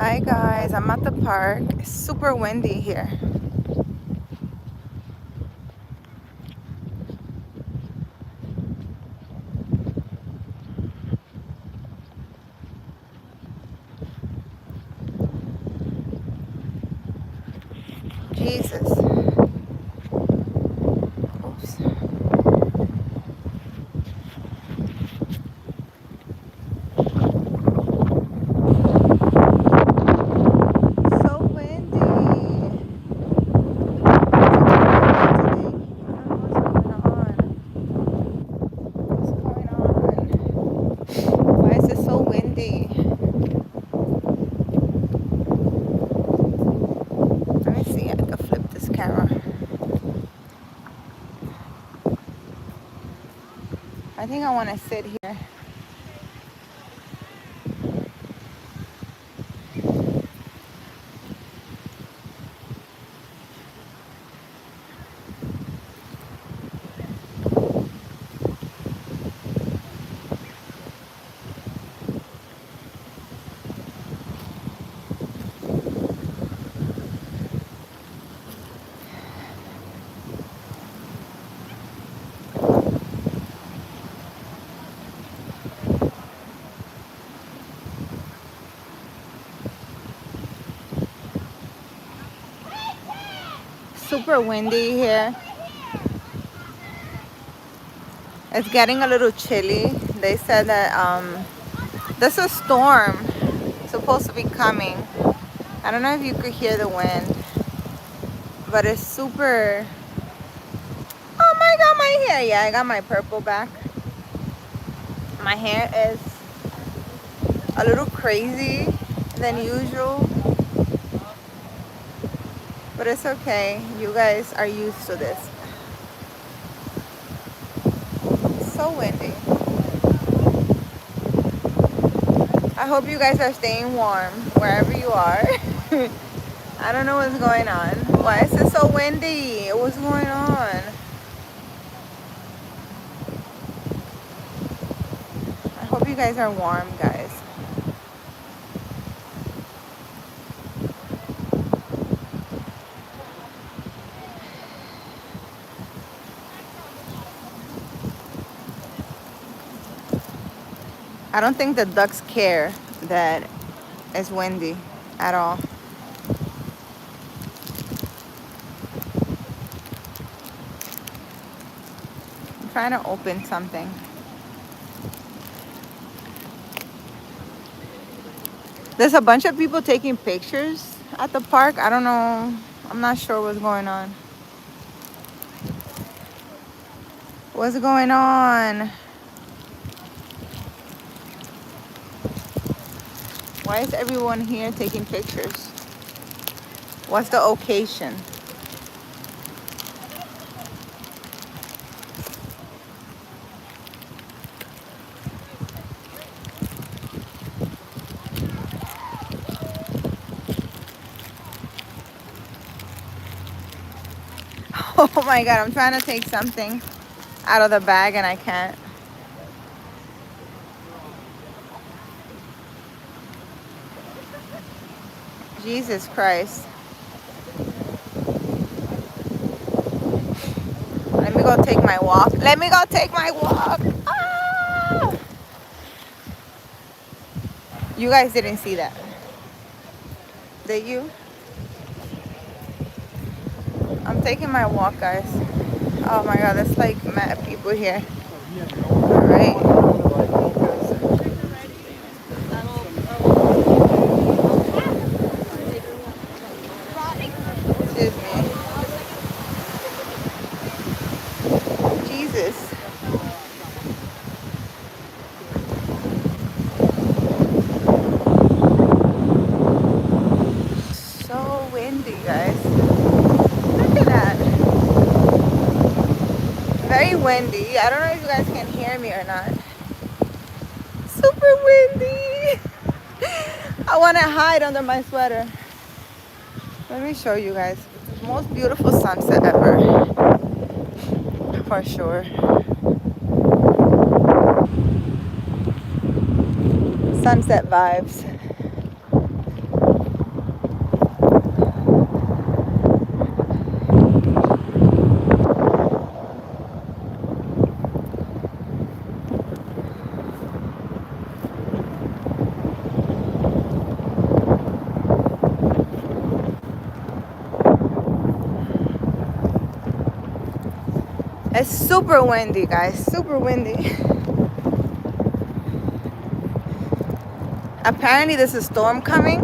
Hi guys, I'm at the park. It's super windy here. Jesus. Oops. So windy. What's going on? Why is it so windy? Let me see. I can flip this camera. I think I want to sit here. Super windy here. It's getting a little chilly. They said that there's a storm supposed to be coming. I don't know if you could hear the wind, but it's super. Oh my god, my hair. Yeah, I got my purple back. My hair is a little crazy than usual, but it's okay. You guys are used to this. It's so windy. I hope you guys are staying warm wherever you are. I don't know what's going on. Why is it so windy? What's going on? I hope you guys are warm, guys. I don't think the ducks care that it's windy at all. I'm trying to open something. There's a bunch of people taking pictures at the park. I don't know. I'm not sure what's going on. What's going on? Why is everyone here taking pictures? What's the occasion? Oh my god, I'm trying to take something out of the bag and I can't. Jesus Christ. Let me go take my walk. Let me go take my walk. Ah! You guys didn't see that, did you? I'm taking my walk, guys. Oh my god, there's like mad people here. Alright. Excuse me. Jesus. So windy, guys. Look at that. Very windy. I don't know if you guys can hear me or not. Super windy. I want to hide under my sweater. Let me show you guys. Most beautiful sunset ever. For sure. Sunset vibes. It's super windy, guys. Super windy. Apparently there's a storm coming.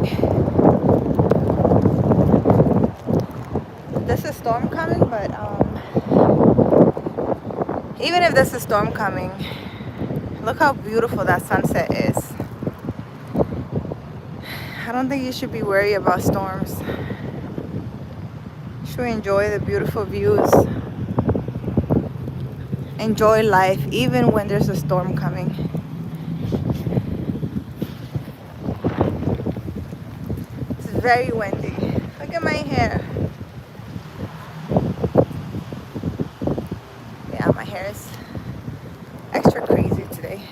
There's a storm coming, but even if there's a storm coming, look how beautiful that sunset is. I don't think you should be worried about storms. You should enjoy the beautiful views. Enjoy life even when there's a storm coming. It's very windy. Look at my hair. Yeah, my hair is extra crazy today.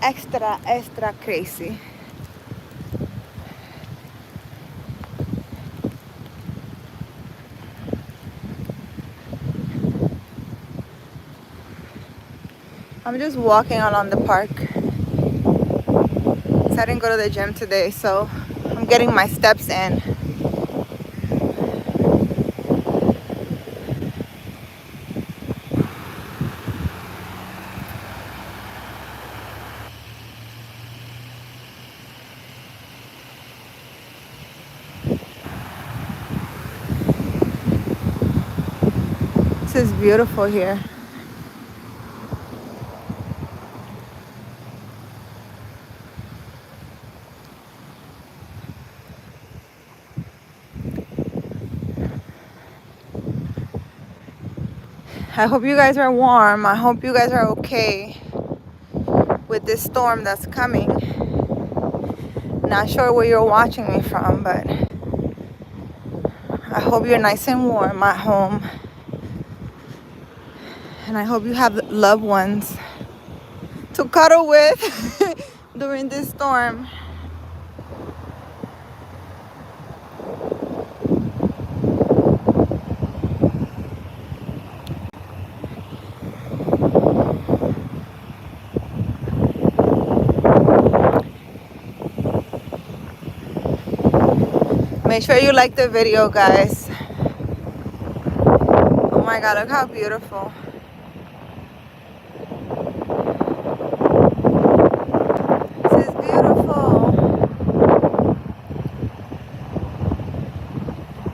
Extra crazy. I'm just walking along the park. So I didn't go to the gym today, so I'm getting my steps in. This is beautiful here. I hope you guys are warm. I hope you guys are okay with this storm that's coming. Not sure where you're watching me from, but I hope you're nice and warm at home. And I hope you have loved ones to cuddle with during this storm. Make sure you like the video, guys. Oh my God, look how beautiful. This is beautiful.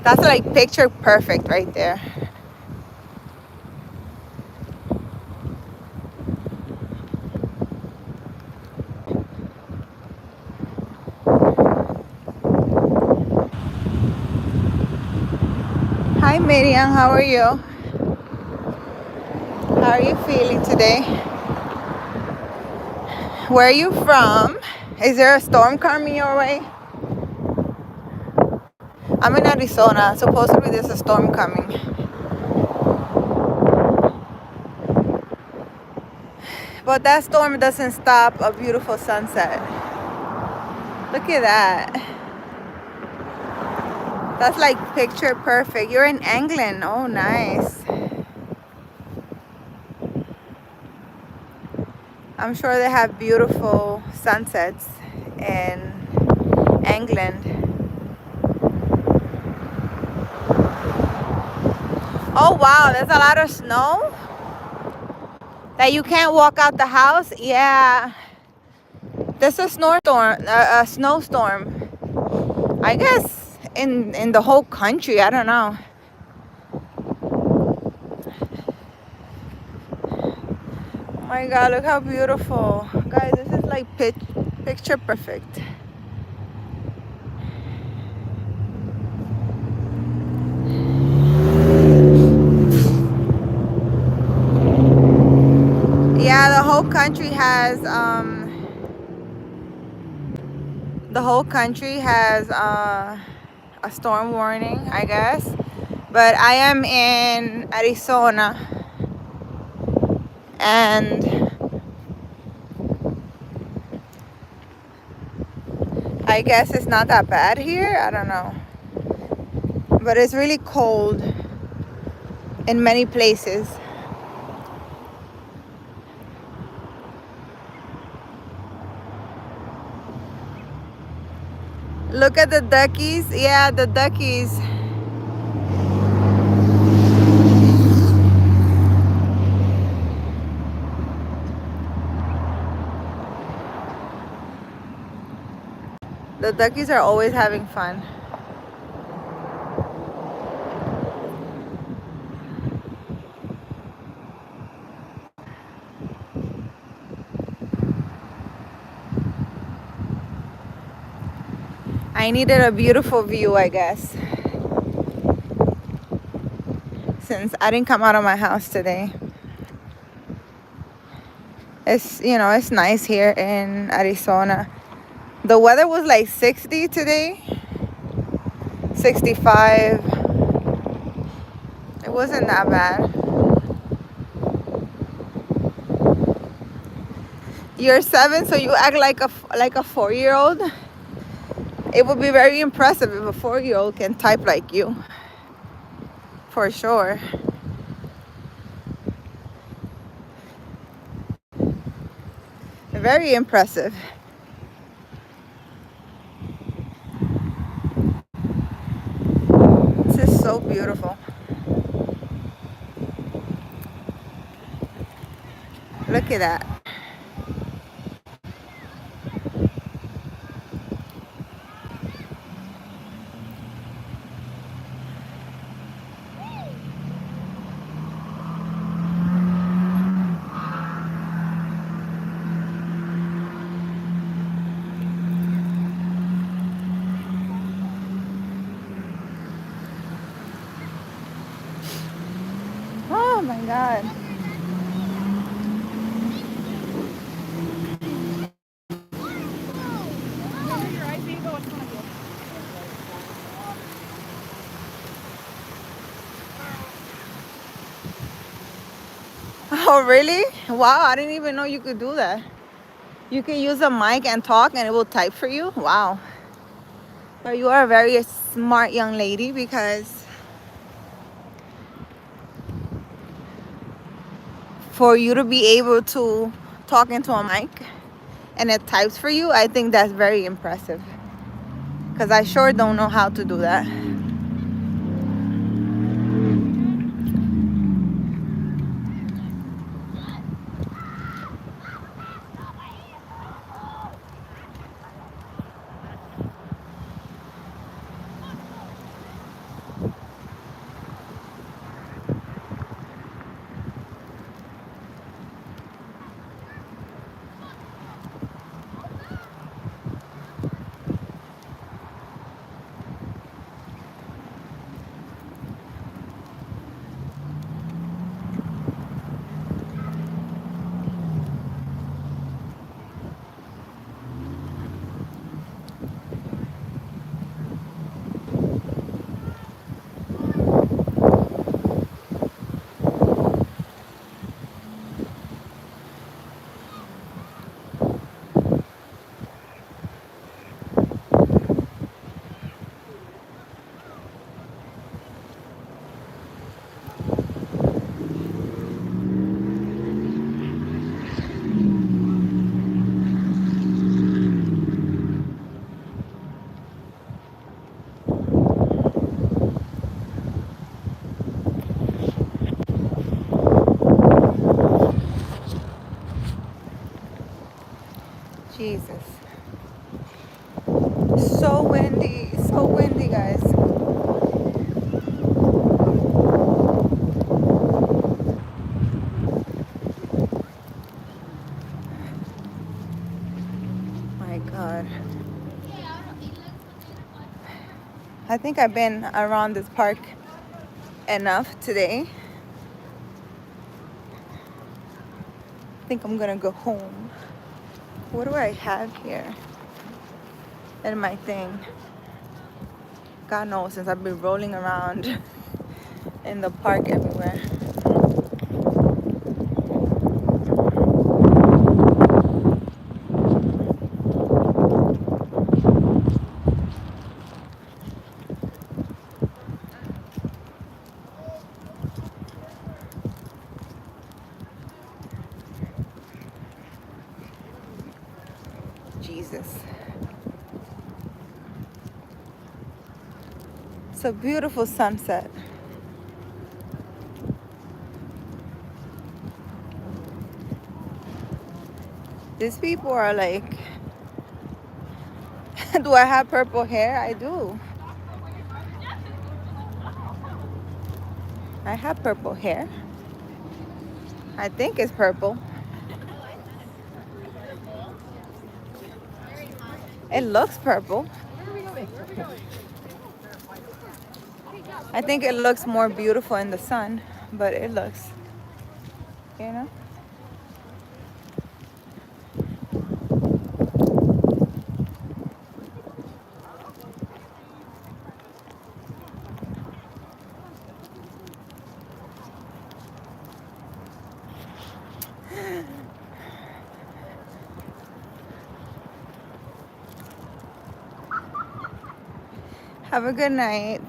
That's like picture perfect right there. Hi Miriam, how are you? How are you feeling today? Where are you from? Is there a storm coming your way? I'm in Arizona. Supposedly there's a storm coming. But that storm doesn't stop a beautiful sunset. Look at that. That's like picture perfect. You're in England. Oh, nice. I'm sure they have beautiful sunsets in England. Oh wow, there's a lot of snow that you can't walk out the house. Yeah, there's a snowstorm. A snowstorm. I guess in the whole country. I don't know. Oh my God, look how beautiful, guys. This is like picture perfect. Yeah, the whole country has a storm warning, I guess. But I am in Arizona, and I guess it's not that bad here. I don't know. But it's really cold in many places. Look at the duckies. Yeah, the duckies. The duckies are always having fun. I needed a beautiful view, I guess, since I didn't come out of my house today. It's, you know, it's nice here in Arizona. The weather was like 60 today, 65. It wasn't that bad. You're 7, so you act like a 4-year-old. It would be very impressive if a 4-year-old can type like you, for sure. Very impressive. This is so beautiful. Look at that. Oh my God. Oh, really? Wow, I didn't even know you could do that. You can use a mic and talk and it will type for you? Wow. Well, you are a very smart young lady, because for you to be able to talk into a mic and it types for you, I think that's very impressive. Because I sure don't know how to do that. Jesus. So windy, guys. My God. I think I've been around this park enough today. I think I'm gonna go home. What do I have here in my thing? God knows, since I've been rolling around in the park everywhere. Jesus. It's a beautiful sunset. These people are like Do I have purple hair? I do. I have purple hair. I think it's purple. It looks purple. I think it looks more beautiful in the sun, but it looks, you know. Have a good night.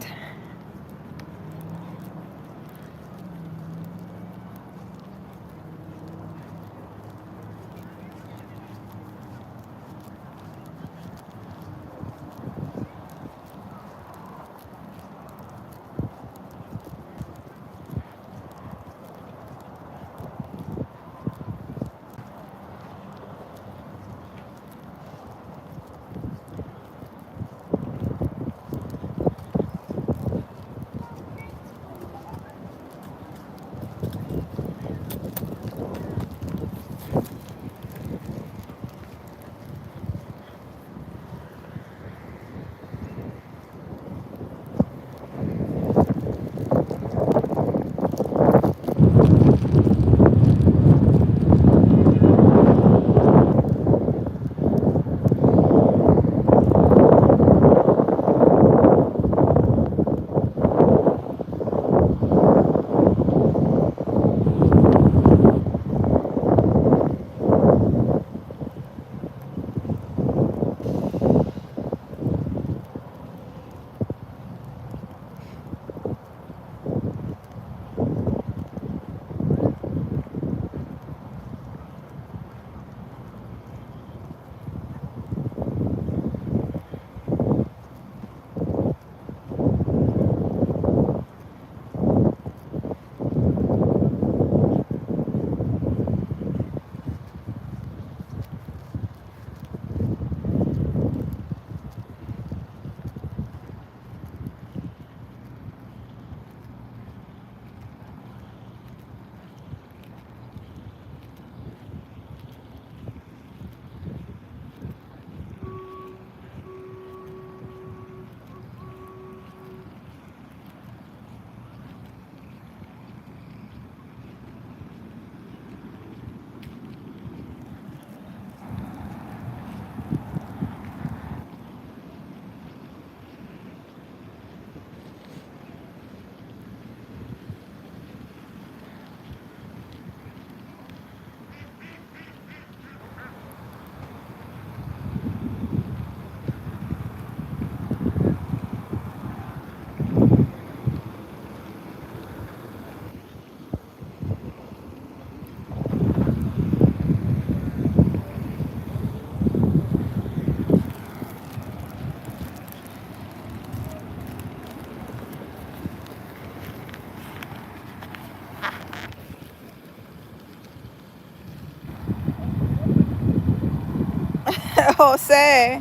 Jose,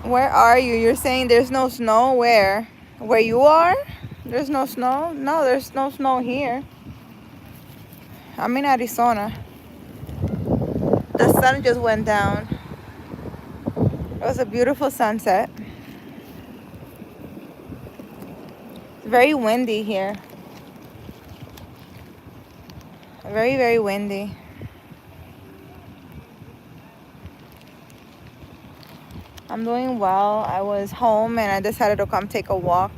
where are you? You're saying there's no snow where? Where you are? There's no snow? No, there's no snow here. I'm in Arizona. The sun just went down. It was a beautiful sunset. It's very windy here. Very, very windy. I'm doing well. I was home and I decided to come take a walk.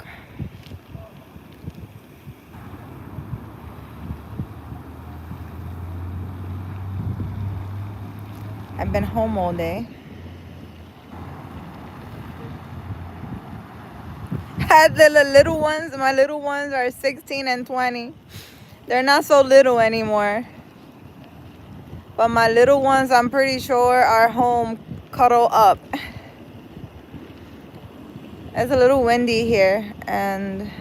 I've been home all day. Had the little ones. My little ones are 16 and 20. They're not so little anymore. But my little ones, I'm pretty sure, are home cuddle up. It's a little windy here and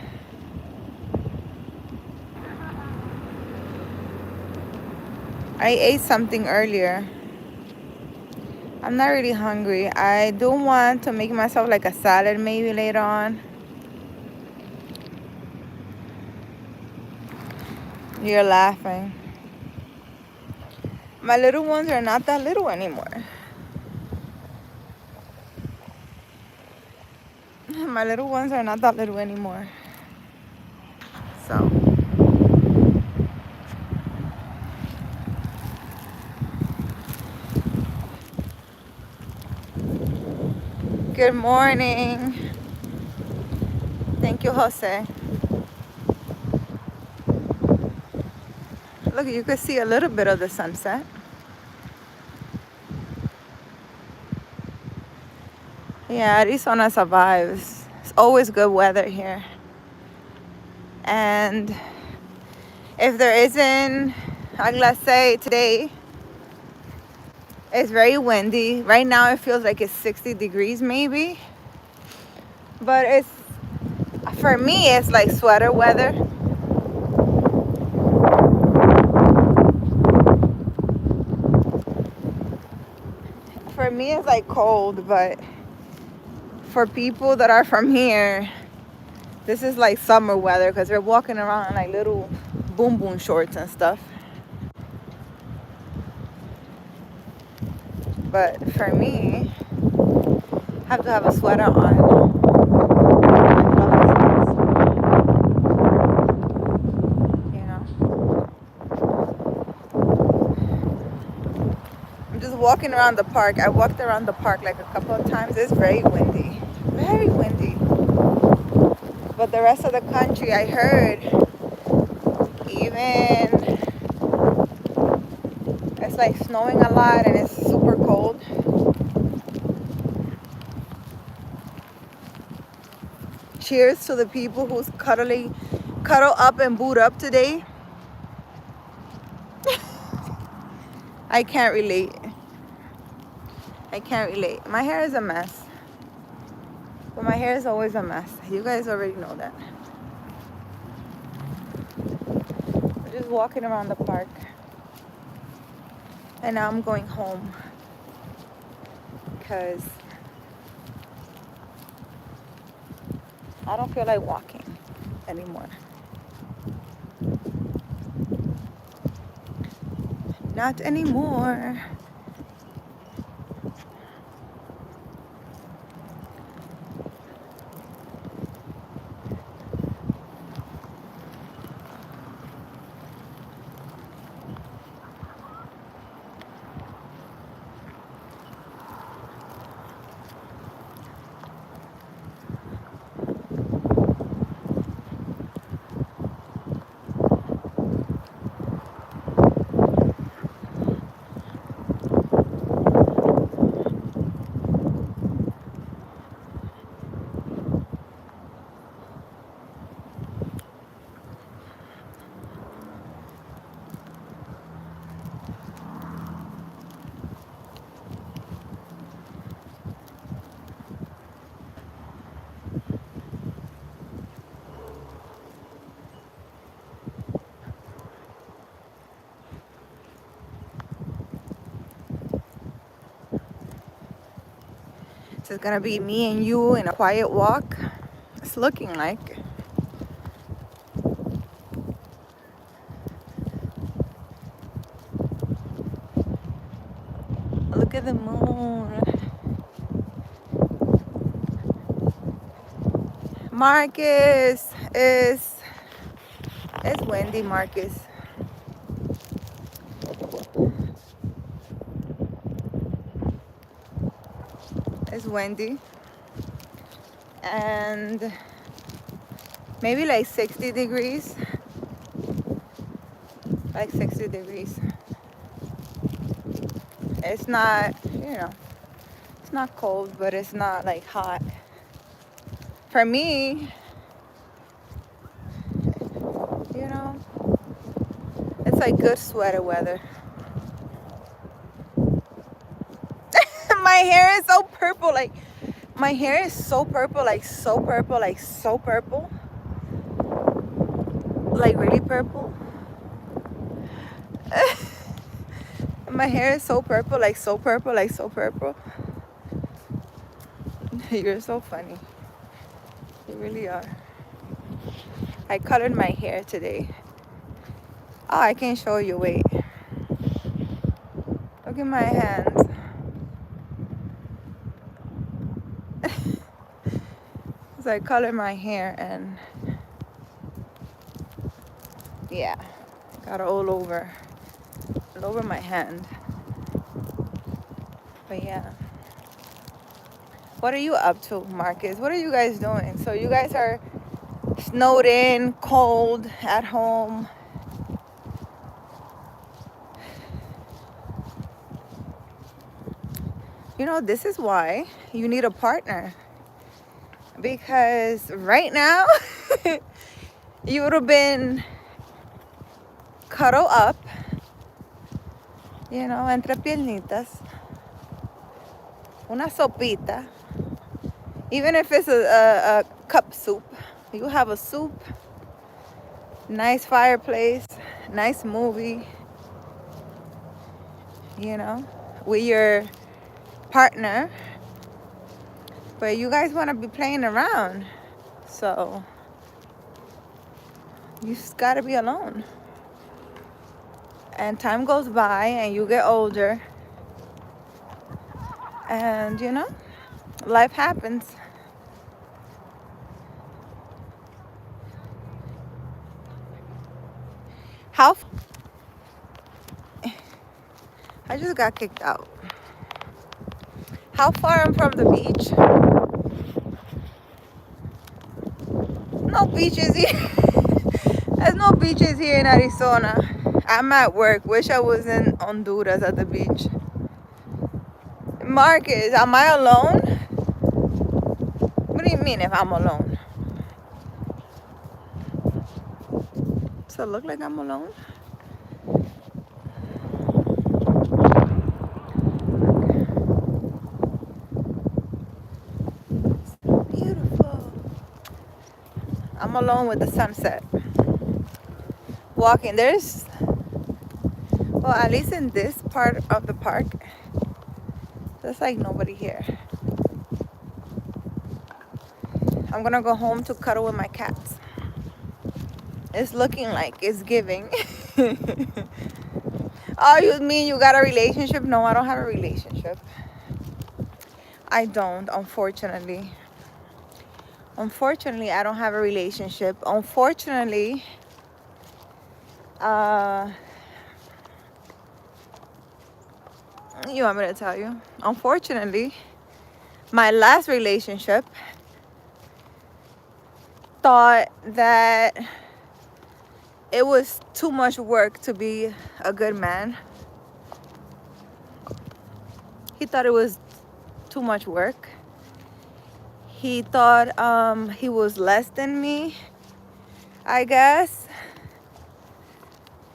I ate something earlier. I'm not really hungry. I do want to make myself like a salad maybe later on. You're laughing. My little ones are not that little anymore. My little ones are not that little anymore. So. Good morning. Thank you, Jose. Look, you can see a little bit of the sunset. Yeah, Arizona survives. It's always good weather here. And if there isn't, like let's say today, it's very windy. Right now it feels like it's 60 degrees maybe. But it's, for me, it's like sweater weather. For me, it's like cold, but for people that are from here, this is like summer weather because they're walking around in like little boom boom shorts and stuff. But for me, I have to have a sweater on. You know, I'm just walking around the park. I walked around the park like a couple of times. It's very windy, very windy. But the rest of the country, I heard, even it's like snowing a lot and it's super cold. Cheers to the people who's cuddle up and boot up today. I can't relate. I can't relate. My hair is a mess. But my hair is always a mess. You guys already know that. We're just walking around the park. And now I'm going home. Because I don't feel like walking anymore. Not anymore. So it's gonna be me and you in a quiet walk. It's looking like. Look at the moon. Marcus is, it's windy, Marcus. It's windy. And maybe like 60 degrees. Like 60 degrees. It's not, it's not cold, but it's not like hot. For me, it's like good sweater weather. My hair is so purple, like my hair is so purple, like so purple, like so purple. Like really purple. My hair is so purple, like so purple, like so purple. You're so funny. You really are. I colored my hair today. Oh, I can show you. Wait. Look at my hands. So I colored my hair and yeah, got it all over my hand. But yeah. What are you up to, Marcus? What are you guys doing? So you guys are snowed in, cold, at home. You know, this is why you need a partner. Because right now, you would have been cuddled up, you know, entre piernitas. Una sopita. Even if it's a cup soup. You have a soup, nice fireplace, nice movie, you know, with your partner. But you guys want to be playing around. So you just got to be alone. And time goes by and you get older. And, you know, life happens. I just got kicked out. How far I'm from the beach? No beaches here. There's no beaches here in Arizona. I'm at work. Wish I was in Honduras at the beach. Marcus, am I alone? What do you mean if I'm alone? Does it look like I'm alone? It's beautiful. I'm alone with the sunset. Walking. Well, at least in this part of the park, there's like nobody here. I'm gonna go home to cuddle with my cats. It's looking like it's giving. Oh, you mean you got a relationship? No, I don't have a relationship. I don't, unfortunately. Unfortunately, I don't have a relationship. Unfortunately, you want me to tell you? Unfortunately, my last relationship thought that it was too much work to be a good man. He thought it was too much work. He thought he was less than me, I guess.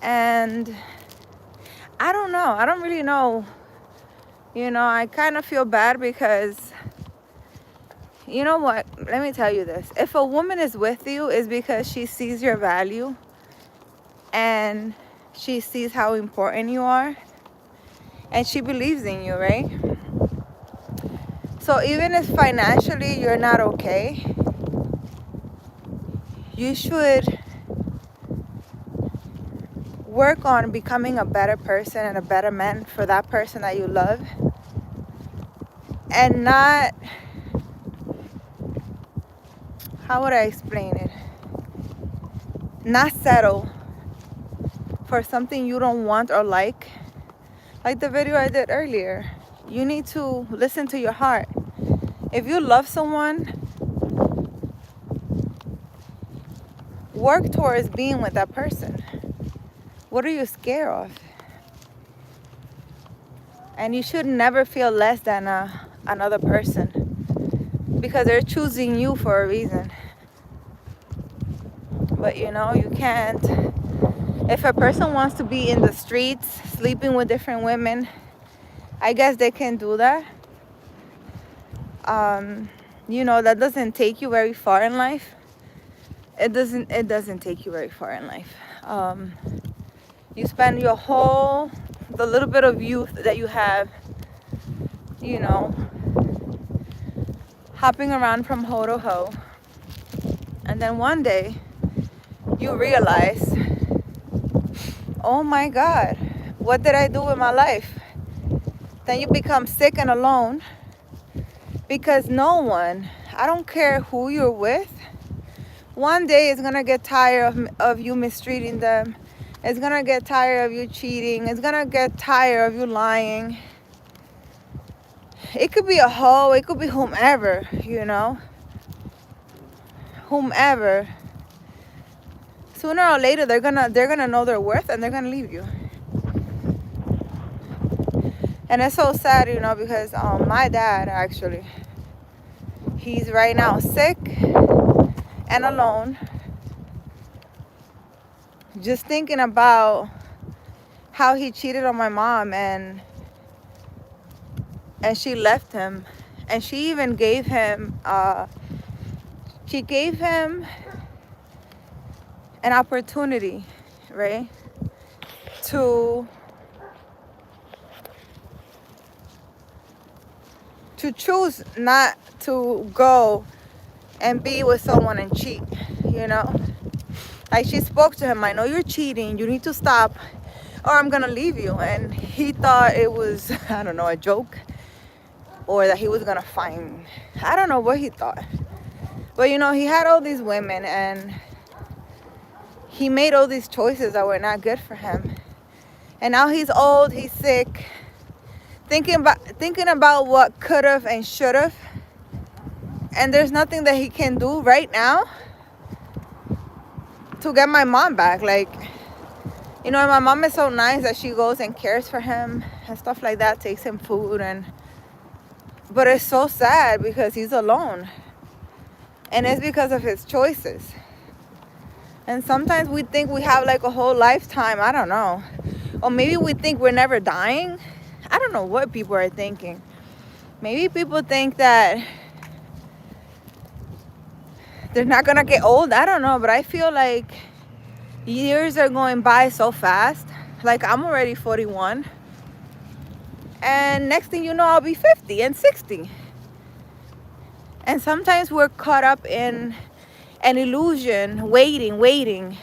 And I don't know. I don't really know. You know, I kind of feel bad because, you know what? Let me tell you this. If a woman is with you, it's because she sees your value and she sees how important you are and she believes in you, right? So even if financially you're not okay, you should work on becoming a better person and a better man for that person that you love, and not, how would I explain it? Not settle for something you don't want or like the video I did earlier. You need to listen to your heart. If you love someone, work towards being with that person. What are you scared of? And you should never feel less than another person, because they're choosing you for a reason. But you know, you can't. If a person wants to be in the streets, sleeping with different women, I guess they can do that. You know, that doesn't take you very far in life. It doesn't take you very far in life. You spend your whole the little bit of youth that you have, you know, hopping around from hoe to hoe. And then one day you realize, oh my God, what did I do with my life? Then you become sick and alone because no one, I don't care who you're with, one day is going to get tired of you mistreating them. It's going to get tired of you cheating. It's going to get tired of you lying. It could be a hoe. It could be whomever, you know. Whomever. Sooner or later, they're gonna know their worth and they're gonna leave you. And it's so sad, you know, because my dad, actually, he's right now sick and alone, just thinking about how he cheated on my mom, and she left him, and she even gave him an opportunity, right, to choose not to go and be with someone and cheat, you know. Like, she spoke to him, I know you're cheating, you need to stop or I'm gonna leave you. And he thought it was, I don't know, a joke, or that he was gonna find, I don't know what he thought. But you know, he had all these women and he made all these choices that were not good for him. And now he's old, he's sick, thinking about what could have and should have. And there's nothing that he can do right now to get my mom back. Like, you know, my mom is so nice that she goes and cares for him and stuff like that, takes him food, but it's so sad because he's alone. And it's because of his choices. And sometimes we think we have like a whole lifetime, I don't know. Or maybe we think we're never dying. I don't know what people are thinking. Maybe people think that they're not gonna get old. I don't know, but I feel like years are going by so fast. Like, I'm already 41. And next thing you know, I'll be 50 and 60. And sometimes we're caught up in an illusion, waiting.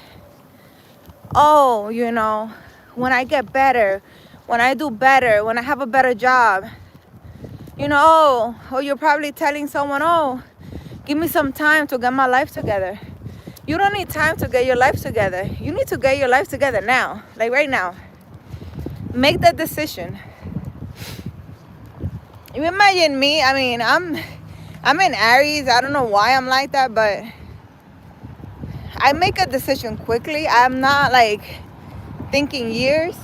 Oh, you know, when I get better, when I do better, when I have a better job, you know, oh, you're probably telling someone, oh, give me some time to get my life together. You don't need time to get your life together. You need to get your life together now, like right now. Make that decision. You imagine me, I mean, I'm in Aries. I don't know why I'm like that, but I make a decision quickly. I'm not like thinking years.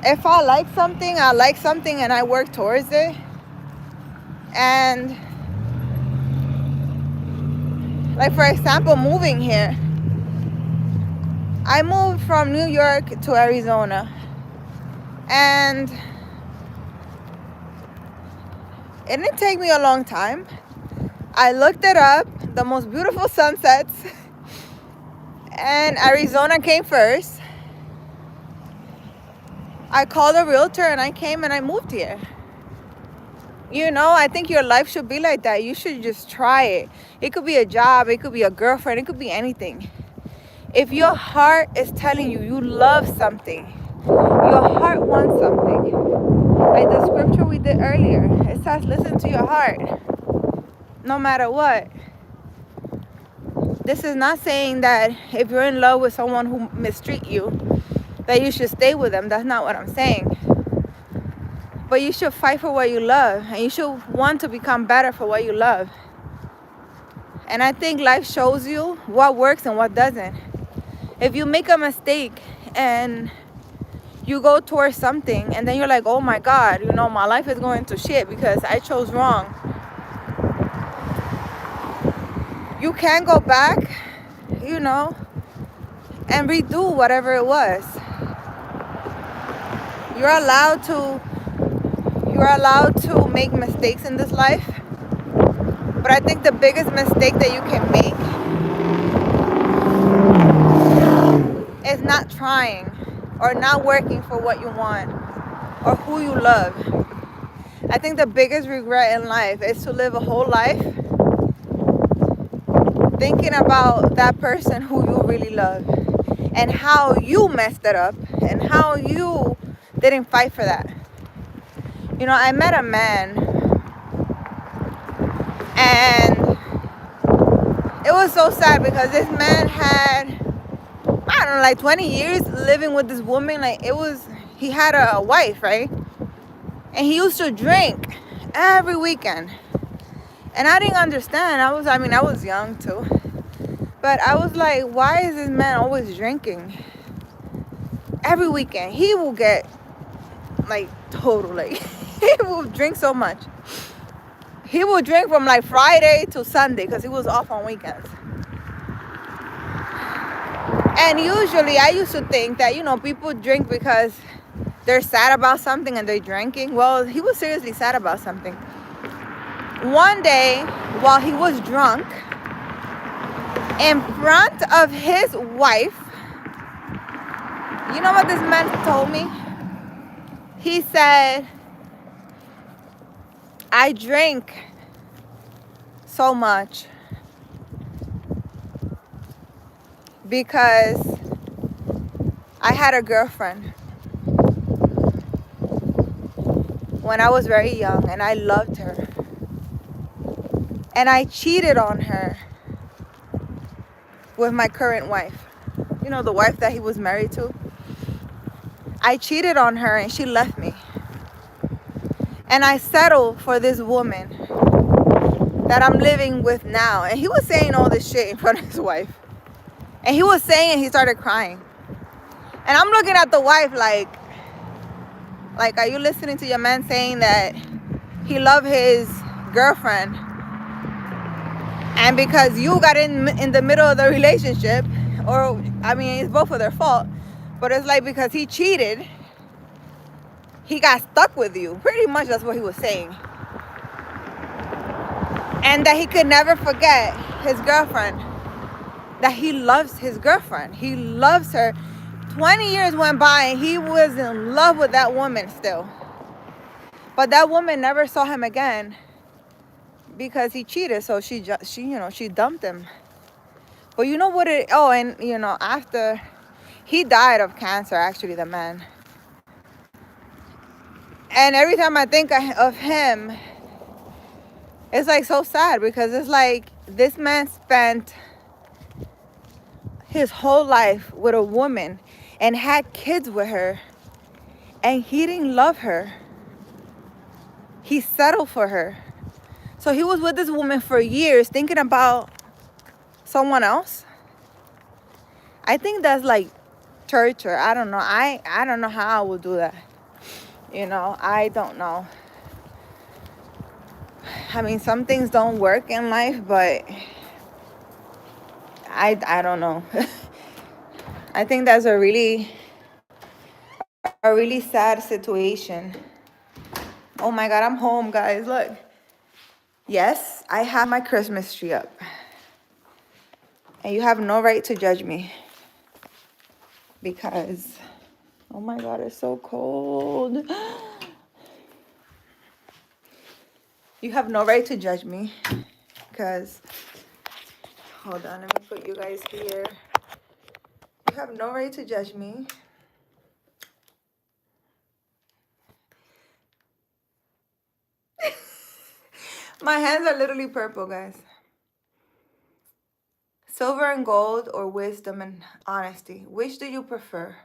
If I like something and I work towards it. And like, for example, moving here. I moved from New York to Arizona. And it didn't take me a long time. I looked it up, the most beautiful sunsets, and Arizona came first. I called a realtor and I came and I moved here. You know, I think your life should be like that. You should just try it. It could be a job, it could be a girlfriend, it could be anything. If your heart is telling you you love something, your heart wants something. Like the scripture we did earlier, it says listen to your heart, no matter what. This is not saying that if you're in love with someone who mistreat you, that you should stay with them. That's not what I'm saying. But you should fight for what you love, and you should want to become better for what you love. And I think life shows you what works and what doesn't. If you make a mistake and you go towards something and then you're like, oh my God, you know, my life is going to shit because I chose wrong. You can go back, you know, and redo whatever it was. You're allowed to make mistakes in this life. But I think the biggest mistake that you can make is not trying or not working for what you want or who you love. I think the biggest regret in life is to live a whole life thinking about that person who you really love and how you messed it up and how you didn't fight for that. You know, I met a man, and it was so sad because this man had, I don't know, like 20 years living with this woman. Like, he had a wife, right? And he used to drink every weekend. And I didn't understand. I was young too. But I was like, why is this man always drinking? Every weekend. He will get, like, total, like, he will drink so much. He will drink from, like, Friday to Sunday because he was off on weekends. And usually I used to think that, you know, people drink because they're sad about something and they're drinking. Well, he was seriously sad about something. One day, while he was drunk, in front of his wife, you know what this man told me? He said, I drink so much because I had a girlfriend when I was very young and I loved her. And I cheated on her with my current wife. You know, the wife that he was married to. I cheated on her and she left me. And I settled for this woman that I'm living with now. And he was saying all this shit in front of his wife. And he was saying, and he started crying. And I'm looking at the wife like, are you listening to your man saying that he loved his girlfriend? And because you got in the middle of the relationship, or, I mean, it's both of their fault. But it's like because he cheated, he got stuck with you. Pretty much that's what he was saying. And that he could never forget his girlfriend. That he loves his girlfriend. He loves her. 20 years went by and he was in love with that woman still. But that woman never saw him again because he cheated. So she dumped him. But you know what after he died of cancer, actually, the man. And every time I think of him, it's like so sad because it's like this man spent his whole life with a woman and had kids with her, and he didn't love her. He settled for her. So he was with this woman for years thinking about someone else. I think that's like torture. I don't know. I don't know how I would do that. You know, I don't know. I mean, some things don't work in life, but I don't know. I think that's a really sad situation. Oh my God, I'm home, guys. Look. Yes, I have my Christmas tree up. And you have no right to judge me. Because, oh my God, it's so cold. You have no right to judge me. Because, hold on, let me put you guys here. You have no right to judge me. My hands are literally purple, guys. Silver and gold or wisdom and honesty? Which do you prefer?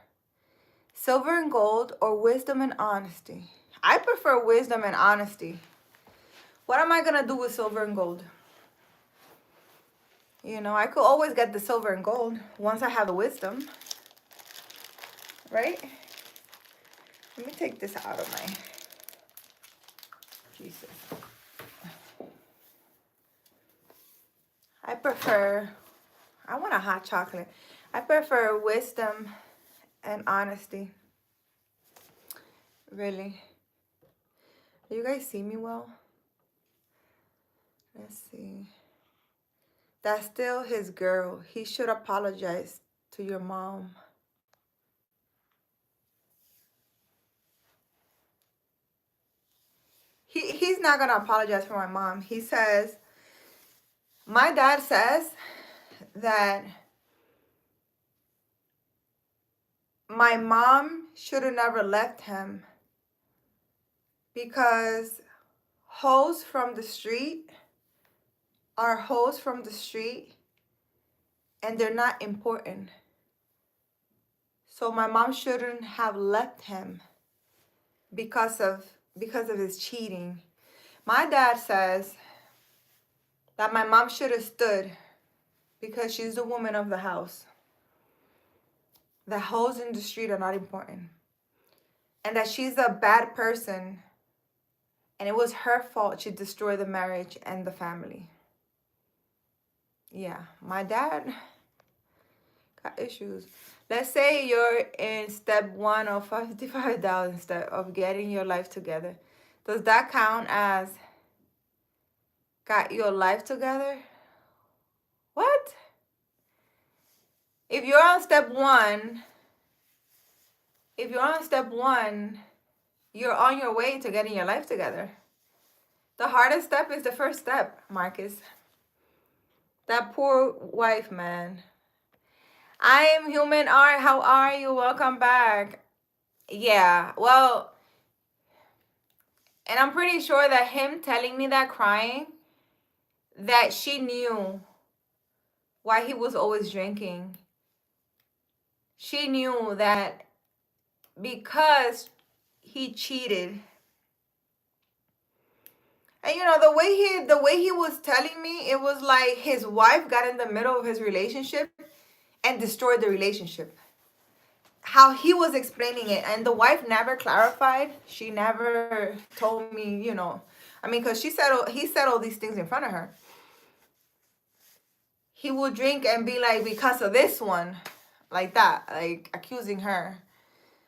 Silver and gold or wisdom and honesty? I prefer wisdom and honesty. What am I going to do with silver and gold? You know, I could always get the silver and gold once I have the wisdom. Right? Let me take this out of my... Jesus. I want a hot chocolate. I prefer wisdom and honesty. Really. Do you guys see me well? Let's see. That's still his girl. He should apologize to your mom. he's not going to apologize for my mom. He says, my dad says that my mom should have never left him because hoes from the street are hoes from the street and they're not important. So my mom shouldn't have left him because of his cheating. My dad says that my mom should have stood because she's the woman of the house. The hoes in the street are not important. And that she's a bad person and it was her fault she destroyed the marriage and the family. Yeah, my dad got issues. Let's say you're in step 1 of 55,000 step of getting your life together. Does that count as got your life together? What? If you're on step 1, you're on your way to getting your life together. The hardest step is the first step, Marcus. That poor wife, man. I am human art. How are you? Welcome back. Yeah, well, and I'm pretty sure that him telling me that, crying, that she knew why he was always drinking. She knew that because he cheated. And you know, the way he was telling me, it was like his wife got in the middle of his relationship and destroyed the relationship. How he was explaining it, and the wife never clarified. She never told me, you know. I mean, because he said all these things in front of her. He would drink and be like, because of this one, like that, like accusing her.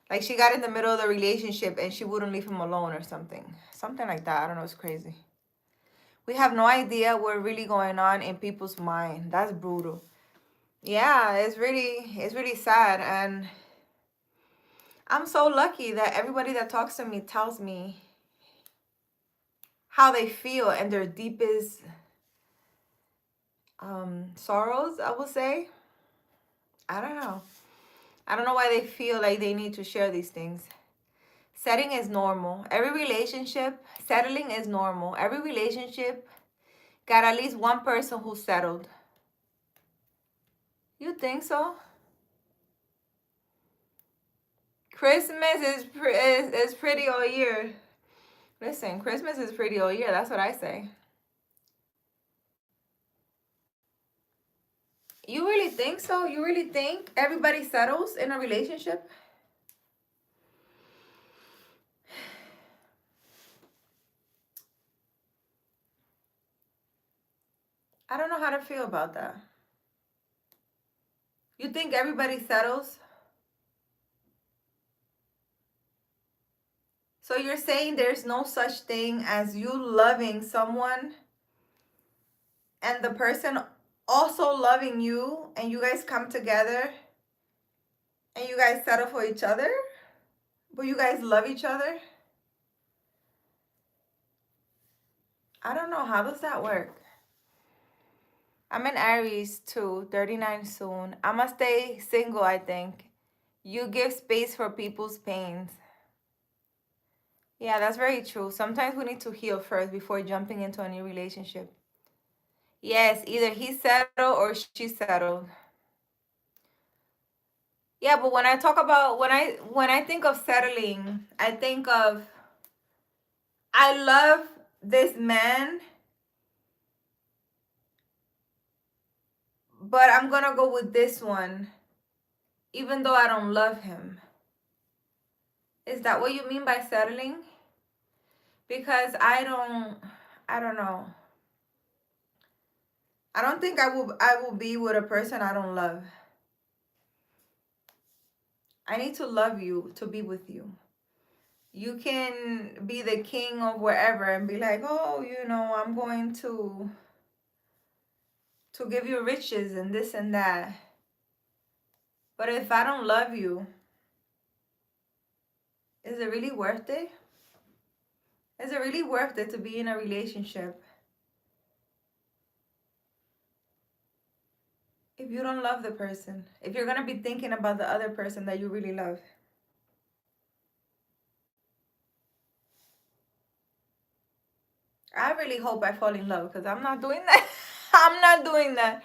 Like she got in the middle of the relationship and she wouldn't leave him alone or something. Something like that. I don't know. It's crazy. We have no idea what's really going on in people's mind. That's brutal. Yeah, it's really sad. And I'm so lucky that everybody that talks to me tells me how they feel and their deepest sorrows, I will say. I don't know. I don't know why they feel like they need to share these things. Settling is normal. Settling is normal. Every relationship got at least one person who settled. You think so? Christmas is pretty all year. Listen, Christmas is pretty all year. That's what I say. You really think so? You really think everybody settles in a relationship? I don't know how to feel about that. You think everybody settles? So you're saying there's no such thing as you loving someone and the person also loving you, and you guys come together and you guys settle for each other, but you guys love each other? I don't know. How does that work? I'm in Aries too, 39 soon. I'm gonna stay single, I think. You give space for people's pains. Yeah, that's very true. Sometimes we need to heal first before jumping into a new relationship. Yes, either he settled or she settled. Yeah, but when I talk about when I think of settling, I think of I love this man, but I'm gonna go with this one, even though I don't love him. Is that what you mean by settling? Because I don't know. I don't think I will be with a person I don't love. I need to love you to be with you. You can be the king of wherever and be like, oh, you know, I'm going to give you riches and this and that. But if I don't love you, is it really worth it? Is it really worth it to be in a relationship if you don't love the person? If you're going to be thinking about the other person that you really love? I really hope I fall in love, because I'm not doing that. I'm not doing that.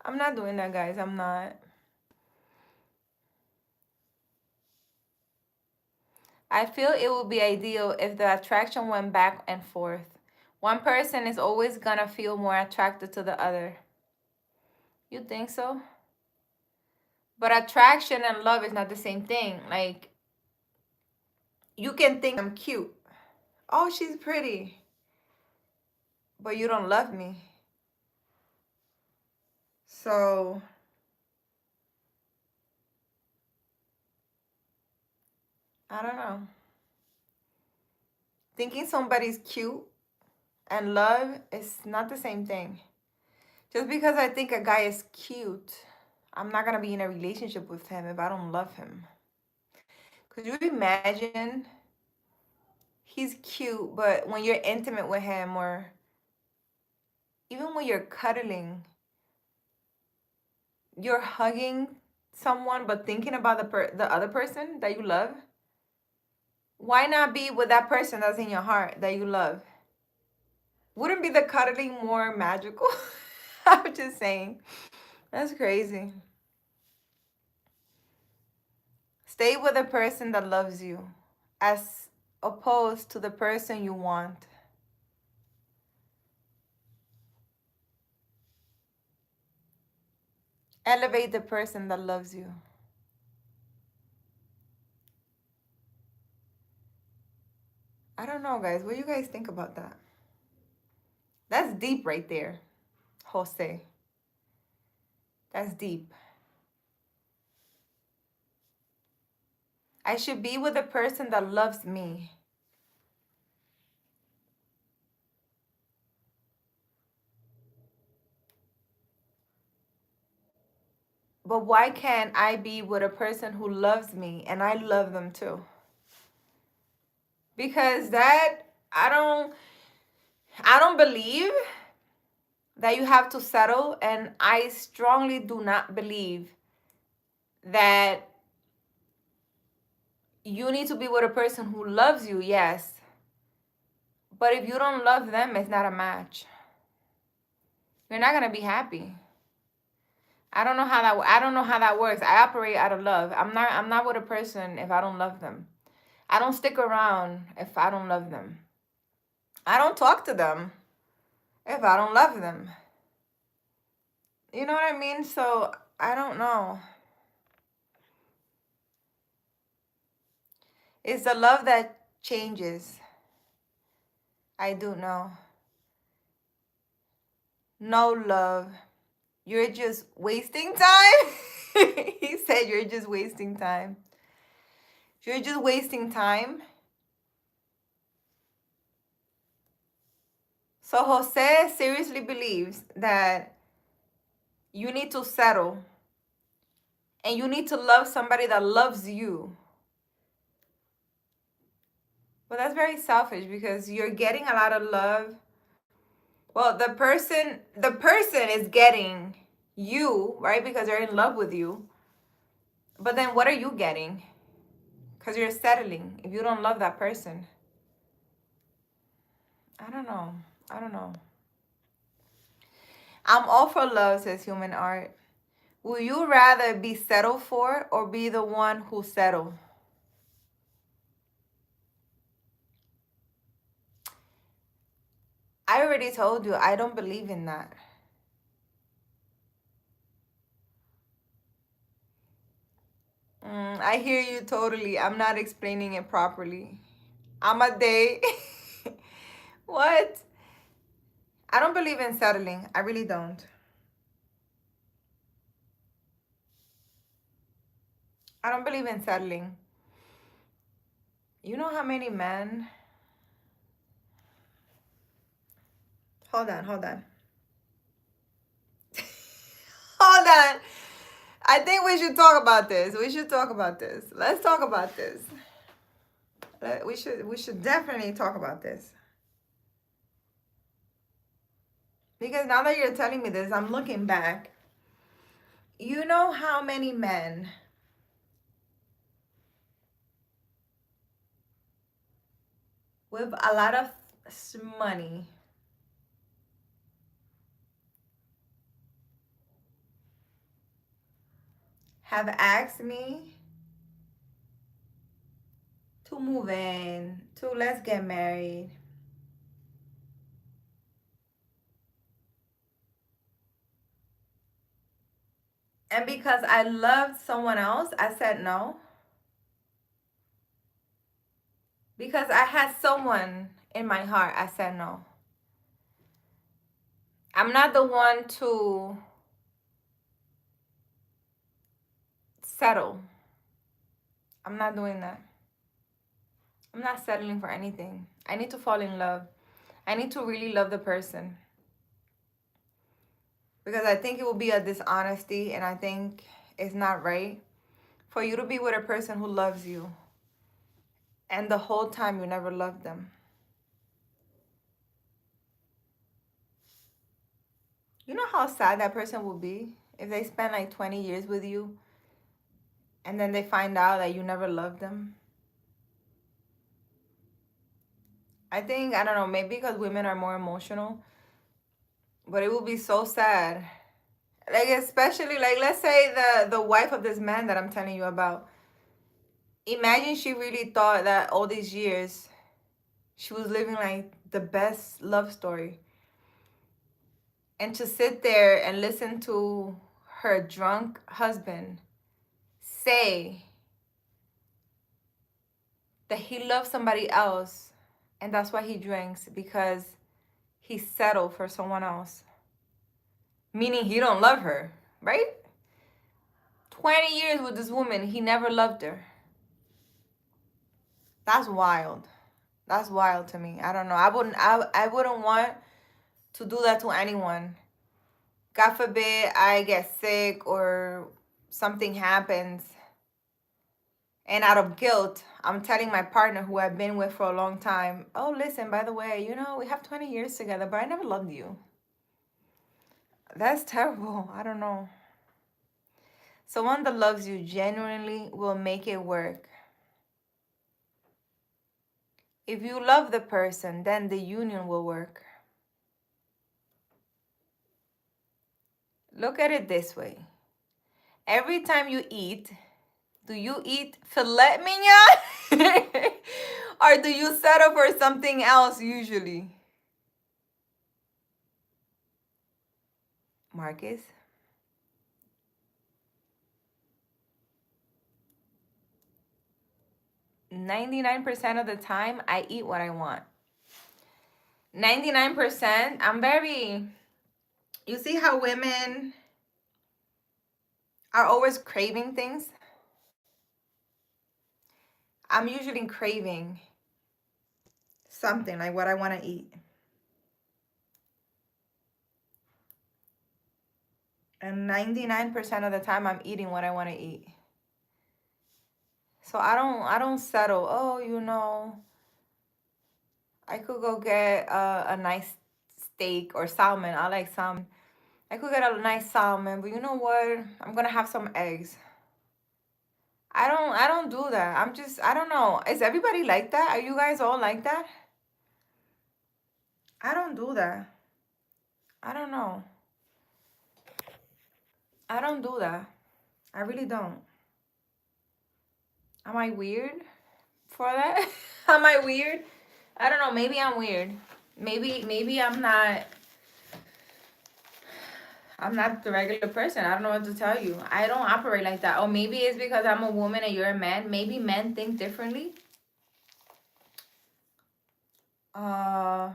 I'm not doing that, guys. I'm not. I feel it would be ideal if the attraction went back and forth. One person is always gonna feel more attracted to the other. You think so? But attraction and love is not the same thing. Like, you can think I'm cute. Oh, she's pretty. But you don't love me. So, I don't know. Thinking somebody's cute and love is not the same thing. Just because I think a guy is cute, I'm not gonna be in a relationship with him if I don't love him. Could you imagine? He's cute, but when you're intimate with him, or even when you're cuddling, you're hugging someone but thinking about the other person that you love. Why not be with that person that's in your heart that you love? Wouldn't be the cuddling more magical? I'm just saying. That's crazy. Stay with the person that loves you as opposed to the person you want. Elevate the person that loves you. I don't know, guys. What do you guys think about that? That's deep right there, Jose. That's deep. I should be with a person that loves me. But why can't I be with a person who loves me and I love them too? Because I don't believe that you have to settle, and I strongly do not believe that you need to be with a person who loves you, yes. But if you don't love them, it's not a match. You're not gonna be happy. I don't know how that works. I operate out of love. I'm not with a person if I don't love them. I don't stick around if I don't love them. I don't talk to them if I don't love them. You know what I mean? So, I don't know. It's the love that changes. I do know. No love. You're just wasting time. He said you're just wasting time. You're just wasting time. So Jose seriously believes that you need to settle and you need to love somebody that loves you. But that's very selfish, because you're getting a lot of love. Well, the person is getting you, right? Because they're in love with you. But then what are you getting? Because you're settling if you don't love that person. I don't know. I'm all for love, says Human Art. Will you rather be settled for or be the one who settled? I already told you, I don't believe in that. I hear you totally. I'm not explaining it properly. I'm a day. What? I don't believe in settling. I really don't. I don't believe in settling. You know how many men... Hold on. Hold on. I think we should talk about this. Let's talk about this. We should definitely talk about this. Because now that you're telling me this, I'm looking back. You know how many men with a lot of money have asked me to move in, to let's get married. And because I loved someone else, I said no. Because I had someone in my heart, I said no. I'm not the one to settle. I'm not doing that. I'm not settling for anything. I need to fall in love. I need to really love the person. Because I think it will be a dishonesty, and I think it's not right for you to be with a person who loves you and the whole time you never loved them. You know how sad that person will be if they spend like 20 years with you and then they find out that you never loved them? I think, I don't know, maybe because women are more emotional, but it will be so sad. Like, especially, like, let's say the wife of this man that I'm telling you about. Imagine she really thought that all these years she was living like the best love story. And to sit there and listen to her drunk husband say that he loves somebody else and that's why he drinks, because he settled for someone else. Meaning he don't love her, right? 20 years with this woman, he never loved her. That's wild. That's wild to me. I don't know. I wouldn't want to do that to anyone. God forbid I get sick or something happens, and out of guilt, I'm telling my partner who I've been with for a long time, oh, listen, by the way, you know, we have 20 years together, but I never loved you. That's terrible. I don't know. Someone that loves you genuinely will make it work. If you love the person, then the union will work. Look at it this way. Every time you eat, do you eat filet mignon? Or do you settle for something else usually? Marcus? 99% of the time, I eat what I want. 99%, I'm very... You see how women are always craving things? I'm usually craving something like what I want to eat. And 99% of the time, I'm eating what I want to eat. So I don't settle. Oh, you know, I could go get a nice steak or salmon. I like salmon. I could get a nice salmon, but you know what? I'm gonna have some eggs. I don't do that. I don't know. Is everybody like that? Are you guys all like that? I don't do that. I don't know. I don't do that. I really don't. Am I weird for that? Am I weird? I don't know. Maybe I'm weird. Maybe I'm not the regular person. I don't know what to tell you. I don't operate like that. Or maybe it's because I'm a woman and you're a man. Maybe men think differently. I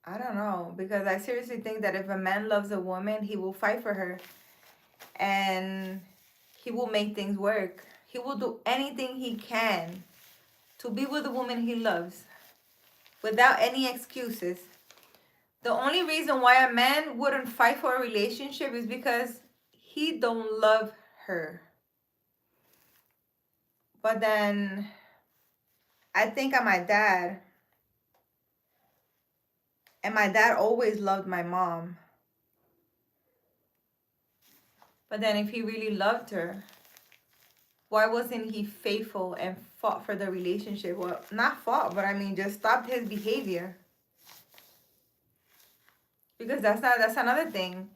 don't know, because I seriously think that if a man loves a woman, he will fight for her and he will make things work. He will do anything he can to be with the woman he loves without any excuses. The only reason why a man wouldn't fight for a relationship is because he don't love her. But then I think of my dad. And my dad always loved my mom. But then if he really loved her, why wasn't he faithful and fought for the relationship? Well, not fought, but I mean just stopped his behavior. Because that's another thing.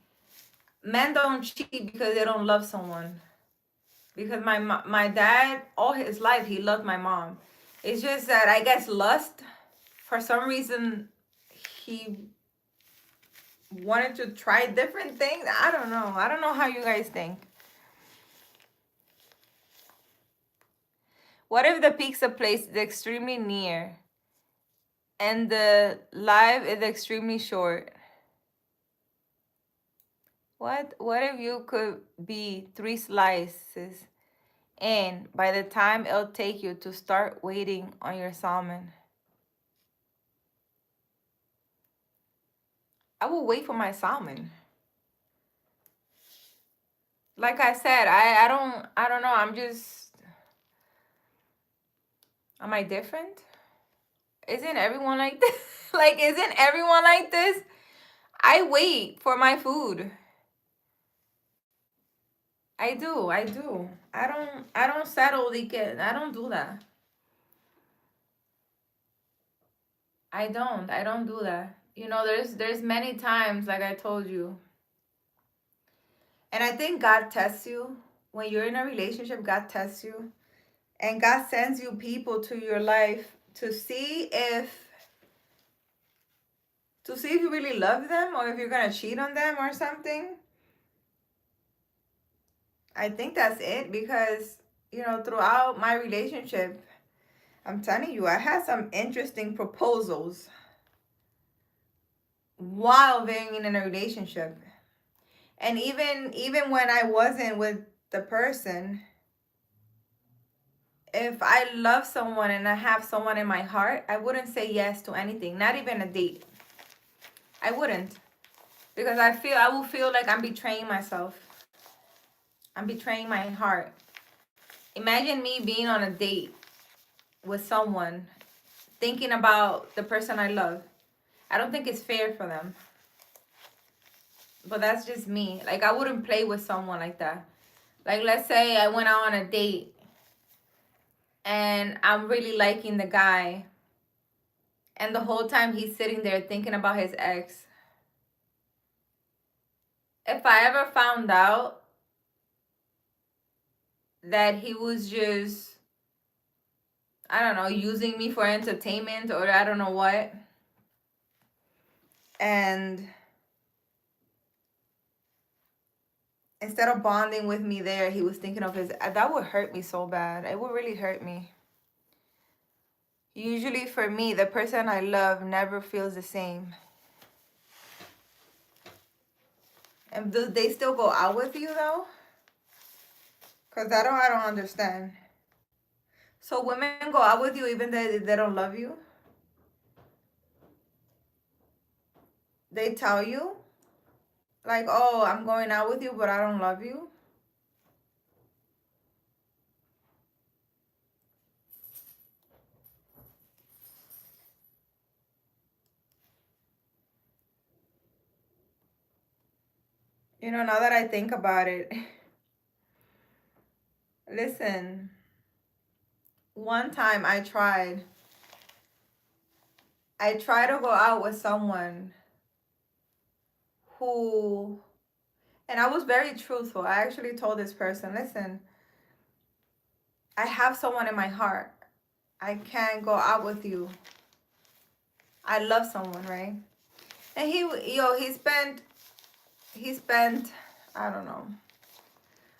Men don't cheat because they don't love someone. Because my dad, all his life, he loved my mom. It's just that I guess lust, for some reason, he wanted to try different things. I don't know. I don't know how you guys think. What if the pizza place is extremely near and the live is extremely short? What if you could be 3 slices and by the time it'll take you to start waiting on your salmon? I will wait for my salmon. Like I said, I don't know. Am I different? Isn't everyone like this? Like, isn't everyone like this? I wait for my food. I do. I don't settle the kid. I don't do that. I don't do that. You know, there's many times, like I told you. And I think God tests you. When you're in a relationship, God tests you. And God sends you people to your life to see if you really love them or if you're gonna cheat on them or something. I think that's it because, you know, throughout my relationship, I'm telling you, I had some interesting proposals while being in a relationship. And even when I wasn't with the person, if I love someone and I have someone in my heart, I wouldn't say yes to anything, not even a date. I wouldn't. Because I will feel like I'm betraying myself. I'm betraying my heart. Imagine me being on a date with someone, thinking about the person I love. I don't think it's fair for them. But that's just me. Like, I wouldn't play with someone like that. Like, let's say I went out on a date and I'm really liking the guy, and the whole time he's sitting there thinking about his ex. If I ever found out that he was just, I don't know, using me for entertainment or I don't know what, and instead of bonding with me there, he was thinking of his, that would hurt me so bad. It would really hurt me. Usually for me, the person I love never feels the same. And do they still go out with you though? Because I don't understand. So women go out with you even though they don't love you? They tell you? Like, oh, I'm going out with you, but I don't love you? You know, now that I think about it, listen, one time I tried to go out with someone who, and I was very truthful. I actually told this person, listen, I have someone in my heart. I can't go out with you. I love someone, right? And he spent, I don't know,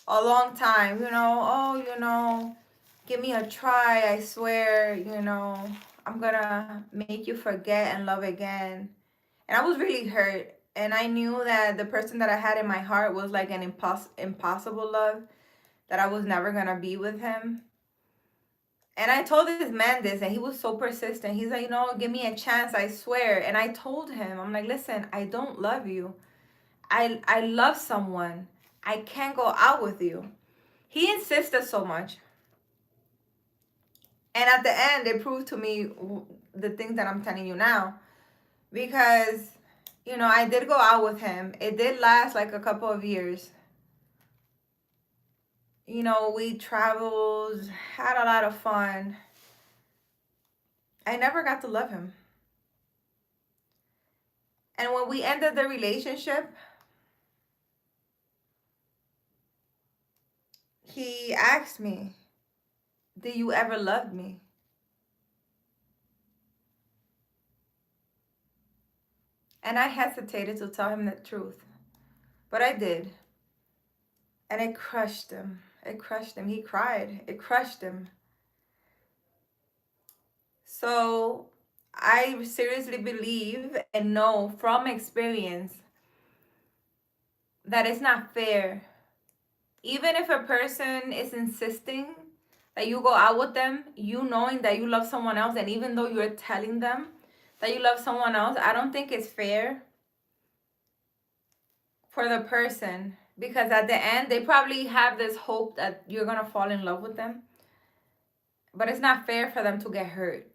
a long time, give me a try, I swear, I'm gonna make you forget and love again. And I was really hurt. And I knew that the person that I had in my heart was like an impossible love, that I was never gonna be with him. And I told this man this, and he was so persistent. He's like, give me a chance, I swear. And I told him, I'm like, listen, I don't love you. I love someone. I can't go out with you. He insisted so much. And at the end, it proved to me the things that I'm telling you now. because, you know, I did go out with him. It did last like a couple of years. You know, we traveled, had a lot of fun. I never got to love him. And when we ended the relationship, he asked me, "Did you ever love me?" And I hesitated to tell him the truth. But I did. And it crushed him. It crushed him. He cried. It crushed him. So I seriously believe and know from experience that it's not fair. Even if a person is insisting that you go out with them, you knowing that you love someone else, and even though you're telling them that you love someone else, I don't think it's fair for the person, because at the end they probably have this hope that you're gonna fall in love with them, but it's not fair for them to get hurt.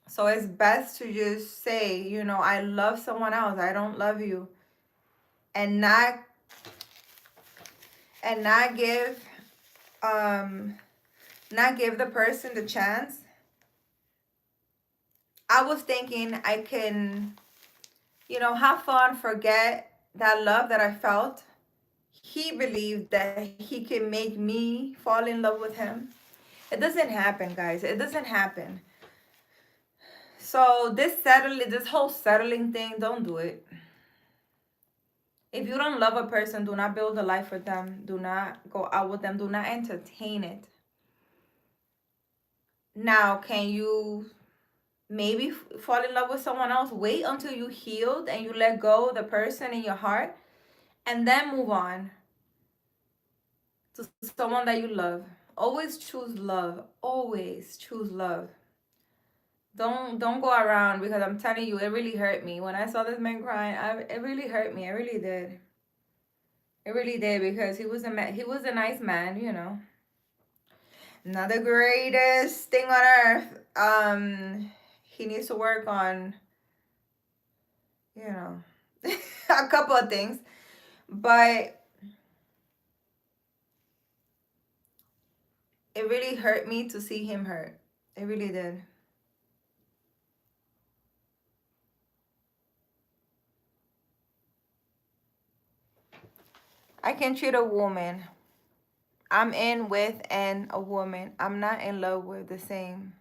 So it's best to just say, you know, I love someone else, I don't love you, and not give not give the person the chance. I was thinking I can, you know, have fun, forget that love that I felt. He believed that he can make me fall in love with him. It doesn't happen, guys. It doesn't happen. So this whole settling thing, don't do it. If you don't love a person, do not build a life with them. Do not go out with them. Do not entertain it. Now, can you maybe fall in love with someone else? Wait until you healed and you let go of the person in your heart, and then move on to someone that you love. Always choose love. Always choose love. Don't go around, because I'm telling you, it really hurt me when I saw this man crying. It really hurt me. It really did. It really did, because he was a nice man, you know. Not the greatest thing on earth. He needs to work on, you know, a couple of things, but it really hurt me to see him hurt. It really did. I can treat a woman I'm in with and a woman I'm not in love with the same.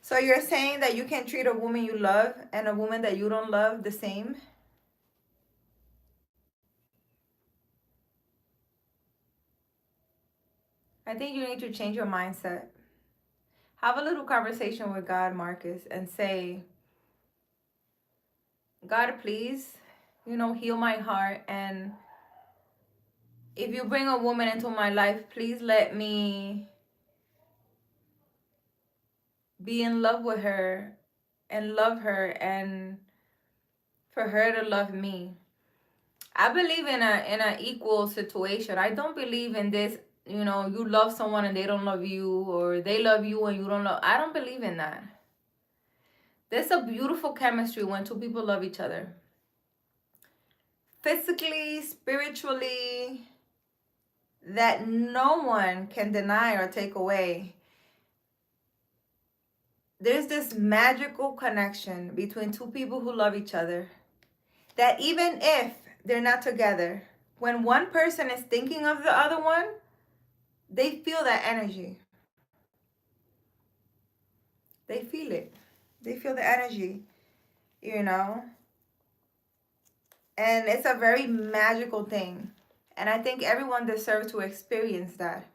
So you're saying that you can treat a woman you love and a woman that you don't love the same? I think you need to change your mindset. Have a little conversation with God, Marcus, and say, God, please, you know, heal my heart. And if you bring a woman into my life, please let me be in love with her and love her, and for her to love me. I believe in a equal situation. I don't believe in this, you know, you love someone and they don't love you, or they love you and you don't love. I don't believe in that. There's a beautiful chemistry when two people love each other. Physically, spiritually, that no one can deny or take away. There's this magical connection between two people who love each other, that even if they're not together, when one person is thinking of the other one, they feel that energy. They feel it. They feel the energy, you know? And it's a very magical thing. And I think everyone deserves to experience that.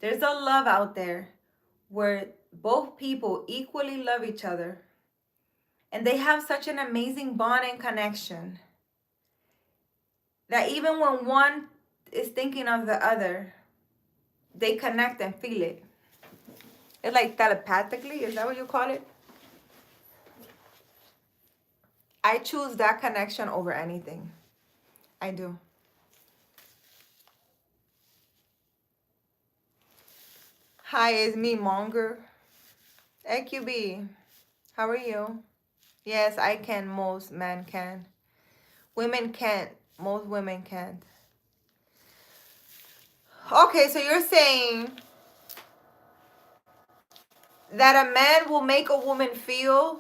There's a love out there where both people equally love each other. And they have such an amazing bond and connection that even when one is thinking of the other, they connect and feel it. It's like telepathically, is that what you call it? I choose that connection over anything. I do. Hi, it's me, Monger. AQB, how are you? Yes, I can. Most men can. Women can't. Most women can't. Okay, so you're saying that a man will make a woman feel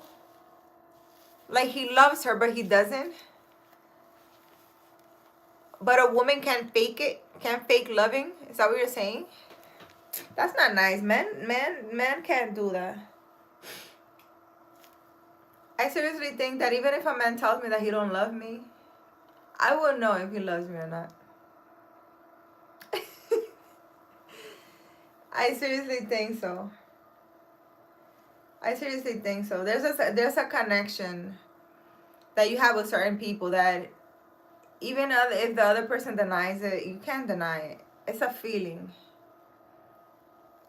like he loves her, but he doesn't? But a woman can fake it? Can't fake loving? Is that what you're saying? That's not nice. Men can't do that. I seriously think that even if a man tells me that he don't love me, I will know if he loves me or not. I seriously think so. I seriously think so. There's a connection that you have with certain people that even if the other person denies it, you can't deny it. It's a feeling.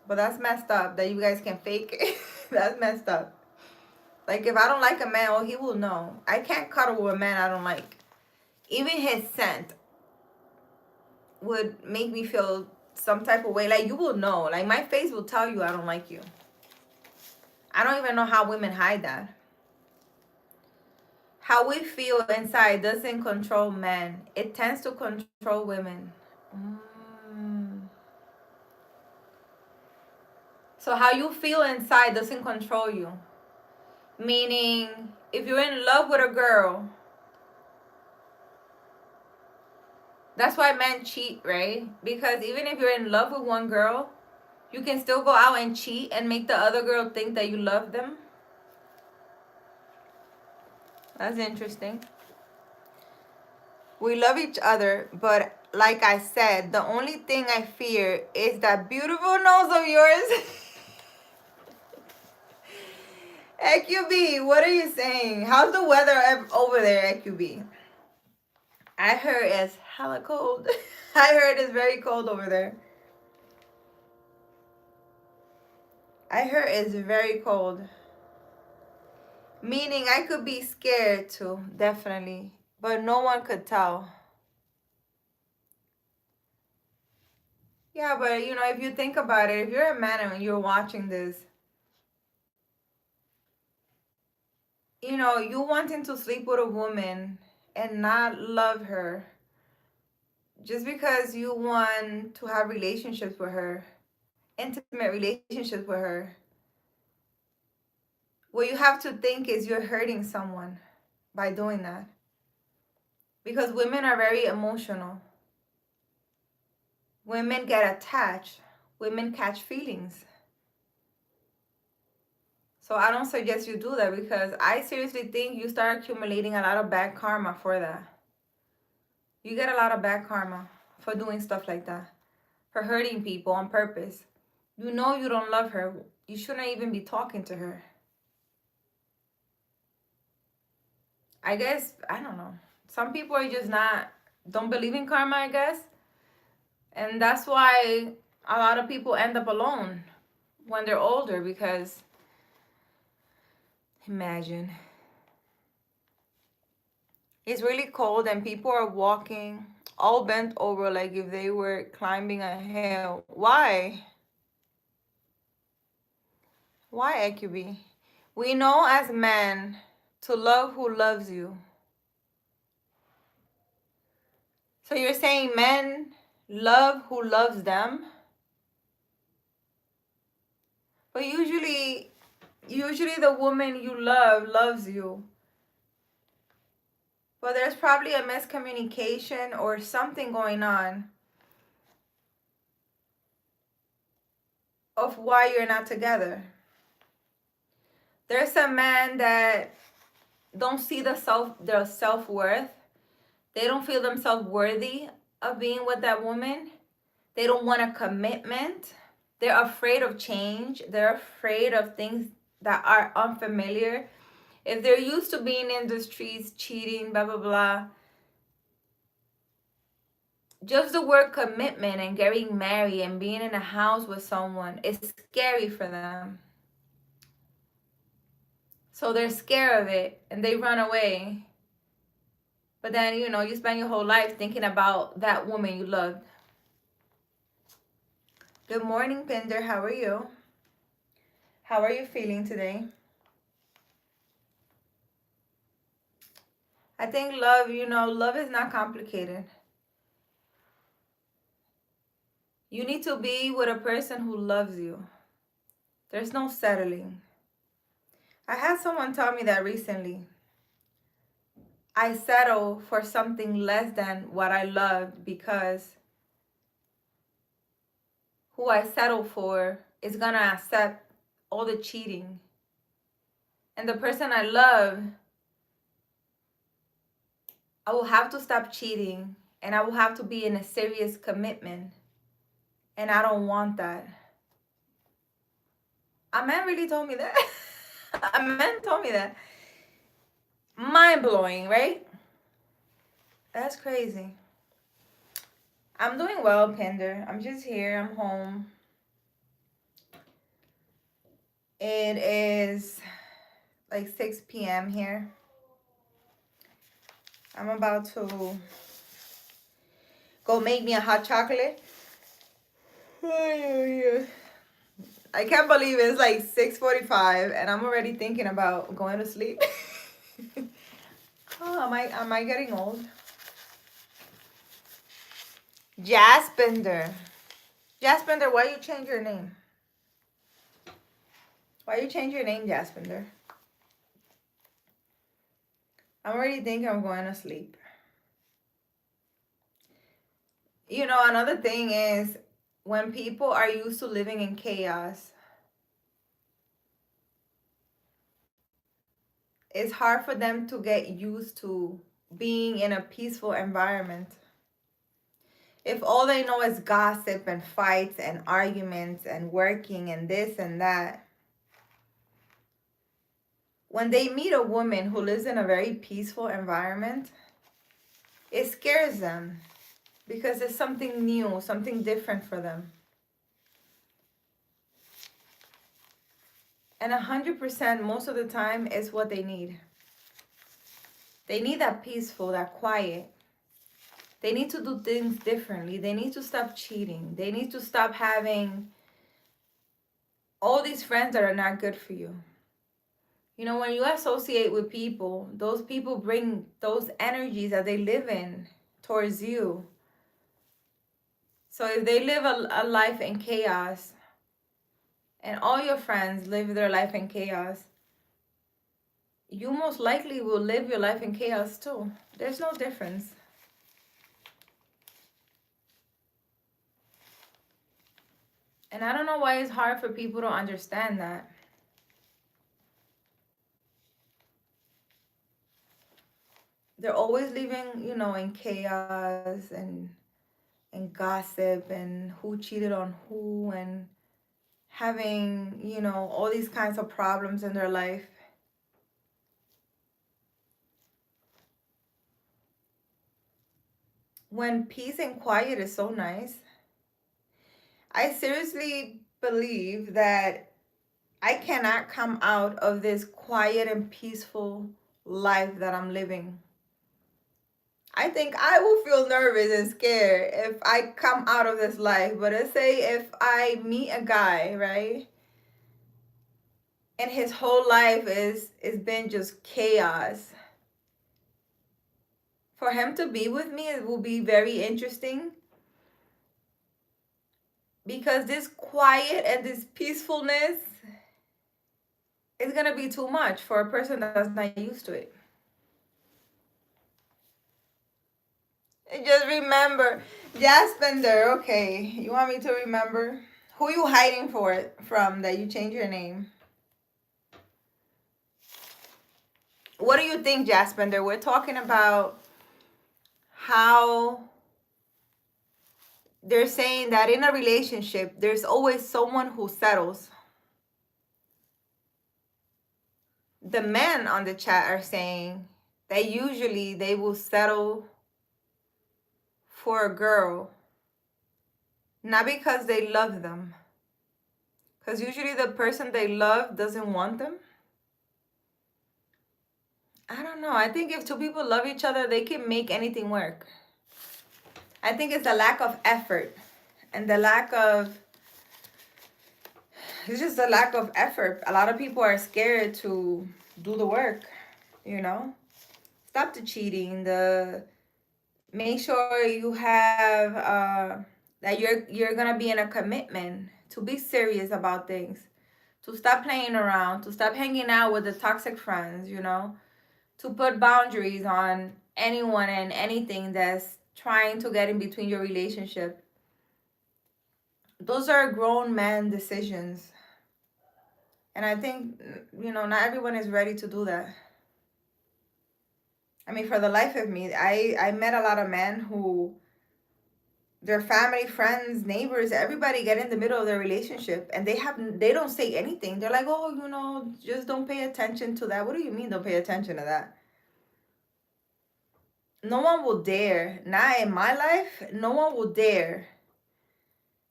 But that's messed up that you guys can fake it. That's messed up. Like if I don't like a man, well, he will know. I can't cuddle with a man I don't like. Even his scent would make me feel some type of way. Like you will know. Like my face will tell you I don't like you. I don't even know how women hide that. How we feel inside doesn't control men. It tends to control women. So how you feel inside doesn't control you. Meaning, if you're in love with a girl, that's why men cheat, right? Because even if you're in love with one girl, you can still go out and cheat and make the other girl think that you love them. That's interesting. We love each other, but like I said, the only thing I fear is that beautiful nose of yours. AQB, what are you saying? How's the weather over there, AQB? I heard it's hella cold. I heard it's very cold over there. I heard it's very cold. Meaning I could be scared too, definitely. But no one could tell. Yeah, but you know, if you think about it, if you're a man and you're watching this, you know, you wanting to sleep with a woman and not love her just because you want to have relationships with her, intimate relationships with her, what you have to think is you're hurting someone by doing that. Because women are very emotional. Women get attached. Women catch feelings. So I don't suggest you do that because I seriously think you start accumulating a lot of bad karma for that. You get a lot of bad karma for doing stuff like that. For hurting people on purpose. You know you don't love her. You shouldn't even be talking to her. I guess, I don't know. Some people are just don't believe in karma, I guess. And that's why a lot of people end up alone when they're older because, imagine. It's really cold and people are walking all bent over like if they were climbing a hill. Why? Why, AQB? We know as men to love who loves you. So you're saying men love who loves them? But usually the woman you love loves you. But there's probably a miscommunication or something going on of why you're not together. There's a man that don't see their self-worth. They don't feel themselves worthy of being with that woman. They don't want a commitment. They're afraid of change. They're afraid of things that are unfamiliar. If they're used to being in the streets, cheating, blah, blah, blah, just the word commitment and getting married and being in a house with someone is scary for them. So they're scared of it and they run away. But then, you know, you spend your whole life thinking about that woman you loved. Good morning, Pinder. How are you? How are you feeling today? I think love, love is not complicated. You need to be with a person who loves you. There's no settling. I had someone tell me that recently. I settle for something less than what I loved because who I settle for is going to accept all the cheating. And the person I love, I will have to stop cheating and I will have to be in a serious commitment. And I don't want that. A man really told me that. A man told me that. Mind blowing, right? That's crazy. I'm doing well, Pinder. I'm just here. I'm home. It is like 6 p.m. here. I'm about to go make me a hot chocolate. I can't believe it's like 6:45 and I'm already thinking about going to sleep. Oh, am I getting old? Jaspinder. Jaspinder, why you change your name? Why you change your name, Jaspinder? I'm already thinking I'm going to sleep. Another thing is when people are used to living in chaos, it's hard for them to get used to being in a peaceful environment. If all they know is gossip and fights and arguments and working and this and that, when they meet a woman who lives in a very peaceful environment, it scares them because it's something new, something different for them. And 100% most of the time is what they need. They need that peaceful, that quiet. They need to do things differently. They need to stop cheating. They need to stop having all these friends that are not good for you. When you associate with people, those people bring those energies that they live in towards you. So if they live a life in chaos, and all your friends live their life in chaos, you most likely will live your life in chaos too. There's no difference. And I don't know why it's hard for people to understand that. They're always living, in chaos and gossip and who cheated on who and having, all these kinds of problems in their life. When peace and quiet is so nice, I seriously believe that I cannot come out of this quiet and peaceful life that I'm living. I think I will feel nervous and scared if I come out of this life. But let's say if I meet a guy, right? And his whole life is been just chaos. For him to be with me, it will be very interesting. Because this quiet and this peacefulness is going to be too much for a person that's not used to it. And just remember, Jaspinder, okay, you want me to remember? Who you hiding from that you change your name? What do you think, Jaspinder? We're talking about how they're saying that in a relationship, there's always someone who settles. The men on the chat are saying that usually they will settle for a girl, not because they love them, because usually the person they love doesn't want them. I don't know. I think if two people love each other, they can make anything work. I think it's the lack of effort and the lack of It's just a lack of effort. A lot of people are scared to do the work, you know? Stop the cheating, make sure you have that you're gonna be in a commitment to be serious about things, to stop playing around, to stop hanging out with the toxic friends, you know, to put boundaries on anyone and anything that's trying to get in between your relationship. Those are grown man decisions. And I think, you know, not everyone is ready to do that. I mean, for the life of me, I met a lot of men who, their family, friends, neighbors, everybody get in the middle of their relationship and they don't say anything. They're like, oh, you know, just don't pay attention to that. What do you mean don't pay attention to that? No one will dare, not in my life, no one will dare,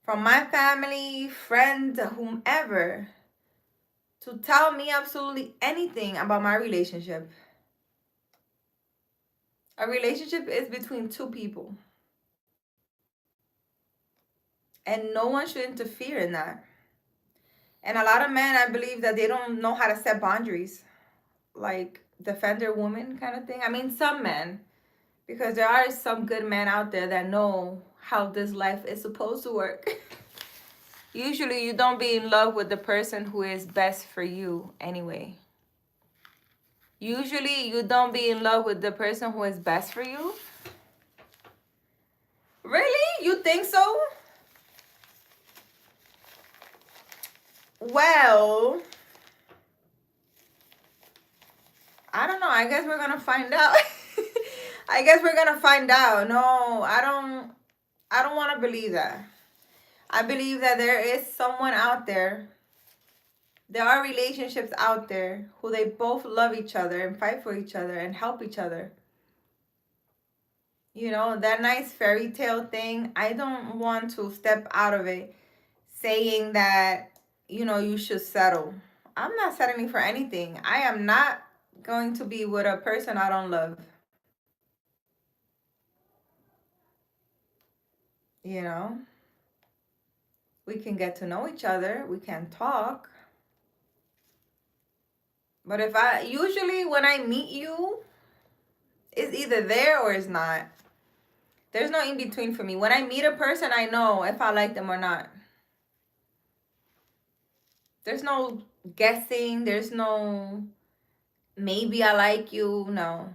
from my family, friends, whomever, to tell me absolutely anything about my relationship. A relationship is between two people. And no one should interfere in that. And a lot of men, I believe that they don't know how to set boundaries, like defend their woman kind of thing. I mean, some men, because there are some good men out there that know how this life is supposed to work. Usually you don't be in love with the person who is best for you anyway. Usually you don't be in love with the person who is best for you. Really? You think so? Well, I don't know. I guess we're gonna find out. I guess we're gonna find out. No, I don't want to believe that. I believe that there is someone out there. There are relationships out there who they both love each other and fight for each other and help each other. You know, that nice fairy tale thing, I don't want to step out of it saying that, you know, you should settle. I'm not settling for anything. I am not going to be with a person I don't love. You know, we can get to know each other, we can talk. But usually when I meet you, it's either there or it's not. There's no in between for me. When I meet a person, I know if I like them or not. There's no guessing. There's no maybe I like you. No.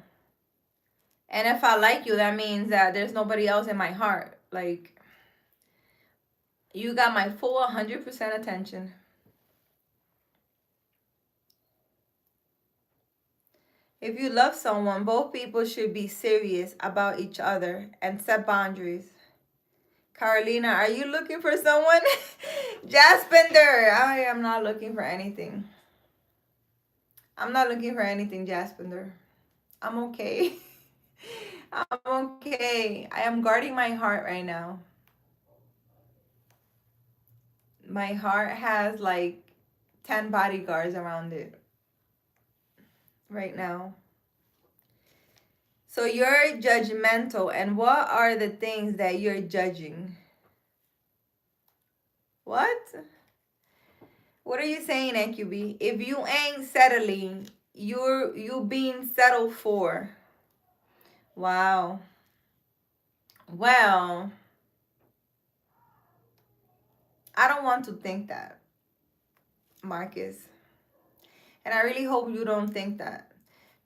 And if I like you, that means that there's nobody else in my heart. Like, you got my full 100% attention. If you love someone, both people should be serious about each other and set boundaries. Carolina, are you looking for someone? Jaspender, I am not looking for anything. I'm not looking for anything, Jaspender. I'm okay. I'm okay. I am guarding my heart right now. My heart has like 10 bodyguards around it right now. So you're judgmental, and what are the things that you're judging? What? What are you saying, NQB? If you ain't settling, you being settled for. Wow. Well, I don't want to think that, Marcus. And I really hope you don't think that.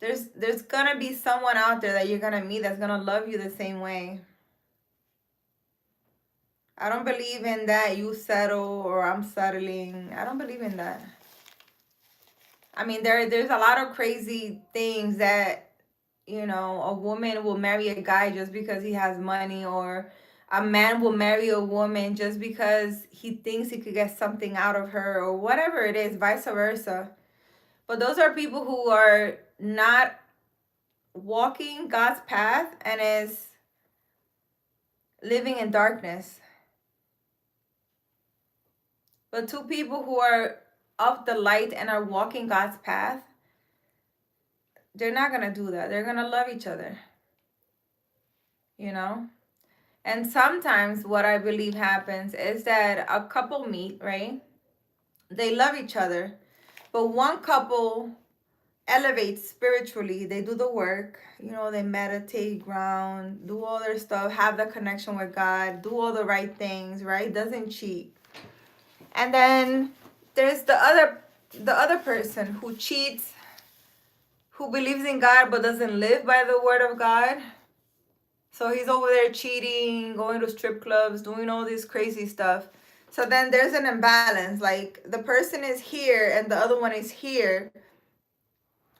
There's gonna be someone out there that you're gonna meet that's gonna love you the same way. I don't believe in that you settle or I'm settling. I don't believe in that. I mean, there's a lot of crazy things that, you know, a woman will marry a guy just because he has money, or a man will marry a woman just because he thinks he could get something out of her, or whatever it is, vice versa. But those are people who are not walking God's path and is living in darkness. But two people who are of the light and are walking God's path, they're not going to do that. They're going to love each other. You know? And sometimes what I believe happens is that a couple meet, right? They love each other. But one couple elevates spiritually. They do the work. You know, they meditate, ground, do all their stuff, have the connection with God, do all the right things, right? Doesn't cheat. And then there's the other person who cheats, who believes in God but doesn't live by the word of God. So he's over there cheating, going to strip clubs, doing all this crazy stuff. So then there's an imbalance. Like the person is here and the other one is here.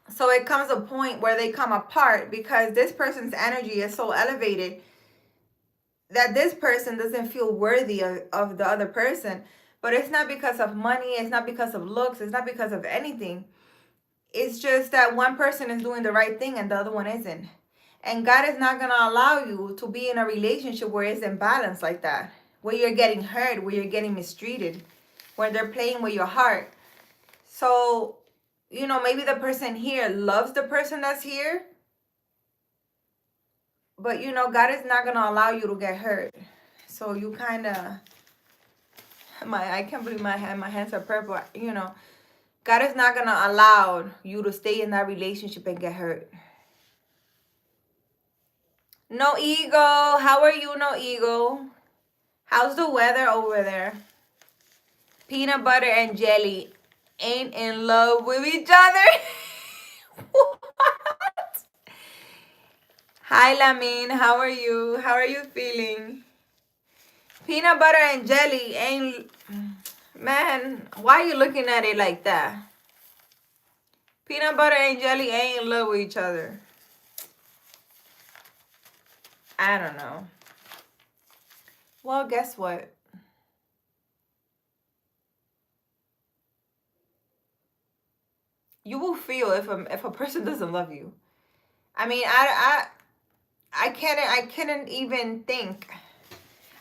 So it comes a point where they come apart because this person's energy is so elevated that this person doesn't feel worthy of the other person. But it's not because of money, it's not because of looks, it's not because of anything. It's just that one person is doing the right thing and the other one isn't. And God is not going to allow you to be in a relationship where it's imbalanced like that, where you're getting hurt, where you're getting mistreated, where they're playing with your heart. So, you know, maybe the person here loves the person that's here, but, you know, God is not going to allow you to get hurt. So you kind of, I can't believe my hands are purple, you know. God is not going to allow you to stay in that relationship and get hurt. No ego. How are you, no ego? How's the weather over there? Peanut butter and jelly ain't in love with each other. What? Hi, Lamin. How are you? How are you feeling? Peanut butter and jelly ain't... Man, why are you looking at it like that? Peanut butter and jelly ain't in love with each other. I don't know. Well, guess what? You will feel if a person doesn't love you. I mean, I couldn't even think.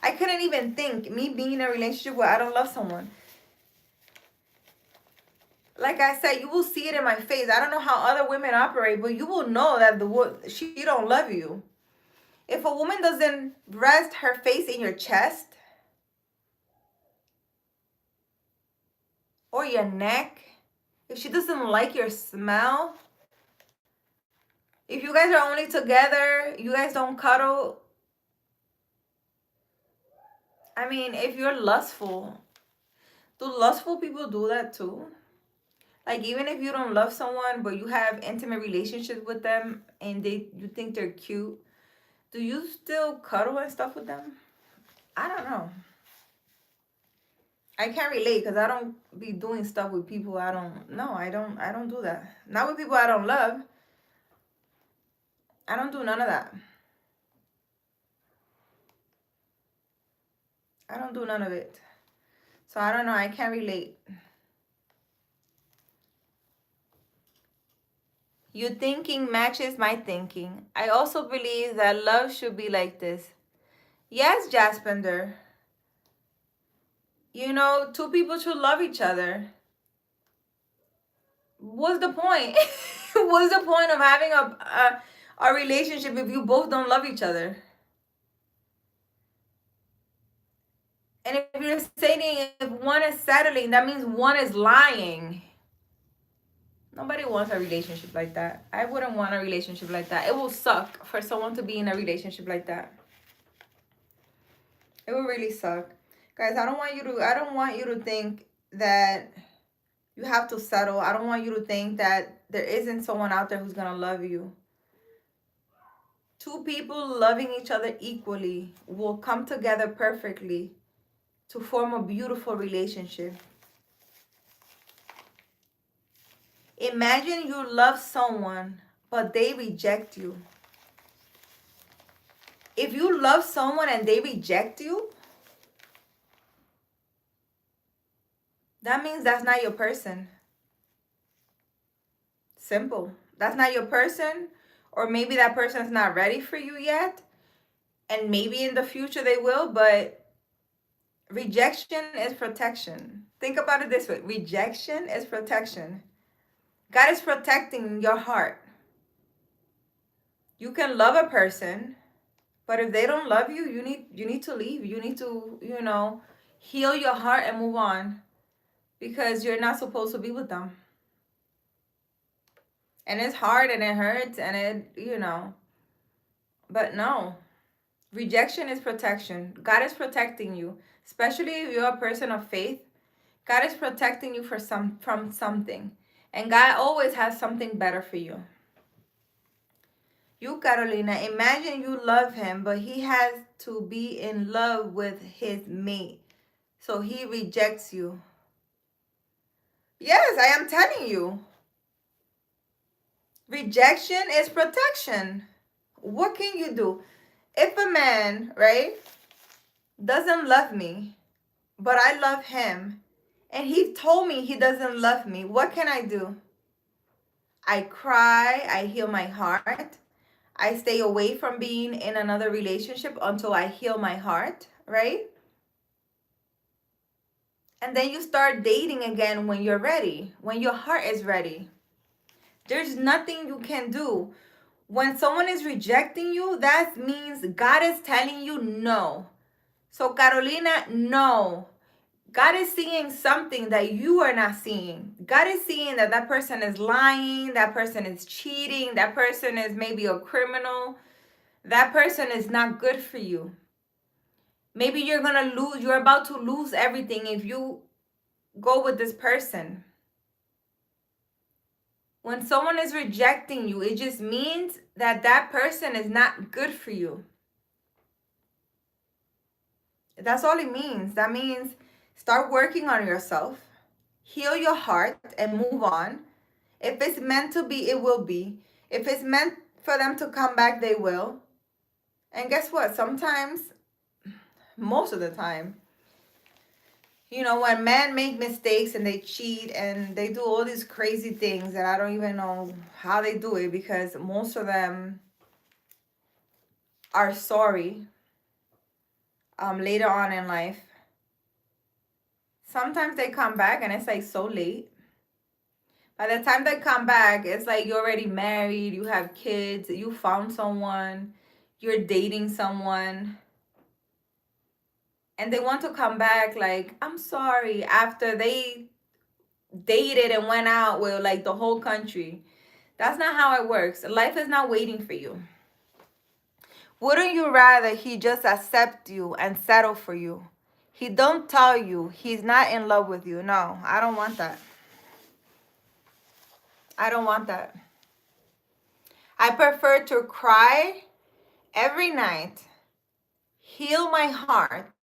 I couldn't even think me being in a relationship where I don't love someone. Like I said, you will see it in my face. I don't know how other women operate, but you will know that she don't love you. If a woman doesn't rest her face in your chest or your neck, if she doesn't like your smell, if you guys are only together, you guys don't cuddle. I mean, if you're lustful, do lustful people do that too? Like, even if you don't love someone, but you have intimate relationships with them and you think they're cute, do you still cuddle and stuff with them? I don't know. I can't relate because I don't be doing stuff with people I don't know. I don't do that. Not with people I don't love. I don't do none of that. I don't do none of it. So I don't know. I can't relate. Your thinking matches my thinking. I also believe that love should be like this. Yes, Jaspender. You know, two people should love each other. What's the point? What's the point of having a relationship if you both don't love each other? And if you're saying if one is settling, that means one is lying. Nobody wants a relationship like that. I wouldn't want a relationship like that. It will suck for someone to be in a relationship like that. It will really suck. Guys, I don't want you to think that you have to settle. I don't want you to think that there isn't someone out there who's going to love you. Two people loving each other equally will come together perfectly to form a beautiful relationship. Imagine you love someone, but they reject you. If you love someone and they reject you, that means that's not your person. Simple. That's not your person, or maybe that person's not ready for you yet, and maybe in the future they will, but rejection is protection. Think about it this way. Rejection is protection. God is protecting your heart. You can love a person, but if they don't love you, you need to leave. You need to, heal your heart and move on. because you're not supposed to be with them. And it's hard and it hurts and it. But no. Rejection is protection. God is protecting you, especially if you're a person of faith. God is protecting you from something. And God always has something better for you. You, Carolina, imagine you love him, but he has to be in love with his mate. So he rejects you. Yes, I am telling you. Rejection is protection. What can you do? If a man, right, doesn't love me, but I love him, and he told me he doesn't love me, what can I do? I cry, I heal my heart, I stay away from being in another relationship until I heal my heart, right? And then you start dating again when you're ready, when your heart is ready. There's nothing you can do. When someone is rejecting you, that means God is telling you no. So Carolina, no. God is seeing something that you are not seeing. God is seeing that that person is lying, that person is cheating, that person is maybe a criminal, that person is not good for you. Maybe you're about to lose everything if you go with this person. When someone is rejecting you, it just means that that person is not good for you. That's all it means. That means start working on yourself, heal your heart, and move on. If it's meant to be, it will be. If it's meant for them to come back, they will. And guess what? Sometimes, most of the time, when men make mistakes and they cheat and they do all these crazy things that I don't even know how they do it, because most of them are sorry later on in life. Sometimes they come back and it's like so late. By the time they come back, it's like you're already married, you have kids, you found someone, you're dating someone. And they want to come back like, I'm sorry, after they dated and went out with like the whole country. That's not how it works. Life is not waiting for you. Wouldn't you rather he just accept you and settle for you? He don't tell you he's not in love with you. No, I don't want that. I don't want that. I prefer to cry every night, heal my heart,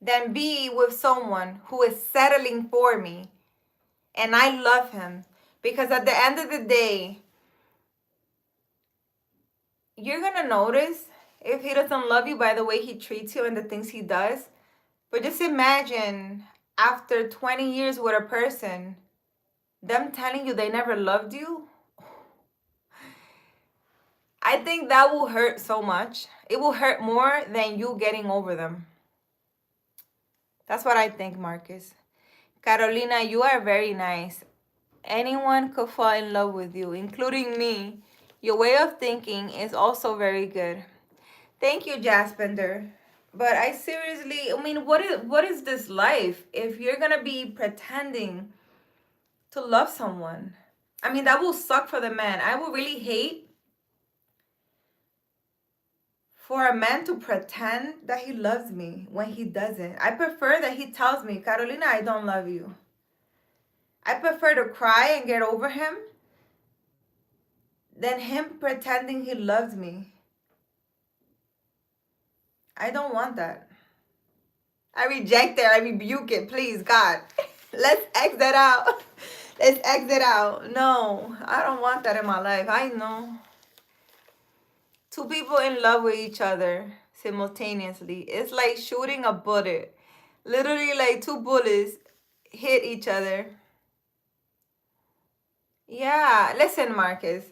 than be with someone who is settling for me and I love him. Because at the end of the day, you're going to notice if he doesn't love you by the way he treats you and the things he does. But just imagine after 20 years with a person, them telling you they never loved you. I think that will hurt so much. It will hurt more than you getting over them. That's what I think, Marcus. Carolina, you are very nice. Anyone could fall in love with you, including me. Your way of thinking is also very good. Thank you, Jaspender. But I seriously, what is this life if you're going to be pretending to love someone? That will suck for the man. I will really hate for a man to pretend that he loves me when he doesn't. I prefer that he tells me, Carolina, I don't love you. I prefer to cry and get over him than him pretending he loves me. I don't want that. I reject it. I rebuke it. Please, God. Let's exit out. Let's exit out. No, I don't want that in my life. I know. Two people in love with each other simultaneously. It's like shooting a bullet. Literally like two bullets hit each other. Yeah. Listen, Marcus.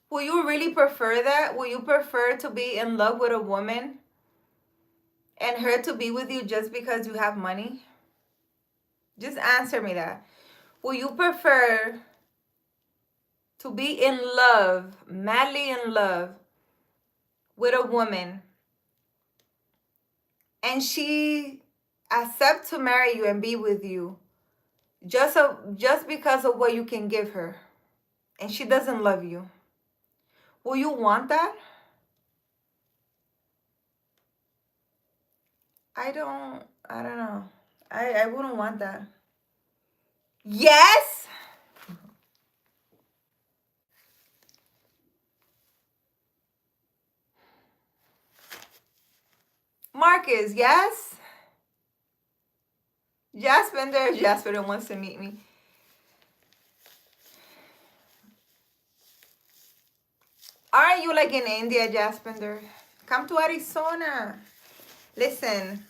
Will you really prefer that? Will you prefer to be in love with a woman and her to be with you just because you have money? Just answer me that. Will you prefer to be in love, madly in love with a woman, and she accept to marry you and be with you just because of what you can give her, and she doesn't love you, will you want that? I don't know. I wouldn't want that. Yes? Marcus, yes? Jasper wants to meet me. Aren't you like in India, Jaspender? Come to Arizona. Listen,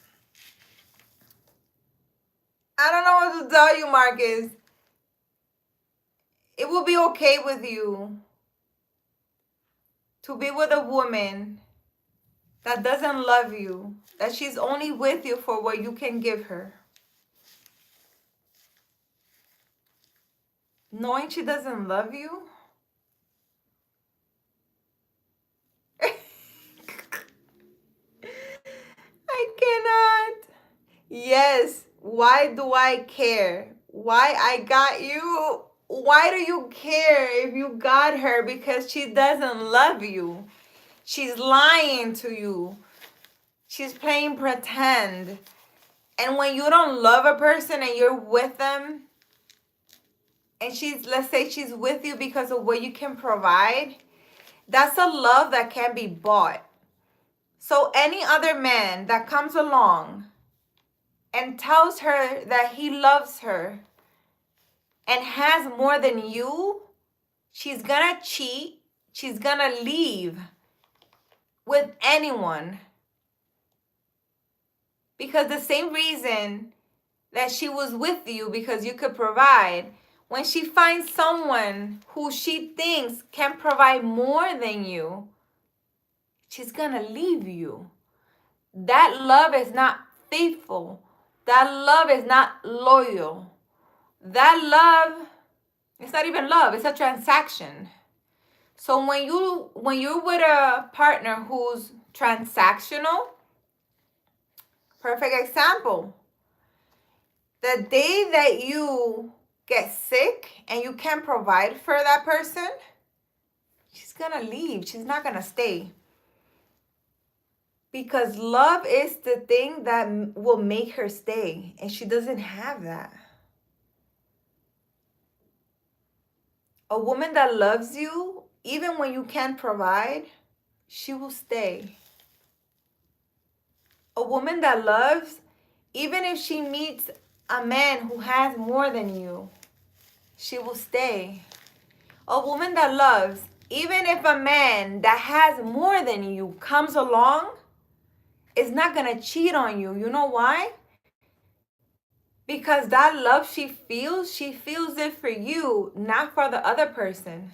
I don't know what to tell you, Marcus. It will be okay with you to be with a woman that doesn't love you, that she's only with you for what you can give her. Knowing she doesn't love you? I cannot. Yes, why do I care? Why I got you? Why do you care if you got her? Because she doesn't love you. She's lying to you. She's playing pretend. And when you don't love a person and you're with them, and let's say she's with you because of what you can provide, that's a love that can be bought. So any other man that comes along and tells her that he loves her and has more than you, she's gonna cheat. She's gonna leave with anyone. Because the same reason that she was with you, because you could provide, when she finds someone who she thinks can provide more than you, she's gonna leave you. That love is not faithful. That love is not loyal. That love, it's not even love, it's a transaction. So when you're with a partner who's transactional, perfect example. The day that you get sick and you can't provide for that person, she's gonna leave. She's not gonna stay. Because love is the thing that will make her stay. And she doesn't have that. A woman that loves you, even when you can't provide, she will stay. A woman that loves, even if she meets a man who has more than you, she will stay. A woman that loves, even if a man that has more than you comes along, is not going to cheat on you. You know why? Because that love she feels it for you, not for the other person.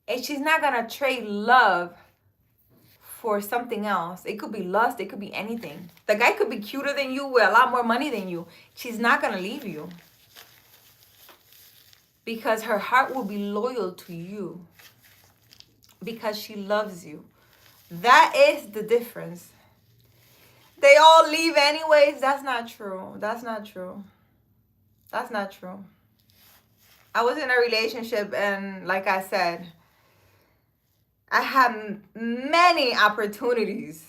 And she's not going to trade love for something else. It could be lust. It could be anything. The guy could be cuter than you with a lot more money than you. She's not going to leave you. Because her heart will be loyal to you. Because she loves you. That is the difference. They all leave anyways. That's not true. That's not true. That's not true. I was in a relationship, and like I said, I had many opportunities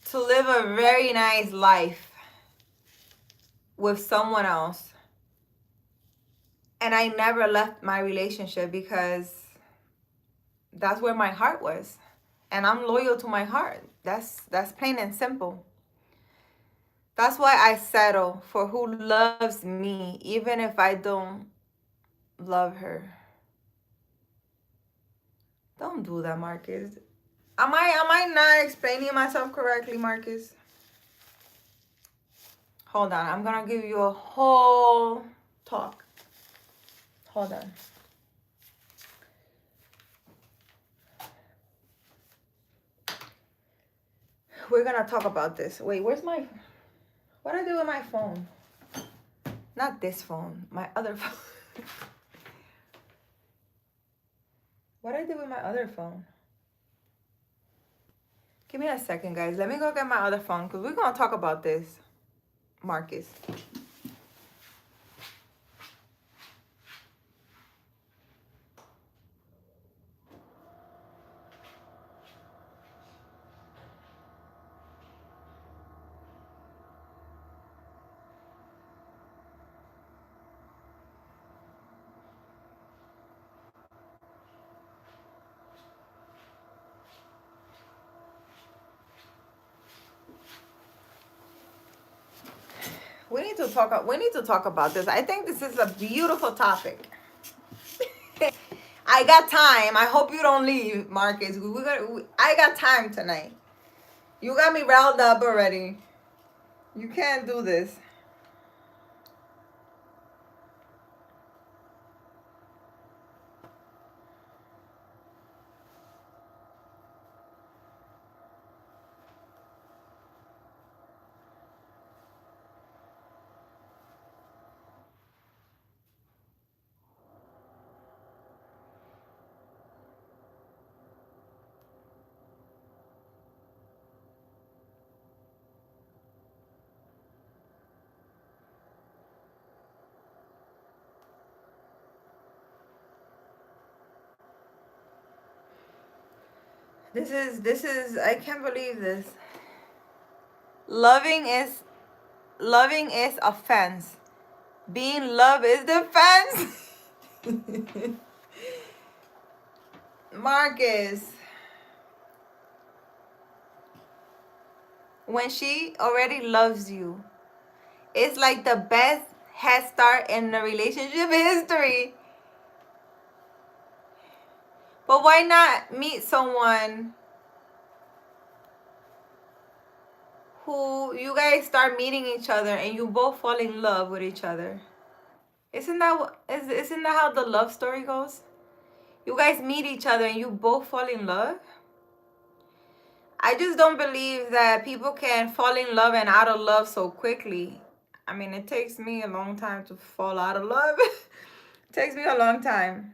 to live a very nice life with someone else. And I never left my relationship because that's where my heart was. And I'm loyal to my heart. That's plain and simple. That's why I settle for who loves me, even if I don't love her. Don't do that, Marcus. Am I not explaining myself correctly, Marcus? Hold on. I'm going to give you a whole talk. Hold on. We're going to talk about this. Wait, what did I do with my phone? Not this phone. My other phone. What did I do with my other phone? Give me a second, guys. Let me go get my other phone because we're going to talk about this, Marcus. We need to talk about this. I think this is a beautiful topic. I got time. I hope you don't leave, Marcus. I got time tonight. You got me riled up already. You can't do this. This is I can't believe this. Loving is offense. Being love is defense. Marcus, when she already loves you, it's like the best head start in the relationship history. But why not meet someone who you guys start meeting each other and you both fall in love with each other? Isn't that how the love story goes? You guys meet each other and you both fall in love? I just don't believe that people can fall in love and out of love so quickly. I mean, it takes me a long time to fall out of love. It takes me a long time.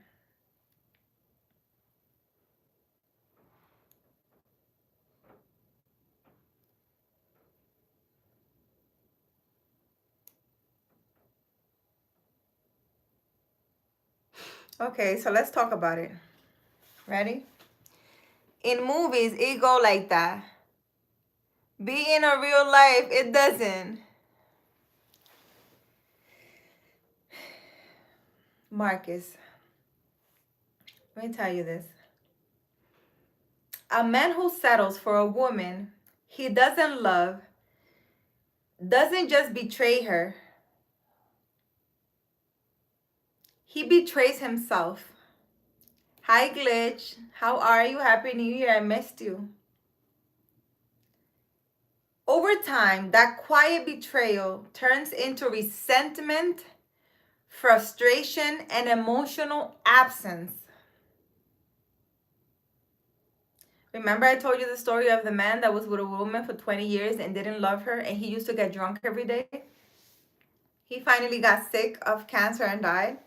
Okay, so let's talk about it. Ready? In movies, it go like that. Be in a real life, it doesn't. Marcus, let me tell you this. A man who settles for a woman he doesn't love doesn't just betray her. He betrays himself. Hi, Glitch. How are you? Happy New Year. I missed you. Over time, that quiet betrayal turns into resentment, frustration, and emotional absence. Remember I told you the story of the man that was with a woman for 20 years and didn't love her, and he used to get drunk every day? He finally got sick of cancer and died.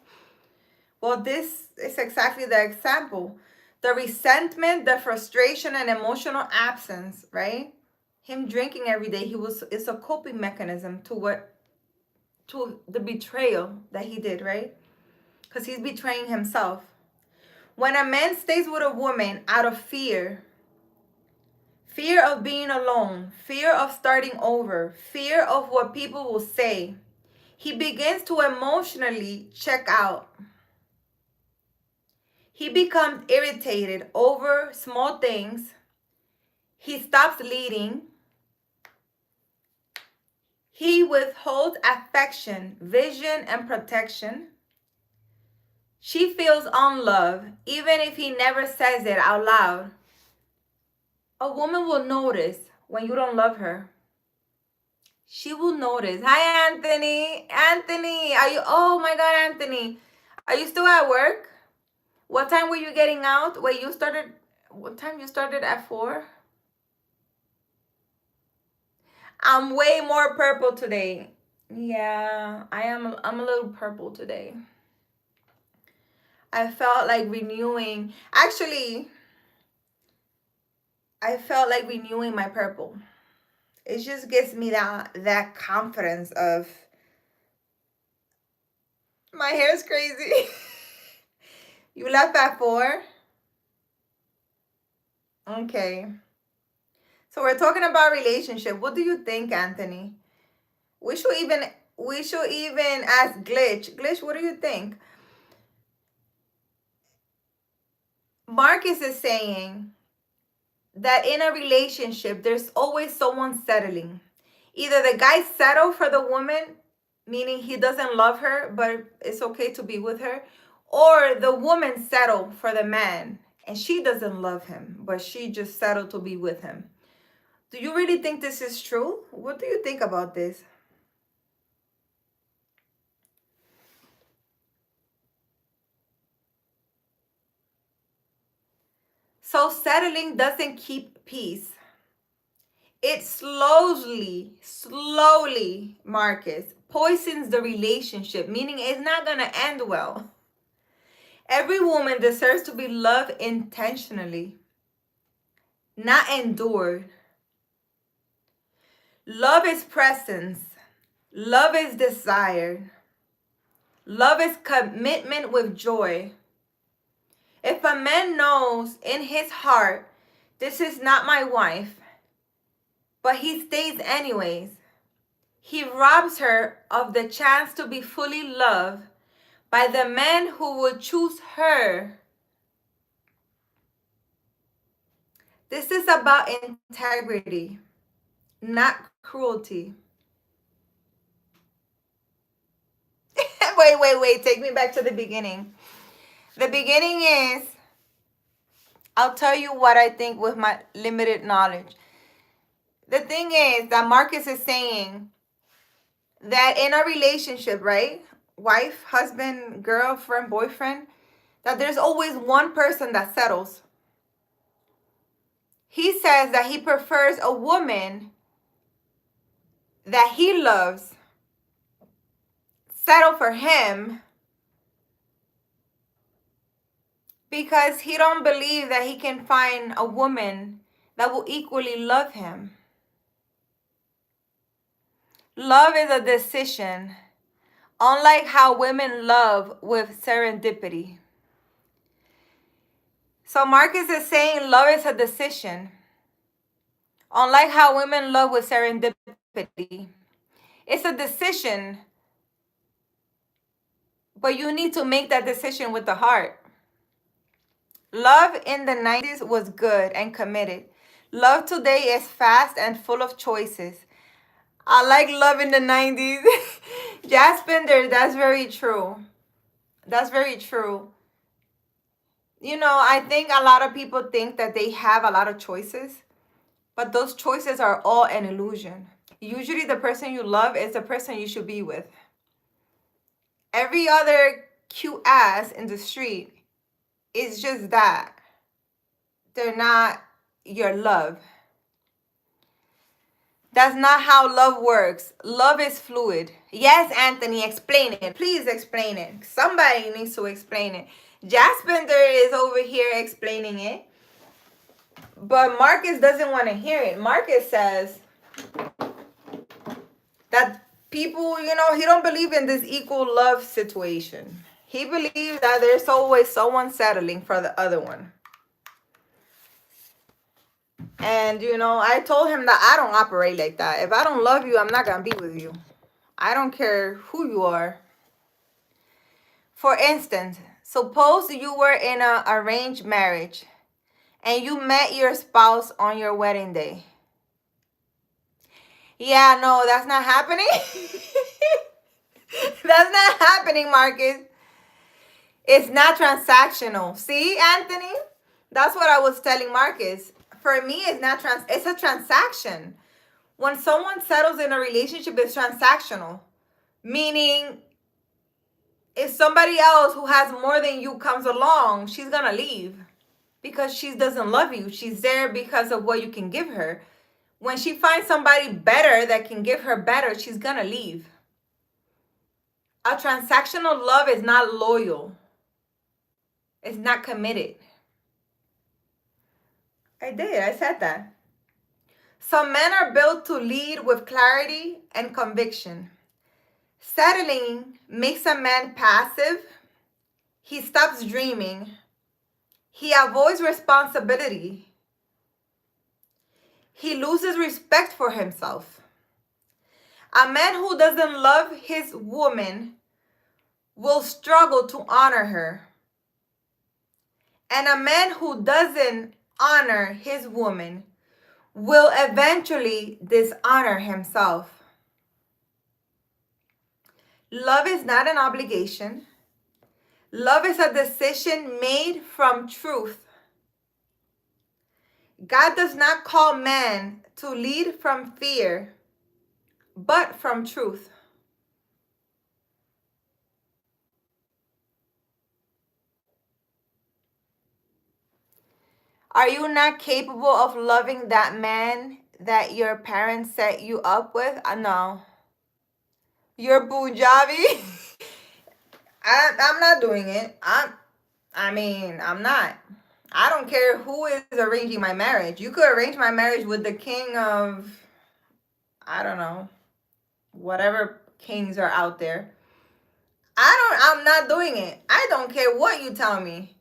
Well, this is exactly the example. The resentment, the frustration, and emotional absence, right? Him drinking every day, it's a coping mechanism to the betrayal that he did, right? Because he's betraying himself. When a man stays with a woman out of fear of being alone, fear of starting over, fear of what people will say, he begins to emotionally check out. He becomes irritated over small things. He stops leading. He withholds affection, vision, and protection. She feels unloved, even if he never says it out loud. A woman will notice when you don't love her. She will notice. Hi, Anthony. Anthony, are you? Oh my God, Anthony. Are you still at work? What time were you getting out? Wait, what time you started at 4? I'm way more purple today. Yeah, I'm a little purple today. I felt like renewing. Actually, I felt like renewing my purple. It just gives me that confidence of, my hair's crazy. You left at 4? Okay. So we're talking about relationship. What do you think, Anthony? We should even ask Glitch. Glitch, what do you think? Marcus is saying that in a relationship, there's always someone settling. Either the guy settled for the woman, meaning he doesn't love her, but it's okay to be with her, or the woman settled for the man, and she doesn't love him, but she just settled to be with him. Do you really think this is true? What do you think about this? So settling doesn't keep peace. It slowly, Marcus, poisons the relationship, meaning it's not going to end well. Every woman deserves to be loved intentionally, not endured. Love is presence. Love is desire. Love is commitment with joy. If a man knows in his heart, this is not my wife, but he stays anyways, he robs her of the chance to be fully loved by the man who would choose her. This is about integrity, not cruelty. Wait. Take me back to the beginning. The beginning is, I'll tell you what I think with my limited knowledge. The thing is that Marcus is saying that in a relationship, right? Wife, husband, girlfriend, boyfriend, that there's always one person that settles. He says that he prefers a woman that he loves settle for him because he don't believe that he can find a woman that will equally love him. Love is a decision, unlike how women love with serendipity. So Marcus is saying love is a decision, unlike how women love with serendipity. It's a decision, but you need to make that decision with the heart. Love in the 90s was good and committed. Love today is fast and full of choices. I like love in the 90s. Jaspinder, that's very true. That's very true. You know, I think a lot of people think that they have a lot of choices, but those choices are all an illusion. Usually the person you love is the person you should be with. Every other cute ass in the street is just that. They're not your love. That's not how love works. Love is fluid. Yes, Anthony, explain it. Please explain it. Somebody needs to explain it. Jaspinder is over here explaining it. But Marcus doesn't want to hear it. Marcus says that people, you know, he don't believe in this equal love situation. He believes that there's always someone settling for the other one. And, you know, I told him that I don't operate like that. If I don't love you, I'm not going to be with you. I don't care who you are. For instance, suppose you were in an arranged marriage and you met your spouse on your wedding day. Yeah, no, that's not happening. That's not happening, Marcus. It's not transactional. See, Anthony? That's what I was telling Marcus. For me, it's not it's a transaction. When someone settles in a relationship, it's transactional. Meaning, if somebody else who has more than you comes along, she's going to leave because she doesn't love you. She's there because of what you can give her. When she finds somebody better that can give her better, she's going to leave. A transactional love is not loyal. It's not committed. I did. I said that. Some men are built to lead with clarity and conviction. Settling makes a man passive. He stops dreaming. He avoids responsibility. He loses respect for himself. A man who doesn't love his woman will struggle to honor her. And a man who doesn't honor his woman will eventually dishonor himself. Love is not an obligation. Love is a decision made from truth. God does not call man to lead from fear, but from truth. Are you not capable of loving that man that your parents set you up with? No. You're Punjabi? I'm not doing it. I'm not. I don't care who is arranging my marriage. You could arrange my marriage with the king of, I don't know, whatever kings are out there. I'm not doing it. I don't care what you tell me.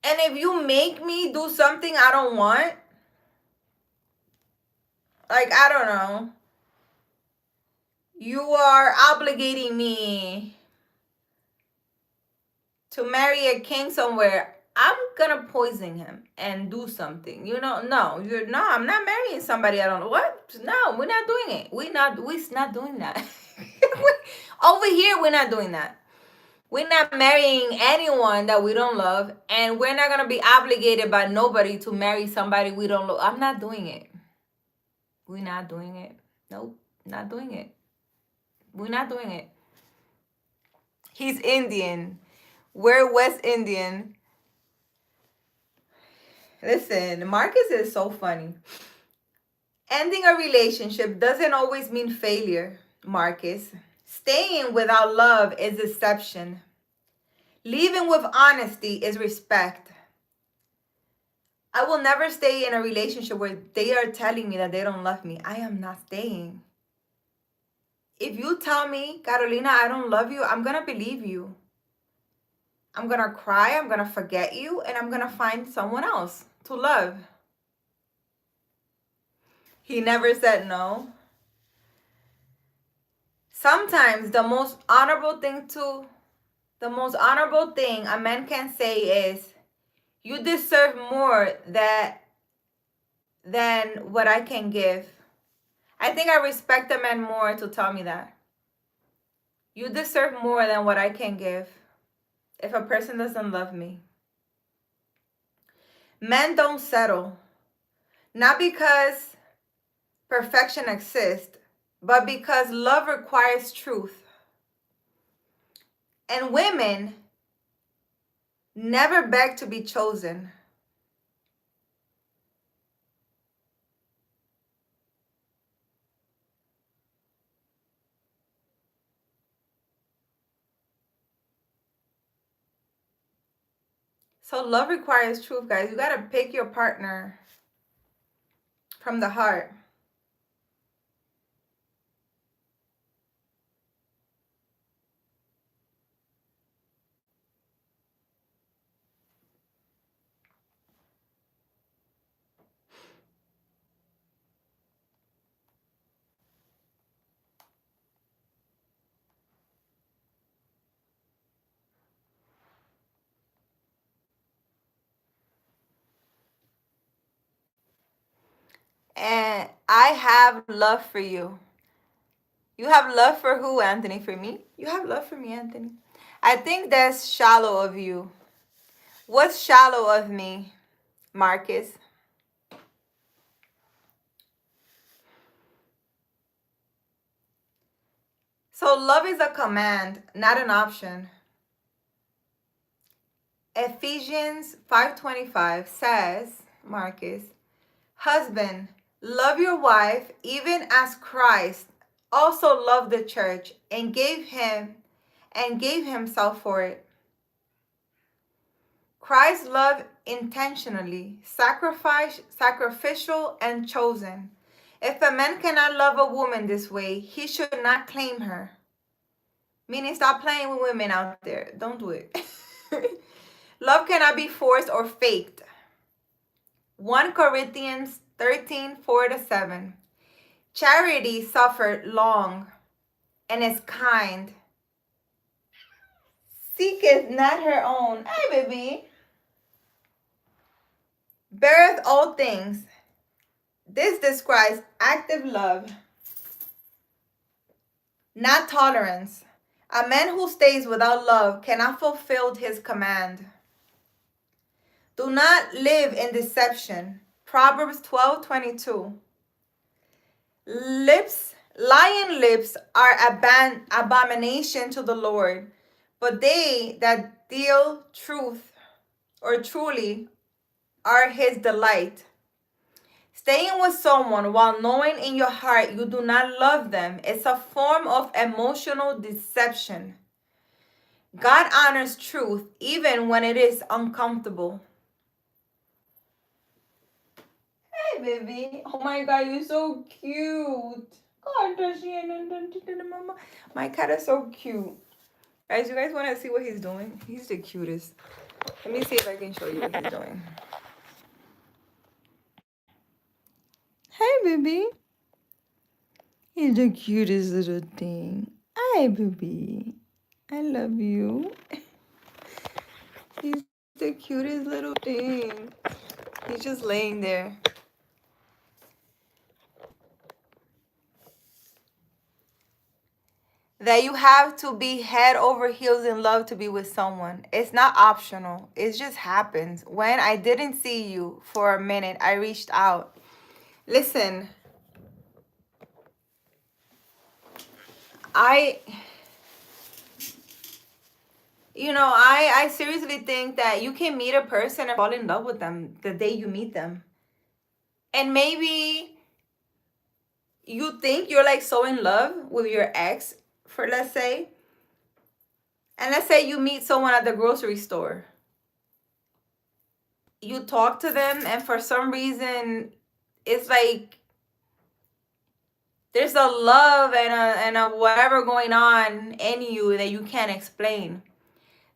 And if you make me do something I don't want, like, I don't know, you are obligating me to marry a king somewhere, I'm gonna poison him and do something. No, I'm not marrying somebody I don't know. What? No, we're not doing it. We're not doing that. Over here, we're not doing that. We're not marrying anyone that we don't love, and we're not gonna be obligated by nobody to marry somebody we don't love. I'm not doing it. We're not doing it. Nope, not doing it. We're not doing it. He's Indian. We're West Indian. Listen, Marcus is so funny. Ending a relationship doesn't always mean failure, Marcus. Staying without love is deception. Leaving with honesty is respect. I will never stay in a relationship where they are telling me that they don't love me. I am not staying. If you tell me, Carolina, I don't love you, I'm going to believe you. I'm going to cry, I'm going to forget you, and I'm going to find someone else to love. He never said no. Sometimes the most honorable thing a man can say is, you deserve more than what I can give. I think I respect a man more to tell me that. You deserve more than what I can give if a person doesn't love me. Men don't settle. Not because perfection exists, but because love requires truth. And women never beg to be chosen. So love requires truth, guys. You got to pick your partner from the heart. And I have love for you. You have love for who, Anthony? For me? You have love for me, Anthony. I think that's shallow of you. What's shallow of me, Marcus? So love is a command, not an option. Ephesians 5:25 says, Marcus, husband, love your wife even as Christ also loved the church and gave himself for it. Christ's love intentionally, sacrificial, and chosen. If a man cannot love a woman this way, he should not claim her. Meaning, stop playing with women out there. Don't do it. Love cannot be forced or faked. 1 Corinthians 13:4-7. Charity suffered long and is kind. Seeketh not her own. Hey, baby. Beareth all things. This describes active love, not tolerance. A man who stays without love cannot fulfill his command. Do not live in deception. Proverbs 12:22. Lying lips are abomination to the Lord, but they that deal truly are his delight. Staying with someone while knowing in your heart you do not love them is a form of emotional deception. God honors truth even when it is uncomfortable. Hey, baby. Oh my God, you're so cute. My cat is so cute. Guys, you guys want to see what he's doing? He's the cutest. Let me see if I can show you what he's doing. Hey, baby. He's the cutest little thing. Hi, baby. I love you. He's the cutest little thing. He's just laying there. That you have to be head over heels in love to be with someone. It's not optional. It just happens. When I didn't see you for a minute, I reached out. Listen, I seriously think that you can meet a person and fall in love with them the day you meet them. And maybe you think you're like so in love with your ex, for let's say. And let's say you meet someone at the grocery store. You talk to them and for some reason it's like there's a love and a whatever going on in you that you can't explain.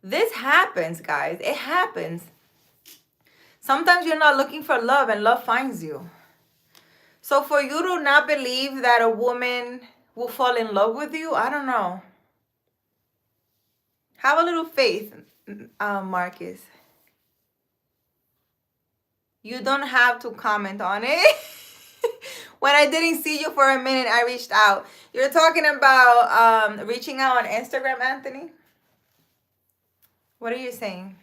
This happens, guys. It happens. Sometimes you're not looking for love and love finds you. So for you to not believe that a woman will fall in love with you, I don't know. Have a little faith, Marcus. You don't have to comment on it. When I didn't see you for a minute, I reached out. You're talking about reaching out on Instagram, Anthony? What are you saying?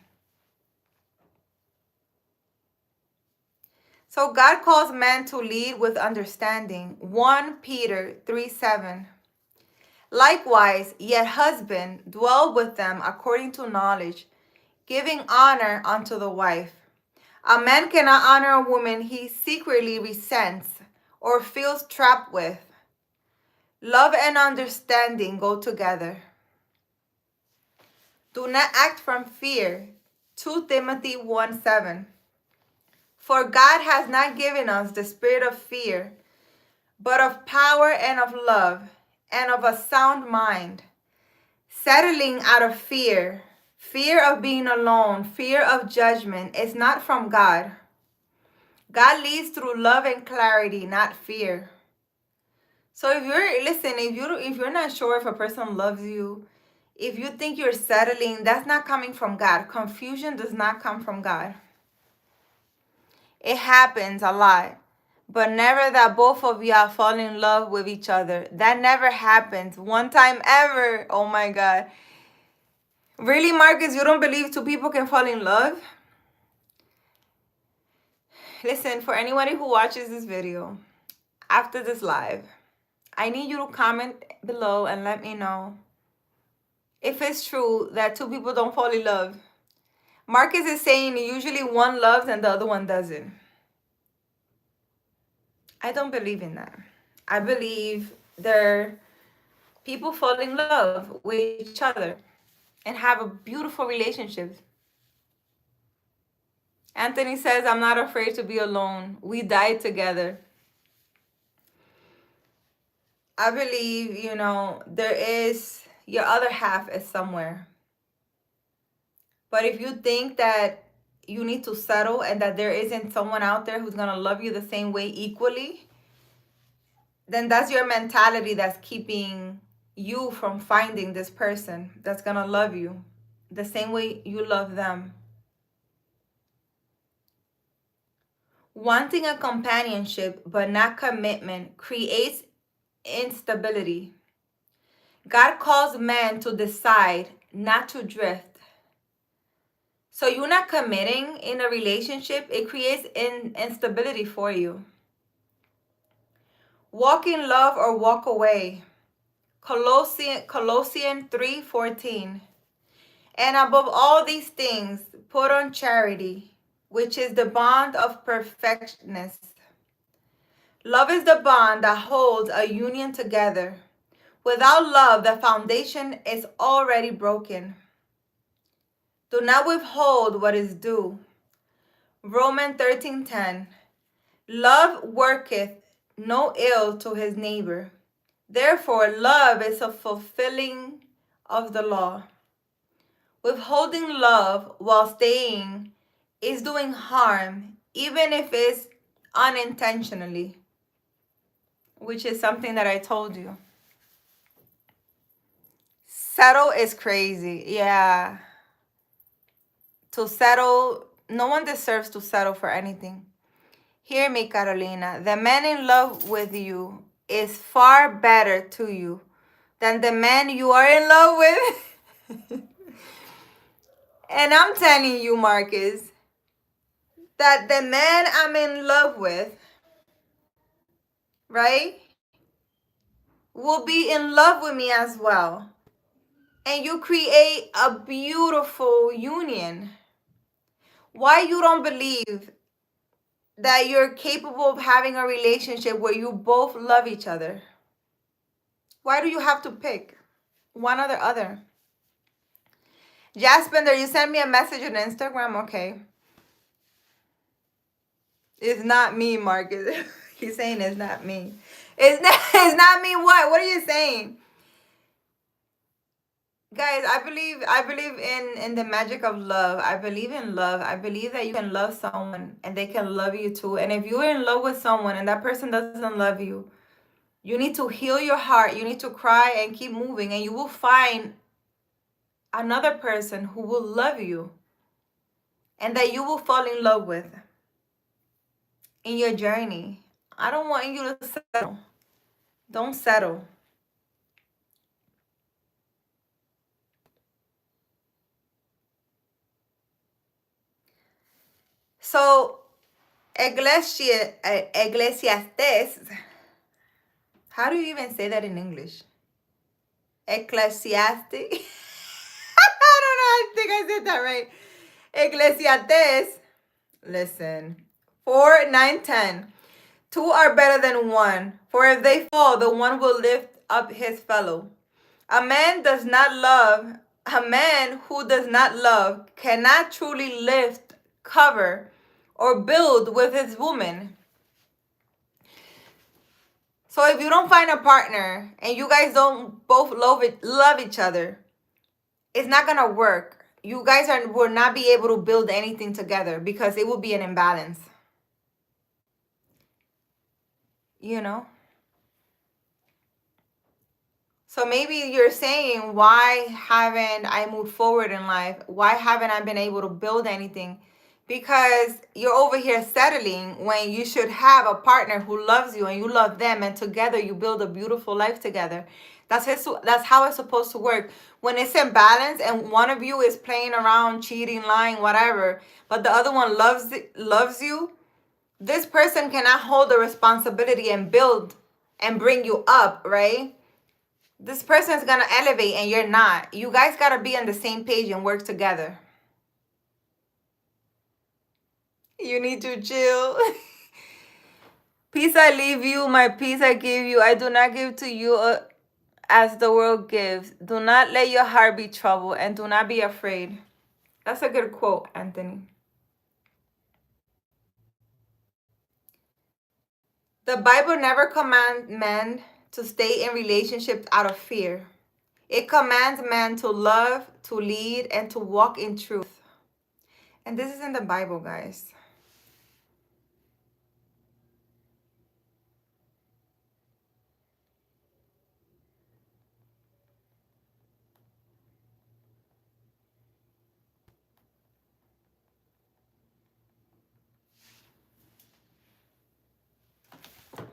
So God calls men to lead with understanding. 1 Peter 3:7. Likewise, yet husband, dwell with them according to knowledge, giving honor unto the wife. A man cannot honor a woman he secretly resents or feels trapped with. Love and understanding go together. Do not act from fear. 2 Timothy 1:7. For God has not given us the spirit of fear, but of power and of love and of a sound mind. Settling out of fear of being alone, fear of judgment is not from God. God leads through love and clarity, not fear. So if you're not sure if a person loves you, if you think you're settling, that's not coming from God. Confusion does not come from God. It happens a lot. But never that both of y'all fall in love with each other. That never happens. One time ever. Oh my God. Really, Marcus, you don't believe two people can fall in love? Listen, for anybody who watches this video, after this live, I need you to comment below and let me know if it's true that two people don't fall in love. Marcus is saying usually one loves and the other one doesn't. I don't believe in that. I believe people fall in love with each other and have a beautiful relationship. Anthony says, I'm not afraid to be alone. We died together. I believe, there is, your other half is somewhere. But if you think that you need to settle and that there isn't someone out there who's going to love you the same way equally, then that's your mentality that's keeping you from finding this person that's going to love you the same way you love them. Wanting a companionship but not commitment creates instability. God calls man to decide, not to drift. So you're not committing in a relationship, it creates instability for you. Walk in love or walk away. Colossians 3:14. And above all these things, put on charity, which is the bond of perfectness. Love is the bond that holds a union together. Without love, the foundation is already broken. Do not withhold what is due. Romans 13:10. Love worketh no ill to his neighbor. Therefore, love is a fulfilling of the law. Withholding love while staying is doing harm, even if it's unintentionally, which is something that I told you. Settle is crazy. Yeah. To settle, no one deserves to settle for anything. Hear me, Carolina. The man in love with you is far better to you than the man you are in love with. And I'm telling you, Marcus, that the man I'm in love with, right, will be in love with me as well. And you create a beautiful union. Why you don't believe that you're capable of having a relationship where you both love each other? Why do you have to pick one or the other? Jaspender, you sent me a message on Instagram. Okay. It's not me, Marcus. He's saying it's not me. It's not me. What? What are you saying? Guys, I believe in the magic of love. I believe in love. I believe that you can love someone and they can love you too. And if you're in love with someone and that person doesn't love you, you need to heal your heart. You need to cry and keep moving, and you will find another person who will love you and that you will fall in love with in your journey. I don't want you to settle. Don't settle. So, Ecclesiastes, how do you even say that in English? Ecclesiastic? I don't know, I think I said that right. Ecclesiastes, listen, 4:9-10. Two are better than one, for if they fall, the one will lift up his fellow. A man who does not love cannot truly lift, cover, or build with his woman. So if you don't find a partner and you guys don't both love each other, it's not gonna work. You guys will not be able to build anything together because it will be an imbalance. You know? So maybe you're saying, why haven't I moved forward in life? Why haven't I been able to build anything? Because you're over here settling when you should have a partner who loves you and you love them, and together you build a beautiful life together. That's how it's supposed to work. When it's in balance and one of you is playing around, cheating, lying, whatever, but the other one loves you, this person cannot hold the responsibility and build and bring you up, right? This person's gonna elevate and you're not. You guys gotta be on the same page and work together. You need to chill. Peace I leave you, my peace I give you. I do not give to you as the world gives. Do not let your heart be troubled and do not be afraid. That's a good quote, Anthony. The Bible never commands men to stay in relationships out of fear. It commands men to love, to lead, and to walk in truth. And this is in the Bible, guys.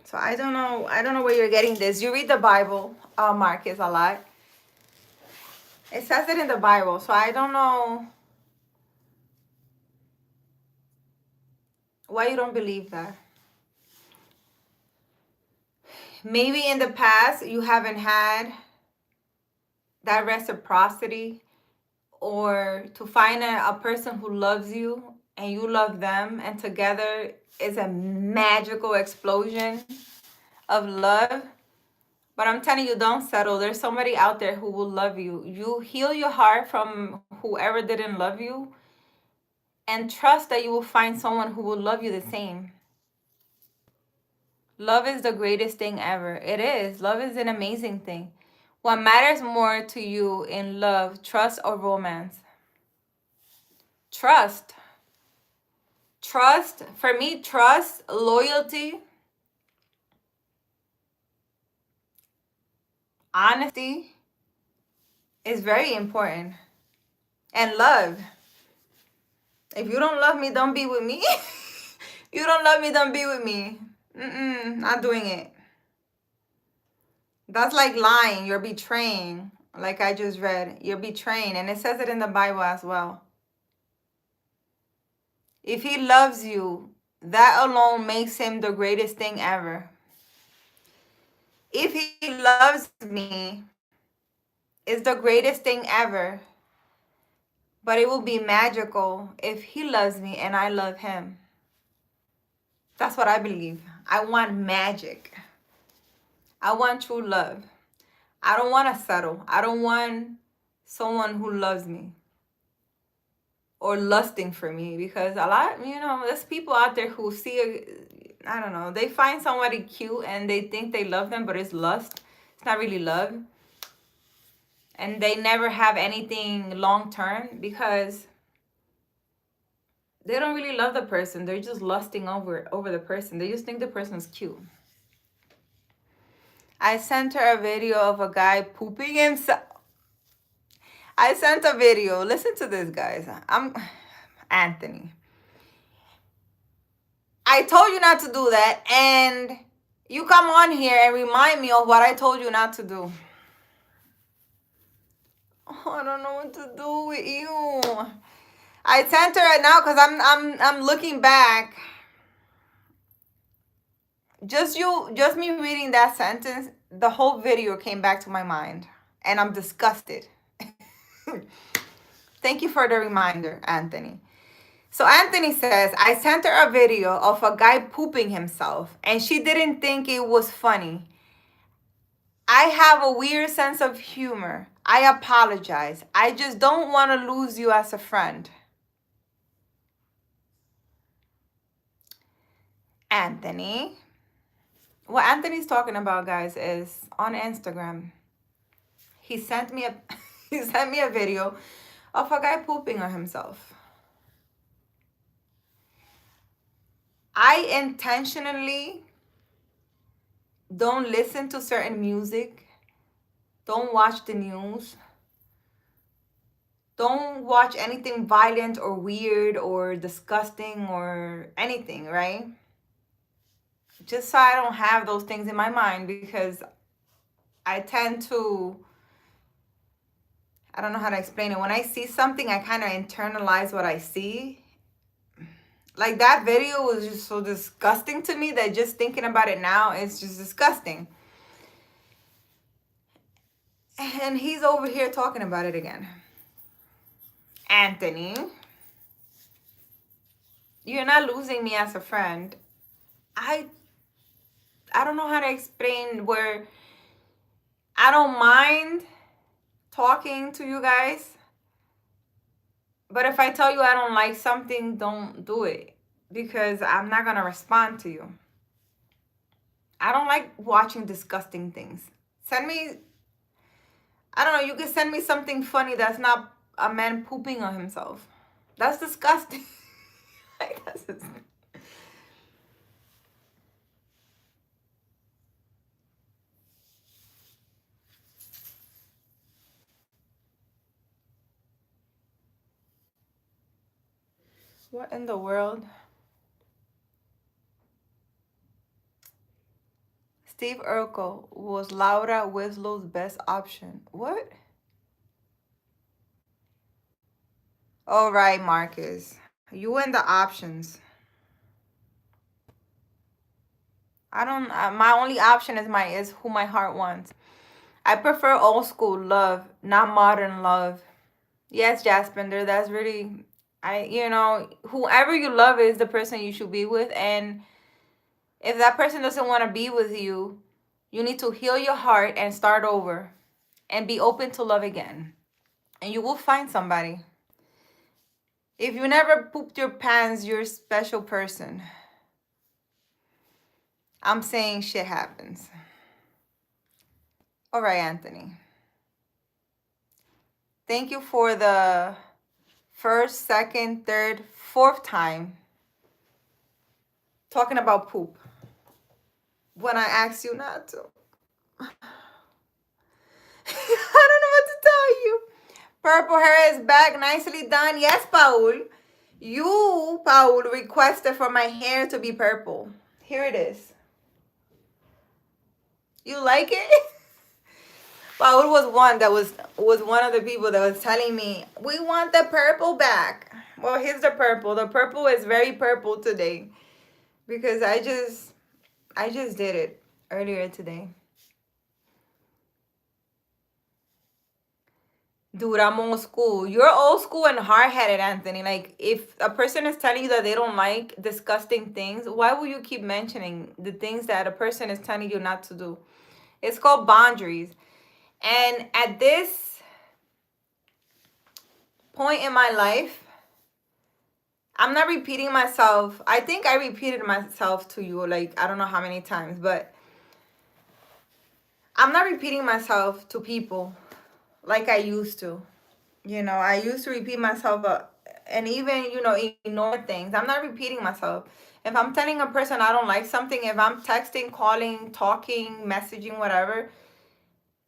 So I don't know where you're getting this. You read the Bible, Marcus, a lot. It says it in the Bible, so I don't know why you don't believe that. Maybe in the past you haven't had that reciprocity, or to find a person who loves you and you love them, and together is a magical explosion of love. But I'm telling you, don't settle. There's somebody out there who will love you. You heal your heart from whoever didn't love you, and trust that you will find someone who will love you the same. Love is the greatest thing ever. It is. Love is an amazing thing. What matters more to you in love, trust or romance? Trust. Trust. For me, trust, loyalty, honesty is very important. And love. If you don't love me, don't be with me. You don't love me, don't be with me. Not doing it. That's like lying. You're betraying. Like I just read. You're betraying. And it says it in the Bible as well. If he loves you, that alone makes him the greatest thing ever. If he loves me, it's the greatest thing ever. But it will be magical if he loves me and I love him. That's what I believe. I want magic. I want true love. I don't want to settle. I don't want someone who loves me or lusting for me, because a lot, there's people out there who see, I don't know, they find somebody cute and they think they love them, but it's lust. It's not really love. And they never have anything long term because they don't really love the person. They're just lusting over the person. They just think the person's cute. I sent her a video of a guy pooping himself. I sent a video. Listen to this, guys. I'm Anthony. I told you not to do that, and you come on here and remind me of what I told you not to do. Oh, I don't know what to do with you. I sent her right now because I'm looking back. Just me reading that sentence, the whole video came back to my mind, and I'm disgusted. Thank you for the reminder, Anthony. So Anthony says, I sent her a video of a guy pooping himself, and she didn't think it was funny. I have a weird sense of humor. I apologize. I just don't want to lose you as a friend. Anthony. What Anthony's talking about, guys, is on Instagram. He sent me a video of a guy pooping on himself. I intentionally don't listen to certain music. Don't watch the news. Don't watch anything violent or weird or disgusting or anything, right? Just so I don't have those things in my mind, because I tend to, I don't know how to explain it. When I see something, I kind of internalize what I see. Like that video was just so disgusting to me that just thinking about it now is just disgusting. And he's over here talking about it again. Anthony, you're not losing me as a friend. I don't know how to explain where I don't mind talking to you guys. But if I tell you I don't like something, don't do it, because I'm not going to respond to you. I don't like watching disgusting things. Send me, I don't know, you can send me something funny that's not a man pooping on himself. That's disgusting. Like, that's just... What in the world? Steve Urkel was Laura Wislow's best option. What? All right, Marcus. You and the options. I don't. My only option is who my heart wants. I prefer old school love, not modern love. Yes, Jaspender, that's really, whoever you love is the person you should be with. And if that person doesn't want to be with you, you need to heal your heart and start over and be open to love again. And you will find somebody. If you never pooped your pants, you're a special person. I'm saying shit happens. All right, Anthony. Thank you for the first, second, third, fourth time talking about poop when I asked you not to. I don't know what to tell you. Purple hair is back. Nicely done. Yes, Paul. You, Paul, requested for my hair to be purple. Here it is. You like it? Paul was one of the people that was telling me, we want the purple back. Well, here's the purple. The purple is very purple today because I just did it earlier today. Dude, I'm old school. You're old school and hard-headed, Anthony. Like, if a person is telling you that they don't like disgusting things, why will you keep mentioning the things that a person is telling you not to do? It's called boundaries. And at this point in my life, I'm not repeating myself. I think I repeated myself to you, like, I don't know how many times, but I'm not repeating myself to people like I used to. I used to repeat myself and even, ignore things. I'm not repeating myself. If I'm telling a person I don't like something, if I'm texting, calling, talking, messaging, whatever,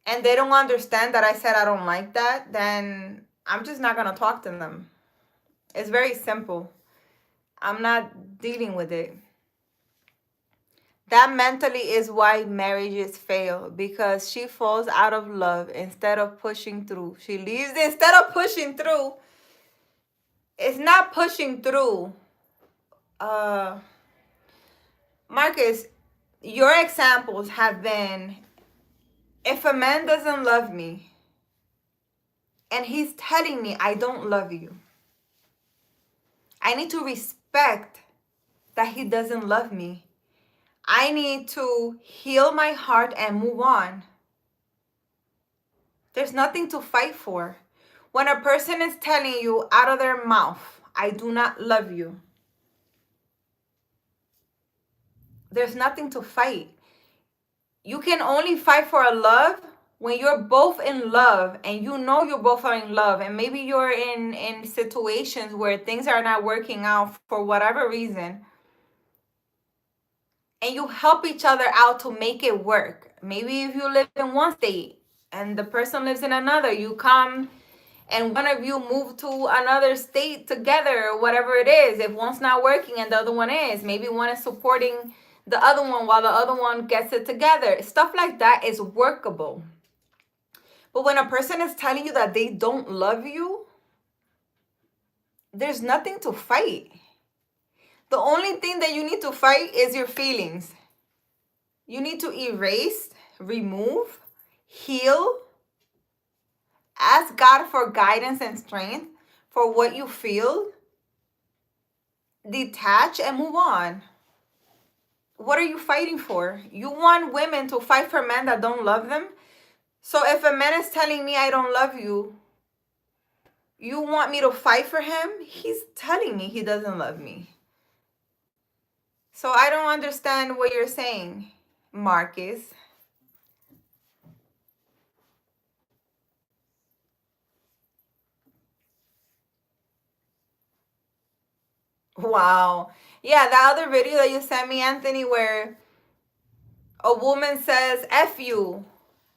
and they don't understand that I said I don't like that, then I'm just not going to talk to them. It's very simple. I'm not dealing with it. That mentally is why marriages fail, because she falls out of love instead of pushing through. She leaves instead of pushing through. It's not pushing through. Marcus, your examples have been, if a man doesn't love me and he's telling me I don't love you, I need to respect that he doesn't love me. I need to heal my heart and move on. There's nothing to fight for. When a person is telling you out of their mouth, I do not love you, there's nothing to fight. You can only fight for a love when you're both in love and you're both are in love, and maybe you're in situations where things are not working out for whatever reason, and you help each other out to make it work. Maybe if you live in one state and the person lives in another, you come and one of you move to another state together, or whatever it is. If one's not working and the other one is, maybe one is supporting the other one while the other one gets it together. Stuff like that is workable. But when a person is telling you that they don't love you, there's nothing to fight. The only thing that you need to fight is your feelings. You need to erase, remove, heal, ask God for guidance and strength for what you feel, detach and move on. What are you fighting for? You want women to fight for men that don't love them? So if a man is telling me I don't love you, you want me to fight for him? He's telling me he doesn't love me. So I don't understand what you're saying. Marcus. Wow. Yeah, the other video that you sent me, Anthony, where a woman says F you,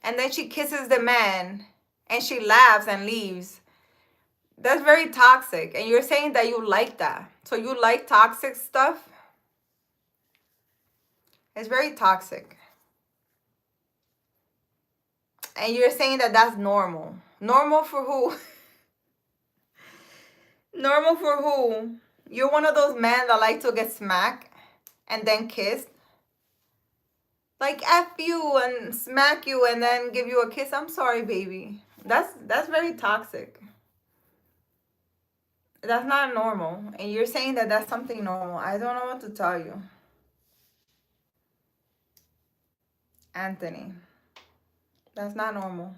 and then she kisses the man, and she laughs and leaves. That's very toxic. And you're saying that you like that. So you like toxic stuff? It's very toxic. And you're saying that that's normal. Normal for who? Normal for who? You're one of those men that like to get smacked and then kissed. Like F you and smack you and then give you a kiss. I'm sorry, baby. That's very toxic. That's not normal. And you're saying that that's something normal. I don't know what to tell you. Anthony. That's not normal.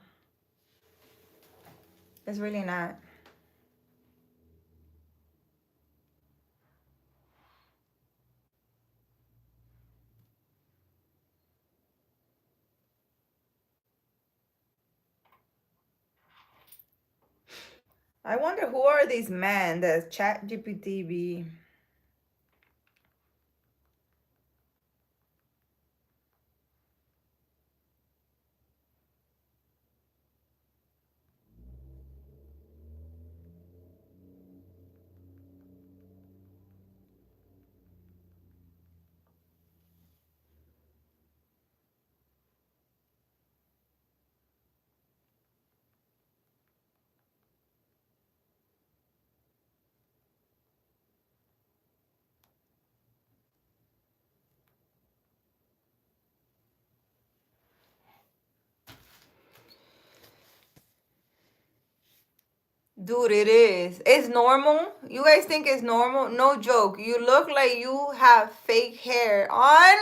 It's really not. I wonder who are these men that chat GPT be. Dude, it is. It's normal. You guys think it's normal? No joke. You look like you have fake hair on.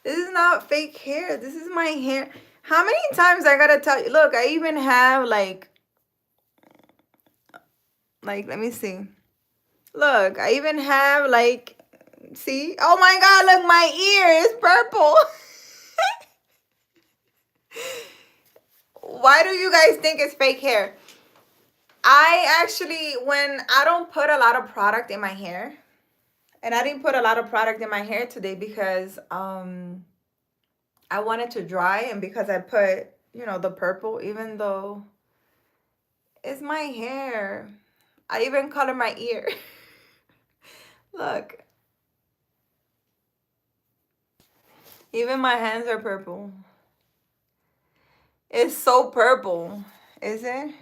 This is not fake hair. This is my hair. How many times I gotta tell you? Look, I even have like, let me see. Look, I even have like, see? Oh my God, look, my ear is purple. Why do you guys think it's fake hair? I actually, when I don't put a lot of product in my hair, and I didn't put a lot of product in my hair today because I wanted to dry, and because I put, the purple, even though it's my hair. I even color my ear. Look. Even my hands are purple. It's so purple. Is it?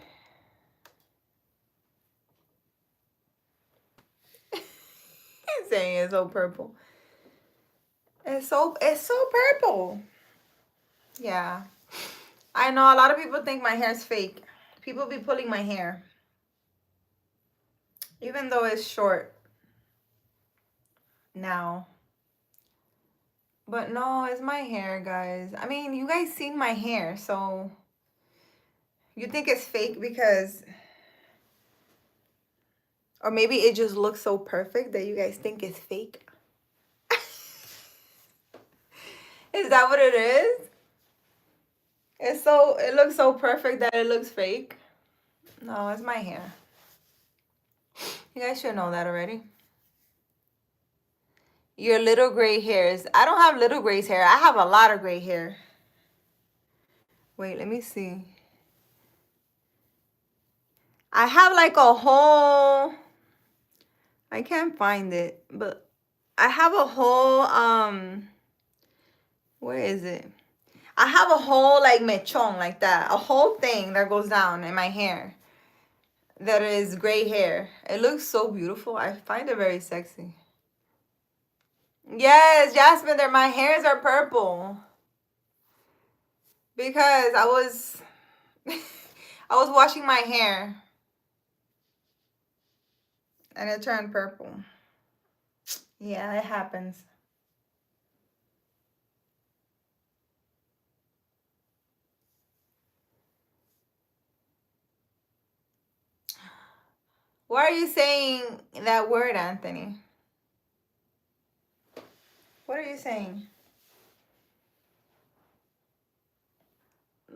He's saying it's so purple. It's so purple. Yeah. I know a lot of people think my hair's fake. People be pulling my hair. Even though it's short now. But no, it's my hair, guys. I mean, you guys seen my hair, so you think it's fake because, or maybe it just looks so perfect that you guys think it's fake. Is that what it is? It looks so perfect that it looks fake. No, it's my hair. You guys should know that already. Your little gray hairs. I don't have little gray hair. I have a lot of gray hair. Wait, let me see. I have like a whole, I can't find it, but I have a whole, where is it? I have a whole like mechon like that. A whole thing that goes down in my hair. That is gray hair. It looks so beautiful. I find it very sexy. Yes, Jasmine, my hairs are purple. Because I was I was washing my hair and it turned purple. Yeah, it happens. Why are you saying that word, Anthony? What are you saying?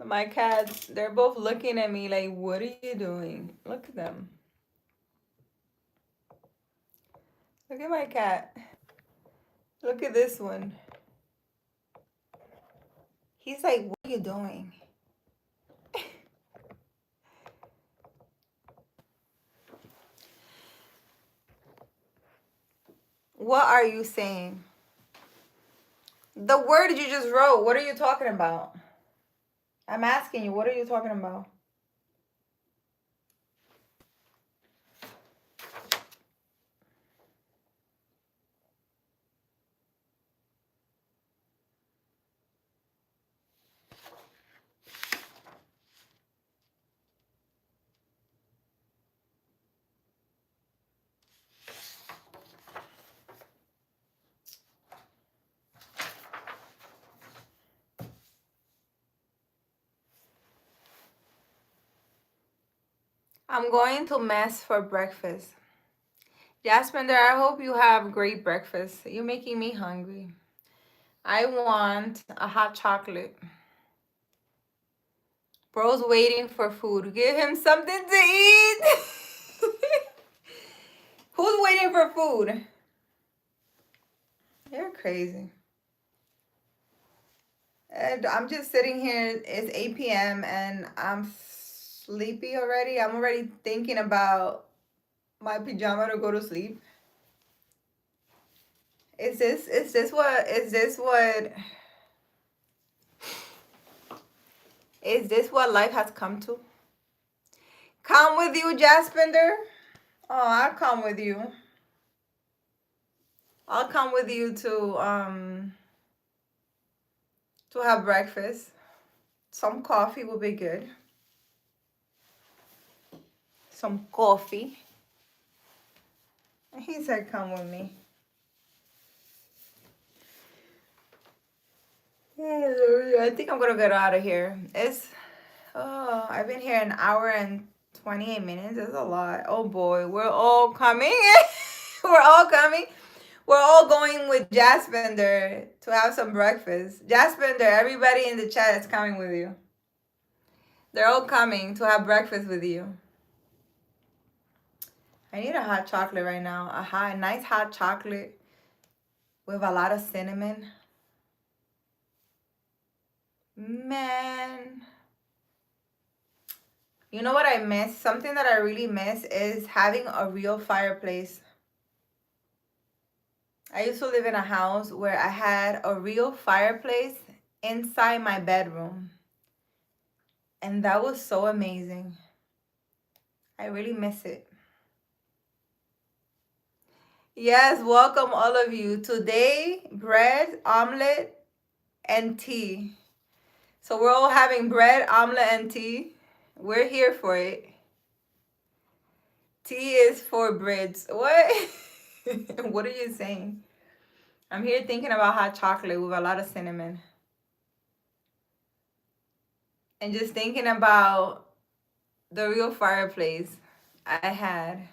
My cats, they're both looking at me like, what are you doing? Look at them. Look at my cat. Look at this one. He's like, what are you doing? What are you saying? The word you just wrote, what are you talking about? I'm asking you, what are you talking about? I'm going to mess for breakfast. Jasminder, I hope you have great breakfast. You're making me hungry. I want a hot chocolate. Bro's waiting for food. Give him something to eat. Who's waiting for food? You're crazy. And I'm just sitting here. It's 8 p.m. and I'm sleepy already. I'm already thinking about my pajama to go to sleep. Is this what life has come to? Come with you, Jaspinder? Oh, I'll come with you. I'll come with you to have breakfast. Some coffee will be good. Some coffee. He said come with me. I think I'm gonna get out of here. I've been here an hour and 28 minutes. That's a lot. Oh boy, we're all coming. We're all coming. We're all going with Jaspinder to have some breakfast. Jaspinder, everybody in the chat is coming with you. They're all coming to have breakfast with you. I need a hot chocolate right now. A nice hot chocolate with a lot of cinnamon. Man. You know what I miss? Something that I really miss is having a real fireplace. I used to live in a house where I had a real fireplace inside my bedroom. And that was so amazing. I really miss it. Yes, welcome all of you. Today, bread, omelet, and tea. So we're all having bread, omelet, and tea. We're here for it. Tea is for breads. What? What are you saying? I'm here thinking about hot chocolate with a lot of cinnamon. And just thinking about the real fireplace I had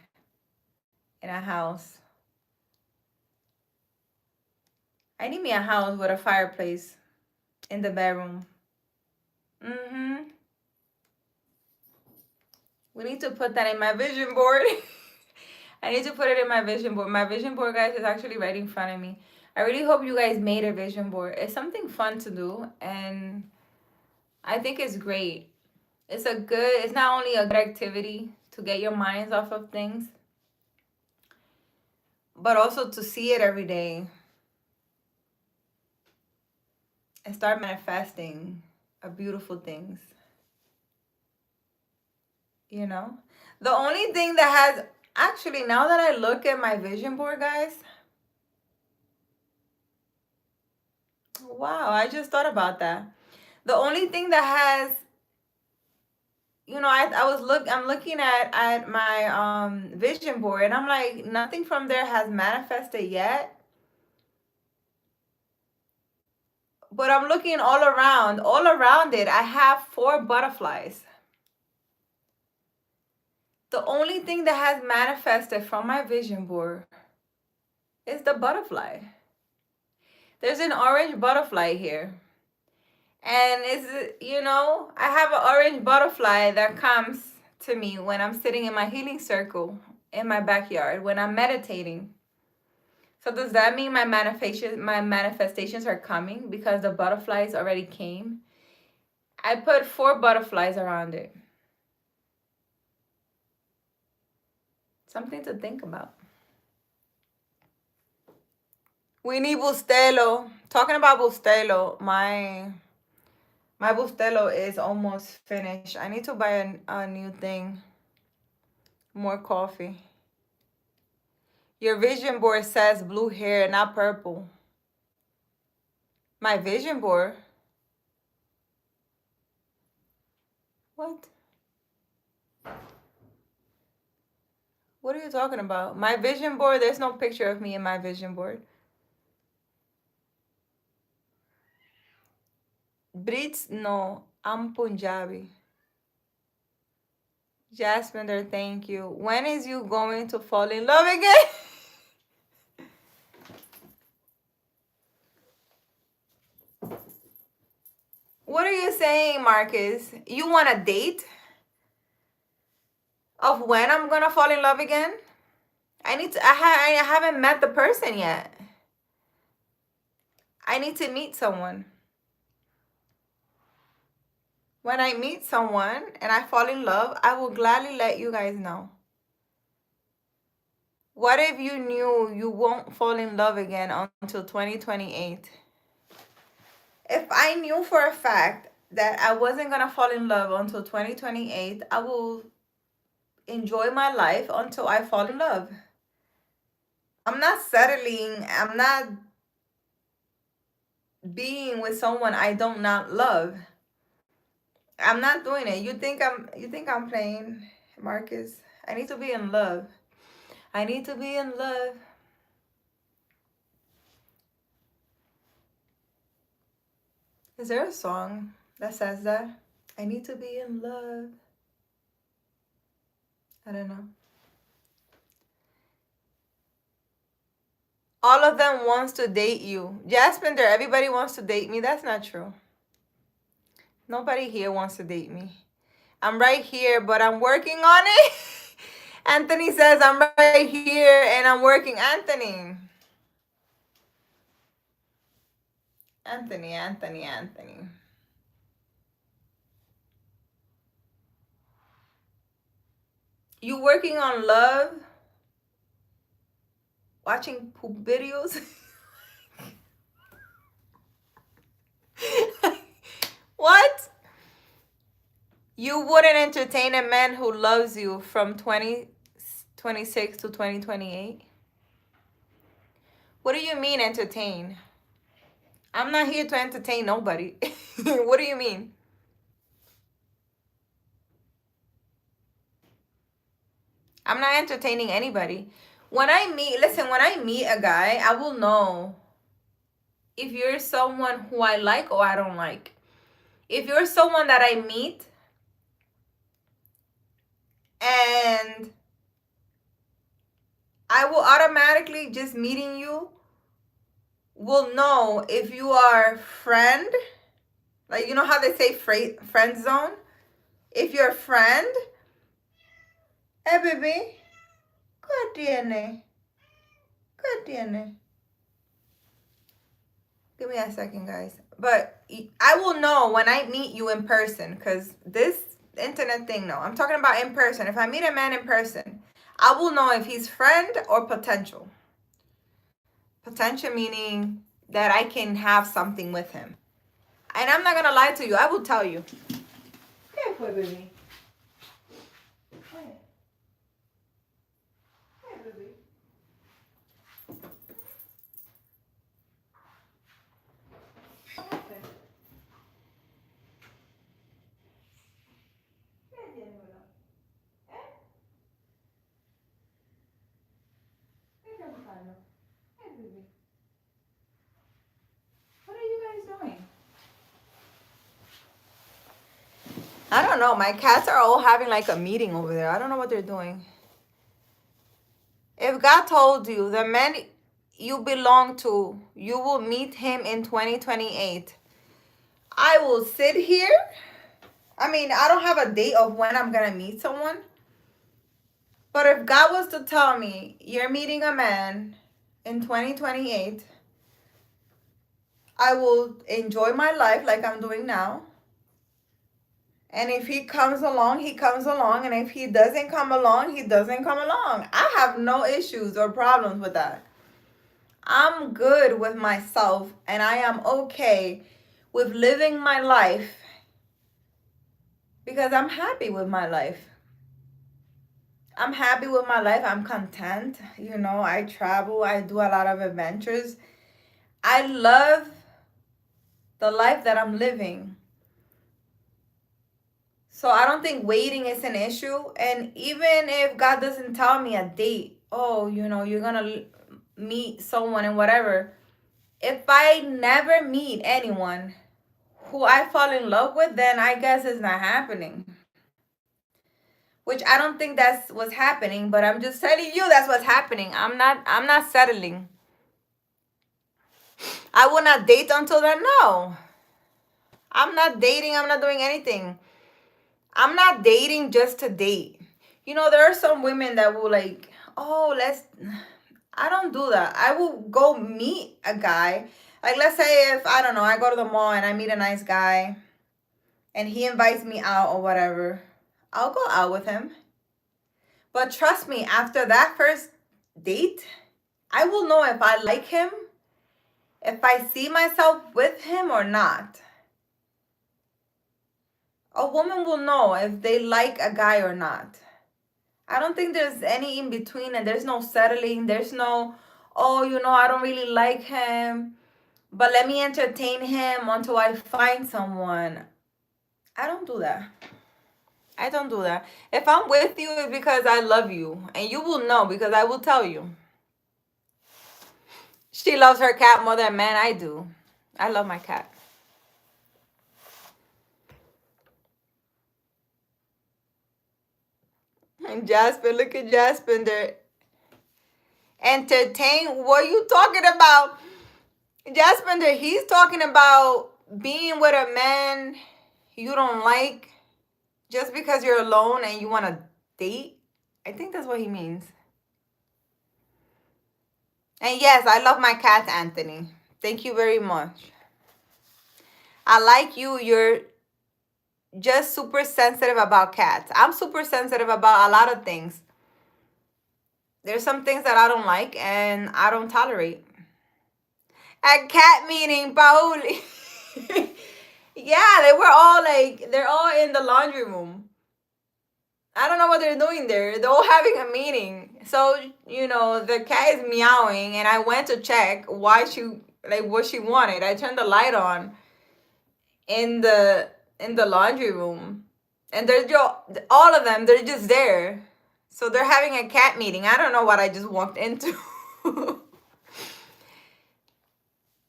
in a house. I need me a house with a fireplace in the bedroom. We need to put that in my vision board. I need to put it in my vision board. My vision board, guys, is actually right in front of me. I really hope you guys made a vision board. It's something fun to do, and I think it's great. It's not only a good activity to get your minds off of things, but also to see it every day and start manifesting beautiful things. You know? The only thing that has, actually, now that I look at my vision board, guys, wow, I just thought about that. The only thing that has, I'm looking at my vision board, and I'm like, nothing from there has manifested yet. But I'm looking all around it, I have 4 butterflies. The only thing that has manifested from my vision board is the butterfly. There's an orange butterfly here. And I have an orange butterfly that comes to me when I'm sitting in my healing circle in my backyard when I'm meditating. So does that mean my manifestations are coming because the butterflies already came? I put 4 butterflies around it. Something to think about. We need Bustelo. Talking about Bustelo, my Bustelo is almost finished. I need to buy a new thing. More coffee. Your vision board says blue hair, not purple. My vision board? What? What are you talking about? My vision board, there's no picture of me in my vision board. Brits, no. I'm Punjabi. Jasminder, thank you. When is you going to fall in love again? What are you saying, Marcus? You want a date of when I'm gonna fall in love again? I haven't met the person yet. I need to meet someone. When I meet someone and I fall in love, I will gladly let you guys know. What if you knew you won't fall in love again until 2028? If I knew for a fact that I wasn't gonna fall in love until 2028, I will enjoy my life until I fall in love. I'm not settling. I'm not being with someone I don't not love. I'm not doing it. You think I'm playing, Marcus? I need to be in love. I need to be in love. Is there a song that says that? I need to be in love. I don't know. All of them wants to date you. Jasminder, everybody wants to date me. That's not true. Nobody here wants to date me. I'm right here, but I'm working on it. Anthony says I'm right here and I'm working. Anthony. You working on love? Watching poop videos? What? You wouldn't entertain a man who loves you from 2026 to 2028? What do you mean entertain? I'm not here to entertain nobody. What do you mean? I'm not entertaining anybody. When I meet a guy, I will know if you're someone who I like or I don't like. If you're someone that I meet and I will automatically, just meeting you, will know if you are friend. Like, you know how they say friend zone? If you're a friend, hey baby, ¿qué tiene? ¿Qué tiene? Give me a second, guys. But I will know when I meet you in person, because this internet thing, no. I'm talking about in person. If I meet a man in person, I will know if he's friend or potential. Potential meaning that I can have something with him. And I'm not going to lie to you. I will tell you. ¿Qué fue, baby? What are you guys doing? I don't know. My cats are all having like a meeting over there. I don't know what they're doing. If God told you the man you belong to, you will meet him in 2028, I will sit here. I mean, I don't have a date of when I'm going to meet someone. But if God was to tell me, you're meeting a man in 2028, I will enjoy my life like I'm doing now. And if he comes along, he comes along. And if he doesn't come along, he doesn't come along. I have no issues or problems with that. I'm good with myself and I am okay with living my life because I'm happy with my life. I'm happy with my life. I'm content. You know, I travel, I do a lot of adventures. I love the life that I'm living. So I don't think waiting is an issue. And even if God doesn't tell me a date, oh, you know, you're going to meet someone and whatever. If I never meet anyone who I fall in love with, then I guess it's not happening. Which I don't think that's what's happening, but I'm just telling you that's what's happening. I'm not settling. I will not date until then. No. I'm not dating. I'm not doing anything. I'm not dating just to date. You know, there are some women that will like, oh, I don't do that. I will go meet a guy. Like, let's say if, I don't know, I go to the mall and I meet a nice guy and he invites me out or whatever, I'll go out with him. But trust me, after that first date, I will know if I like him, if I see myself with him or not. A woman will know if they like a guy or not. I don't think there's any in between and there's no settling. There's no, oh, you know, I don't really like him, but let me entertain him until I find someone. I don't do that. I don't do that. If I'm with you, it's because I love you. And you will know because I will tell you. She loves her cat more than man I do. I love my cat. And Jasper, look at Jasper there. Entertain? What are you talking about? Jasper there, he's talking about being with a man you don't like just because you're alone and you want to date. I think that's what he means. And yes, I love my cat, Anthony. Thank you very much. I like you. You're just super sensitive about cats. I'm super sensitive about a lot of things. There's some things that I don't like and I don't tolerate. At cat meeting, Pauli. Yeah, they're all in the laundry room. I don't know what they're doing there. They're all having a meeting. So, you know, the cat is meowing and I went to check what she wanted. I turned the light on in the laundry room. And all of them, they're just there. So they're having a cat meeting. I don't know what I just walked into.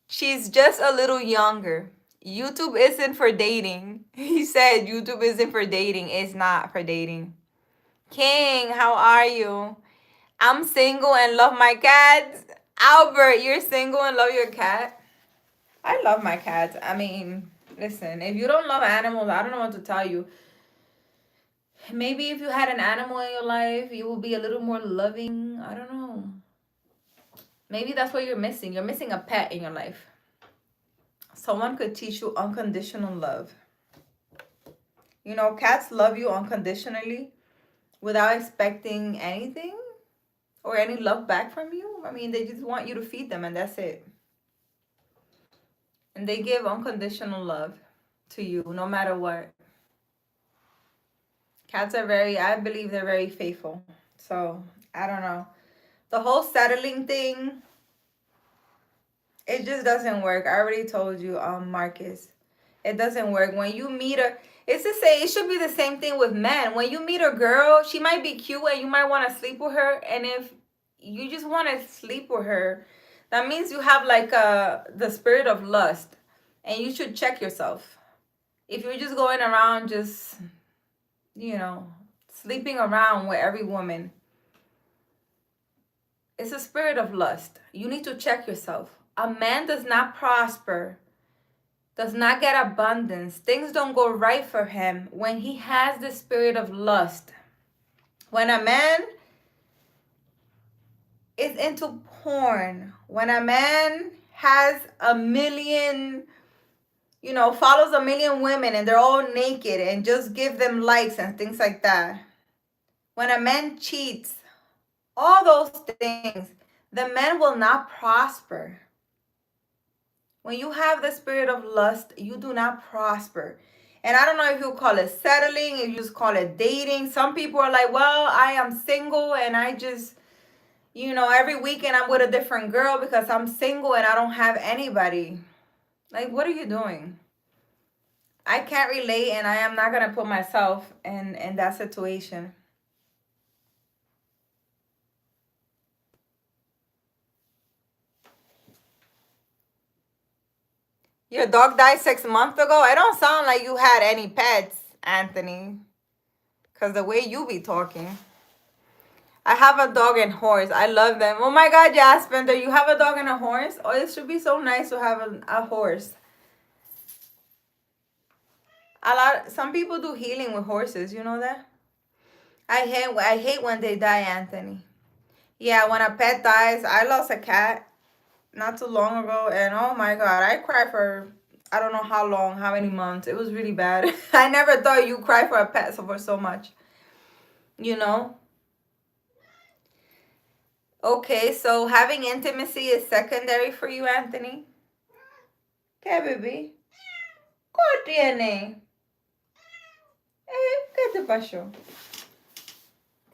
She's just a little younger. YouTube isn't for dating. He said YouTube isn't for dating. It's not for dating. King, how are you? I'm single and love my cats. Albert, you're single and love your cat? I love my cats. I mean, listen, if you don't love animals, I don't know what to tell you. Maybe if you had an animal in your life, you will be a little more loving. I don't know. Maybe that's what you're missing. You're missing a pet in your life. Someone could teach you unconditional love. You know, cats love you unconditionally without expecting anything or any love back from you. I mean, they just want you to feed them and that's it. And they give unconditional love to you no matter what. Cats are I believe they're very faithful. So, I don't know. The whole settling thing, it just doesn't work. I already told you, Marcus. It doesn't work. When you meet it should be the same thing with men. When you meet a girl, she might be cute and you might want to sleep with her. And if you just want to sleep with her, that means you have like the spirit of lust. And you should check yourself. If you're just going around just, you know, sleeping around with every woman, it's a spirit of lust. You need to check yourself. A man does not prosper does not get abundance. Things don't go right for him when he has the spirit of lust. When a man is into porn, when a man has a million, follows a million women and they're all naked and just give them likes and things like that. When a man cheats, all those things, the man will not prosper. When you have the spirit of lust, you do not prosper. And I don't know if you call it settling, if you just call it dating. Some people are like, well, I am single and I just, every weekend I'm with a different girl because I'm single and I don't have anybody. Like, what are you doing? I can't relate, and I am not going to put myself in that situation. Your dog died 6 months ago? It don't sound like you had any pets, Anthony. Because the way you be talking. I have a dog and horse. I love them. Oh my God, Jasper, do you have a dog and a horse? Oh, it should be so nice to have a horse. Some people do healing with horses. You know that? I hate when they die, Anthony. Yeah, when a pet dies. I lost a cat not too long ago, and oh my God, I cried for I don't know how long, how many months. It was really bad. I never thought you cry for a pet for so much. Okay, so having intimacy is secondary for you, Anthony. ¿Qué, baby? ¿Qué tiene? ¿Qué te pasó?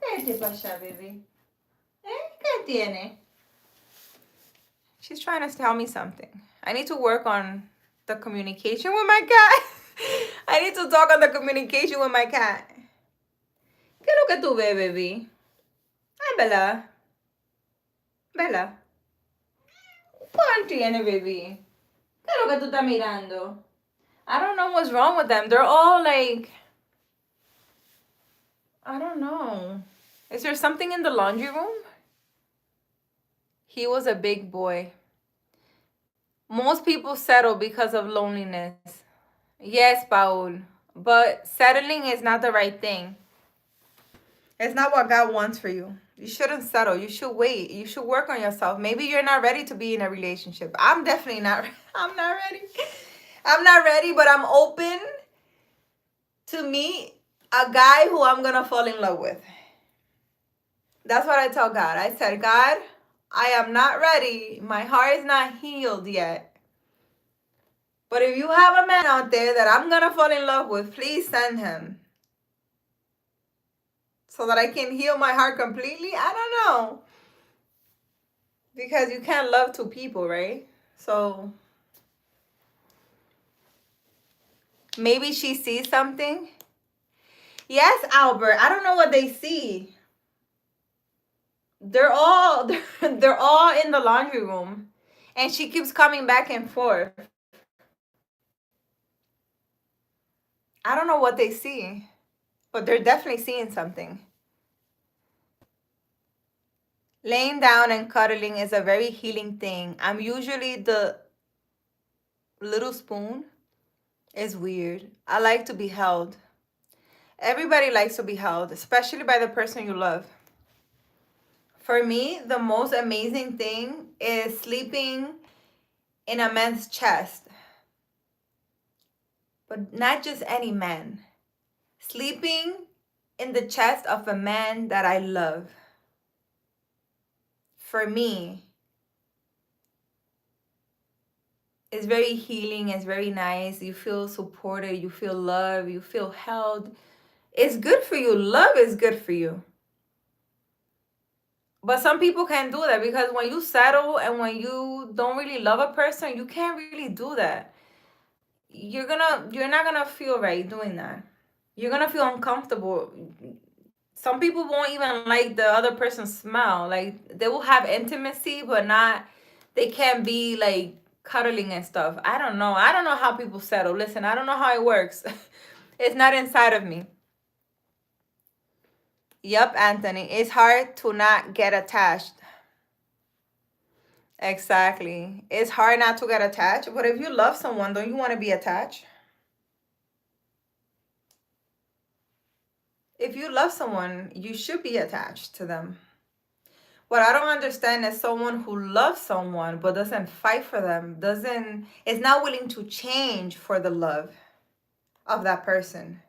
¿Qué te pasó, baby? ¿Qué tiene? She's trying to tell me something. I need to work on the communication with my cat. I need to talk on the communication with my cat. ¿Qué es lo que tú ves, baby? Ay, Bella. Bella. ¿Cuál tiene, baby? ¿Qué es lo que tú estás mirando? I don't know what's wrong with them. They're all like, I don't know. Is there something in the laundry room? He was a big boy. Most people settle because of loneliness. Yes, Paul. But settling is not the right thing. It's not what God wants for you. You shouldn't settle. You should wait. You should work on yourself. Maybe you're not ready to be in a relationship. I'm definitely not. I'm not ready. I'm not ready, but I'm open to meet a guy who I'm going to fall in love with. That's what I tell God. I said, God, I am not ready. My heart is not healed yet. But if you have a man out there that I'm going to fall in love with, please send him. So that I can heal my heart completely? I don't know. Because you can't love two people, right? So maybe she sees something. Yes, Albert. I don't know what they see. They're all in the laundry room. And she keeps coming back and forth. I don't know what they see. But they're definitely seeing something. Laying down and cuddling is a very healing thing. I'm usually the little spoon. It's weird. I like to be held. Everybody likes to be held, especially by the person you love. For me, the most amazing thing is sleeping in a man's chest. But not just any man. Sleeping in the chest of a man that I love. For me, it's very healing. It's very nice. You feel supported. You feel loved. You feel held. It's good for you. Love is good for you. But some people can't do that because when you settle and when you don't really love a person, you can't really do that. You're not gonna feel right doing that. You're gonna feel uncomfortable. Some people won't even like the other person's smell. Like they will have intimacy, but they can't be like cuddling and stuff. I don't know. I don't know how people settle. Listen, I don't know how it works. It's not inside of me. Yep, Anthony. It's hard to not get attached. Exactly. It's hard not to get attached, but if you love someone, don't you want to be attached? If you love someone, you should be attached to them. What I don't understand is someone who loves someone but doesn't fight for them, is not willing to change for the love of that person.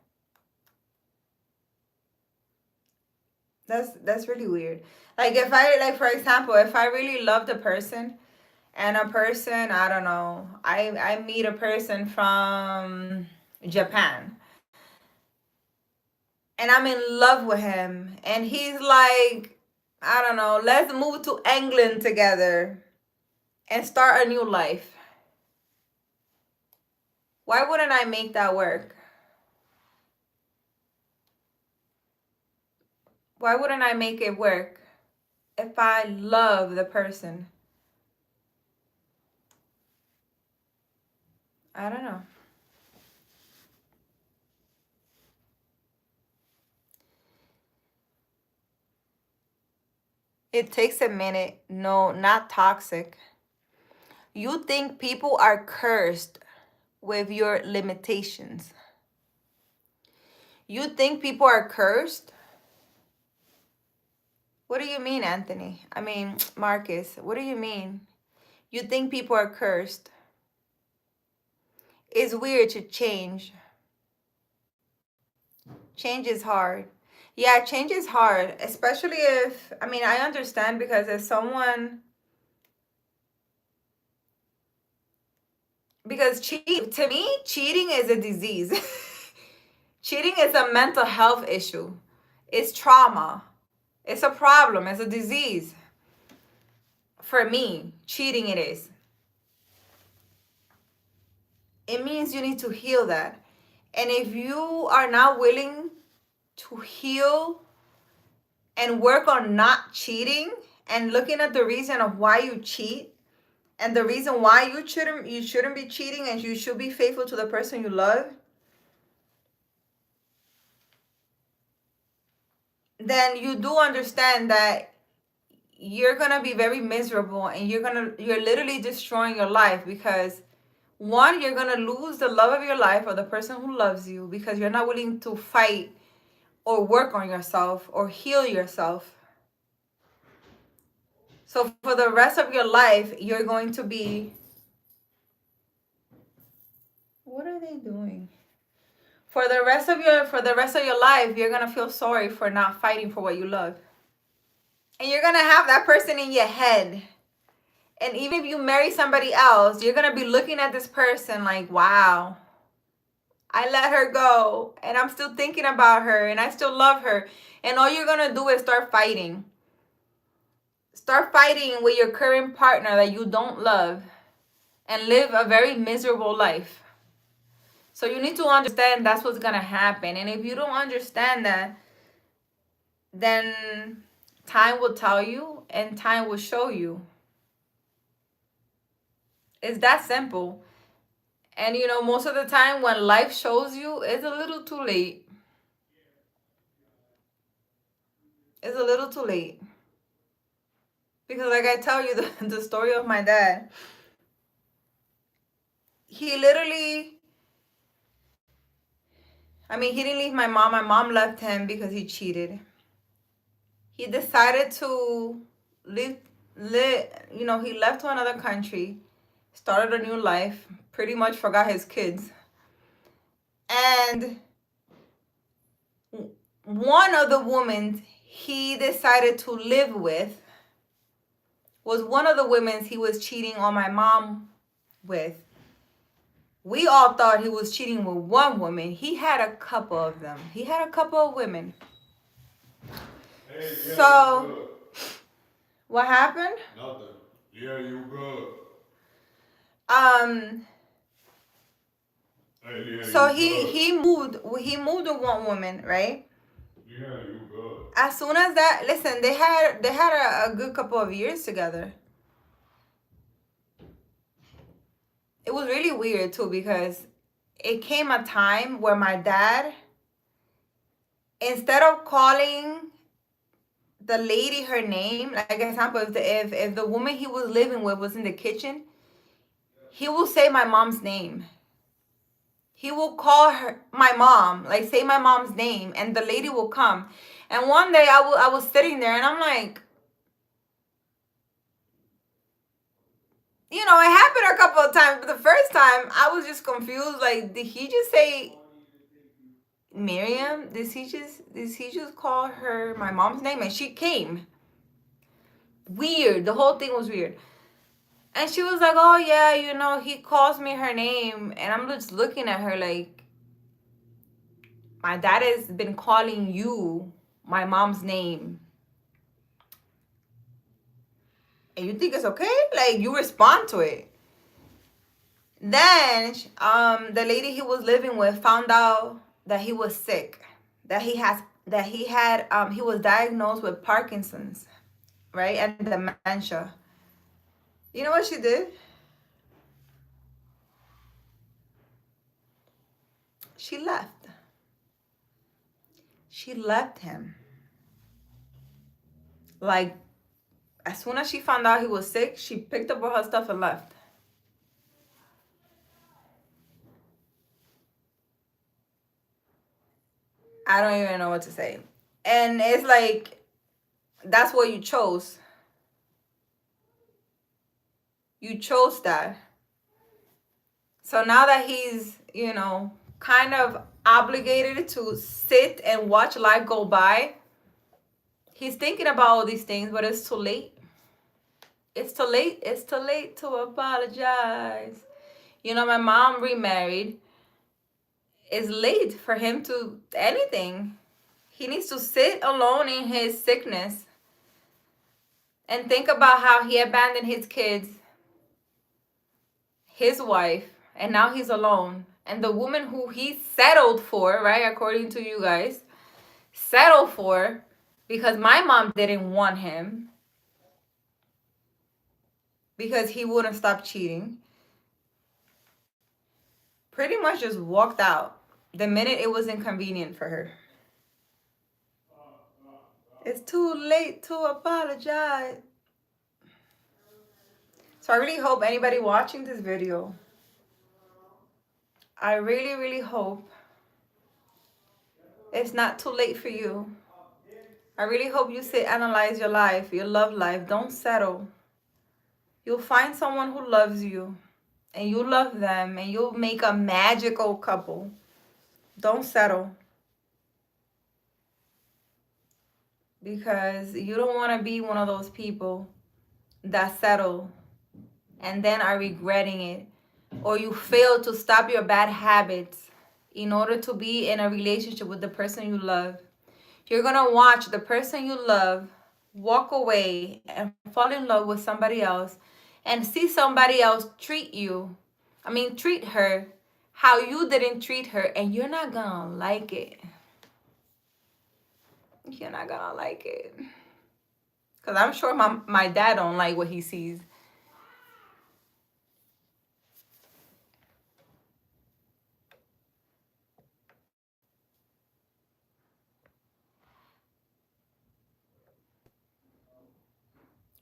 That's really weird. Like if I like for example, if I really love the person and a person, I don't know, I meet a person from Japan and I'm in love with him and he's like, I don't know, let's move to England together and start a new life. Why wouldn't I make that work? Why wouldn't I make it work if I love the person? I don't know. It takes a minute. No, not toxic. You think people are cursed with your limitations. You think people are cursed? What do you mean, Anthony? I mean, Marcus, what do you mean? You think people are cursed? It's weird to change. Change is hard. Yeah, change is hard, especially if, I mean, I understand because if someone, because to me, cheating is a disease. Cheating is a mental health issue. It's trauma. It's a problem. It's a disease. For me, cheating it is. It means you need to heal that. And if you are not willing to heal and work on not cheating and looking at the reason of why you cheat and the reason why you shouldn't be cheating and you should be faithful to the person you love, then you do understand that you're going to be very miserable and you're literally destroying your life because one, you're going to lose the love of your life or the person who loves you because you're not willing to fight or work on yourself or heal yourself. So for the rest of your life, you're going to be, what are they doing? For the rest of your life, you're going to feel sorry for not fighting for what you love. And you're going to have that person in your head. And even if you marry somebody else, you're going to be looking at this person like, wow, I let her go and I'm still thinking about her and I still love her. And all you're going to do is start fighting. Start fighting with your current partner that you don't love and live a very miserable life. So you need to understand that's what's going to happen. And if you don't understand that, then time will tell you and time will show you. It's that simple. And you know, most of the time when life shows you, it's a little too late. It's a little too late. Because like I tell you the story of my dad, he literally, I mean, he didn't leave my mom. My mom left him because he cheated. He decided to he left to another country, started a new life, pretty much forgot his kids. And one of the women he decided to live with was one of the women he was cheating on my mom with. We all thought he was cheating with one woman. He had a couple of them. He had a couple of women. Hey, yeah, so, what happened? Nothing. Yeah, you good. Hey, yeah, so he moved with one woman, right? Yeah, you good. As soon as that, listen, they had a good couple of years together. It was really weird too because it came a time where my dad, instead of calling the lady her name. Like example, if the woman he was living with was in the kitchen, he will say my mom's name. He will call her my mom, like say my mom's name, and the lady will come. And one day I was sitting there and I'm like, you know, it happened a couple of times, but the first time I was just confused. Like, did he just say Miriam? Did he just call her my mom's name? And she came. Weird. The whole thing was weird. And she was like, oh yeah, you know, he calls me her name. And I'm just looking at her like, my dad has been calling you my mom's name. And you think it's okay? Like, you respond to it. Then the lady he was living with found out that he was sick, that he was diagnosed with Parkinson's, right, and dementia. You know what she did? She left. She left him. Like, as soon as she found out he was sick, she picked up all her stuff and left. I don't even know what to say. And it's like, that's what you chose. You chose that. So now that he's, you know, kind of obligated to sit and watch life go by, he's thinking about all these things, but it's too late. It's too late. It's too late to apologize. You know, my mom remarried. It's late for him to anything. He needs to sit alone in his sickness and think about how he abandoned his kids, his wife, and now he's alone. And the woman who he settled for, right, according to you guys, settled for because my mom didn't want him because he wouldn't stop cheating, pretty much just walked out the minute it was inconvenient for her. It's too late to apologize. So I really hope anybody watching this video, I really, really hope it's not too late for you. I really hope you sit, analyze your life, your love life. Don't settle. You'll find someone who loves you and you love them and you'll make a magical couple. Don't settle. Because you don't want to be one of those people that settle and then are regretting it. Or you fail to stop your bad habits in order to be in a relationship with the person you love. You're going to watch the person you love walk away and fall in love with somebody else and see somebody else treat her how you didn't treat her, and you're not going to like it. You're not going to like it. Because I'm sure my dad don't like what he sees.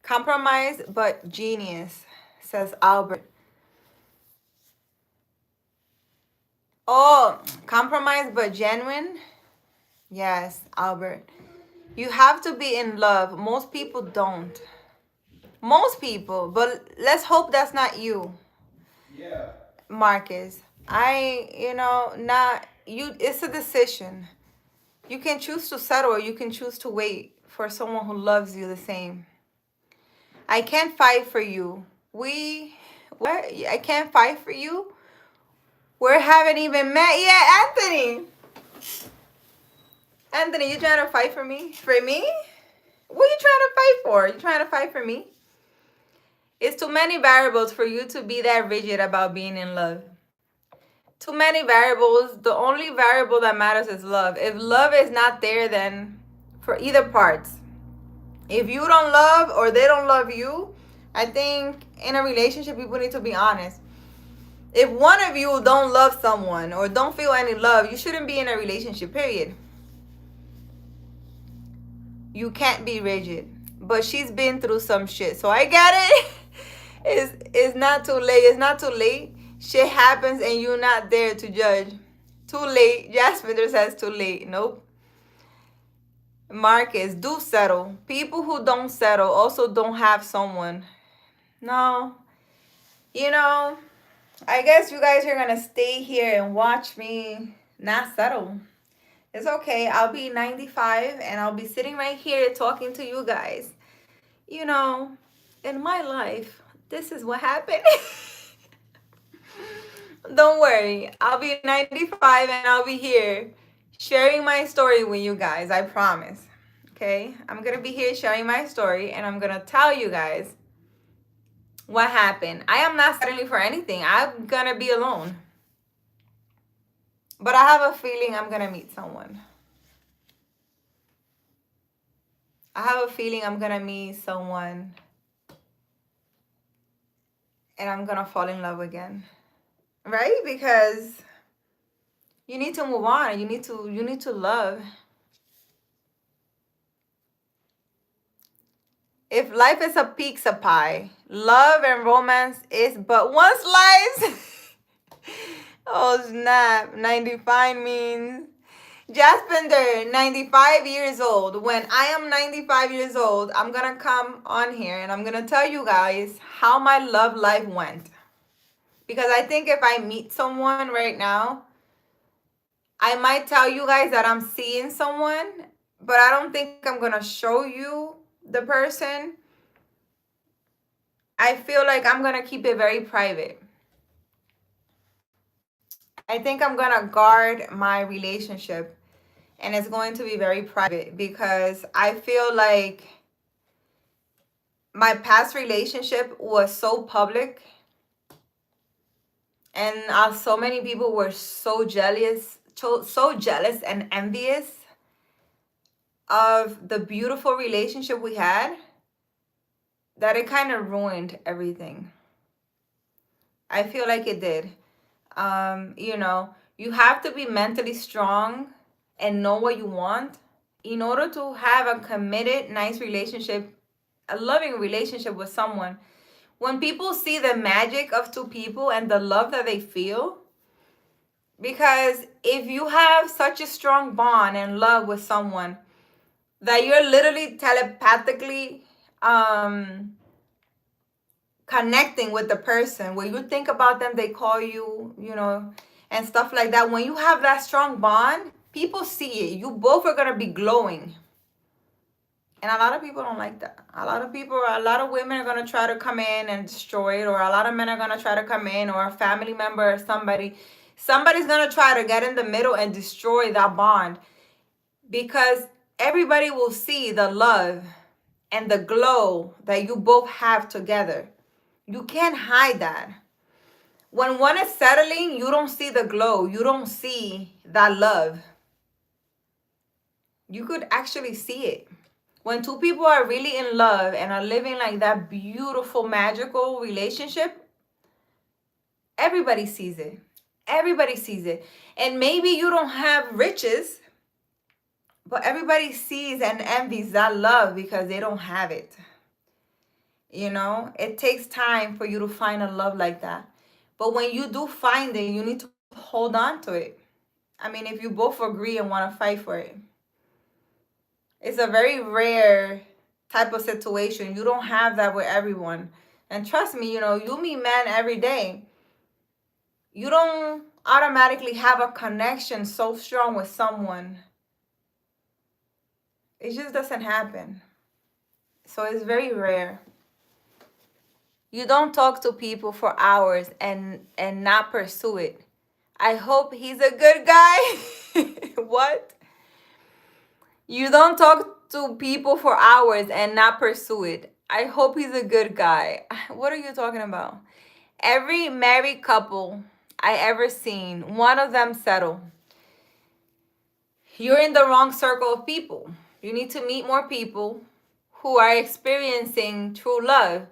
Compromise but genius, says Albert. Oh, compromise but genuine? Yes, Albert. You have to be in love. Most people don't. Most people. But let's hope that's not you. Yeah. Marcus. Not you. It's a decision. You can choose to settle or you can choose to wait for someone who loves you the same. I can't fight for you. I can't fight for you. We haven't even met yet, Anthony. Anthony, you trying to fight for me? For me? What are you trying to fight for? You trying to fight for me? It's too many variables for you to be that rigid about being in love. Too many variables. The only variable that matters is love. If love is not there, then for either parts, if you don't love or they don't love you, I think in a relationship, people need to be honest. If one of you don't love someone or don't feel any love, you shouldn't be in a relationship, period. you can't be rigid. But she's been through some shit, so I get it. It's not too late. It's not too late. Shit happens and you're not there to judge. Too late. Jasper says too late. Nope. Marcus, do settle. People who don't settle also don't have someone. No. You know, I guess you guys are gonna stay here and watch me not settle. It's okay. I'll be 95 and I'll be sitting right here talking to you guys. You know, in my life, this is what happened. Don't worry. I'll be 95 and I'll be here sharing my story with you guys. I promise. Okay? I'm going to be here sharing my story and I'm going to tell you guys what happened. I am not settling for anything. I'm going to be alone. But I have a feeling I'm going to meet someone. I have a feeling I'm going to meet someone and I'm going to fall in love again. Right? Because you need to move on. You need to love. If life is a pizza pie, love and romance is but one slice. Oh snap, 95 means Jaspender, 95 years old. When I am 95 years old, I'm gonna come on here and I'm gonna tell you guys how my love life went. Because I think if I meet someone right now, I might tell you guys that I'm seeing someone, but I don't think I'm gonna show you the person. I feel like I'm gonna keep it very private. I think I'm gonna guard my relationship and it's going to be very private because I feel like my past relationship was so public and so many people were so jealous and envious of the beautiful relationship we had that it kind of ruined everything. I feel like it did. You know, you have to be mentally strong and know what you want in order to have a committed, nice relationship, a loving relationship with someone. When people see the magic of two people and the love that they feel, because if you have such a strong bond and love with someone that you're literally telepathically connecting with the person, where you think about them, they call you, you know, and stuff like that. When you have that strong bond, people see it. You both are gonna be glowing. And a lot of people don't like that. A lot of women are gonna try to come in and destroy it, or a lot of men are gonna try to come in, or a family member or somebody's gonna try to get in the middle and destroy that bond, because everybody will see the love and the glow that you both have together. You can't hide that. When one is settling, you don't see the glow. You don't see that love. You could actually see it. When two people are really in love and are living like that beautiful, magical relationship, everybody sees it. Everybody sees it. And maybe you don't have riches, but everybody sees and envies that love because they don't have it. You know, it takes time for you to find a love like that. But when you do find it, you need to hold on to it. I mean, if you both agree and want to fight for it. It's a very rare type of situation. You don't have that with everyone. And trust me, you know, you meet men every day. You don't automatically have a connection so strong with someone. It just doesn't happen. So it's very rare. You don't talk to people for hours and not pursue it. I hope he's a good guy. What? You don't talk to people for hours and not pursue it. I hope he's a good guy. What are you talking about? Every married couple I ever seen, one of them settle. You're in the wrong circle of people. You need to meet more people who are experiencing true love.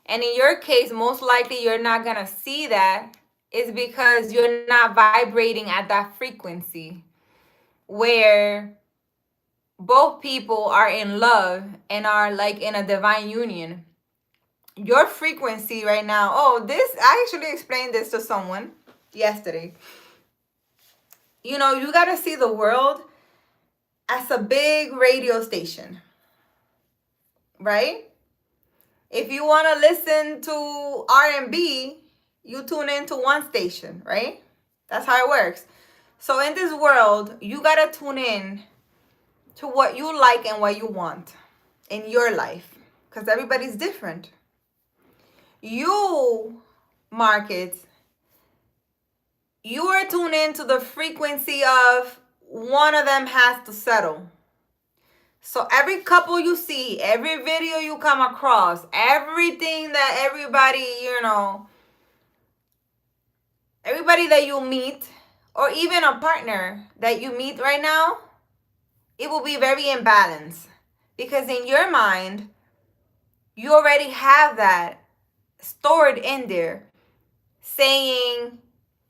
And in your case, most likely you're not going to see that. It's because you're not vibrating at that frequency where both people are in love and are like in a divine union, your frequency right now, I actually explained this to someone yesterday. You know, you got to see the world as a big radio station, right? If you want to listen to R&B, you tune into one station, right? That's how it works. So in this world, you got to tune in to what you like and what you want in your life, because everybody's different. You, Market, you are tuned into the frequency of one of them has to settle. So every couple you see, every video you come across, everything that everybody, everybody that you meet, or even a partner that you meet right now, it will be very imbalanced. Because in your mind, you already have that stored in there, saying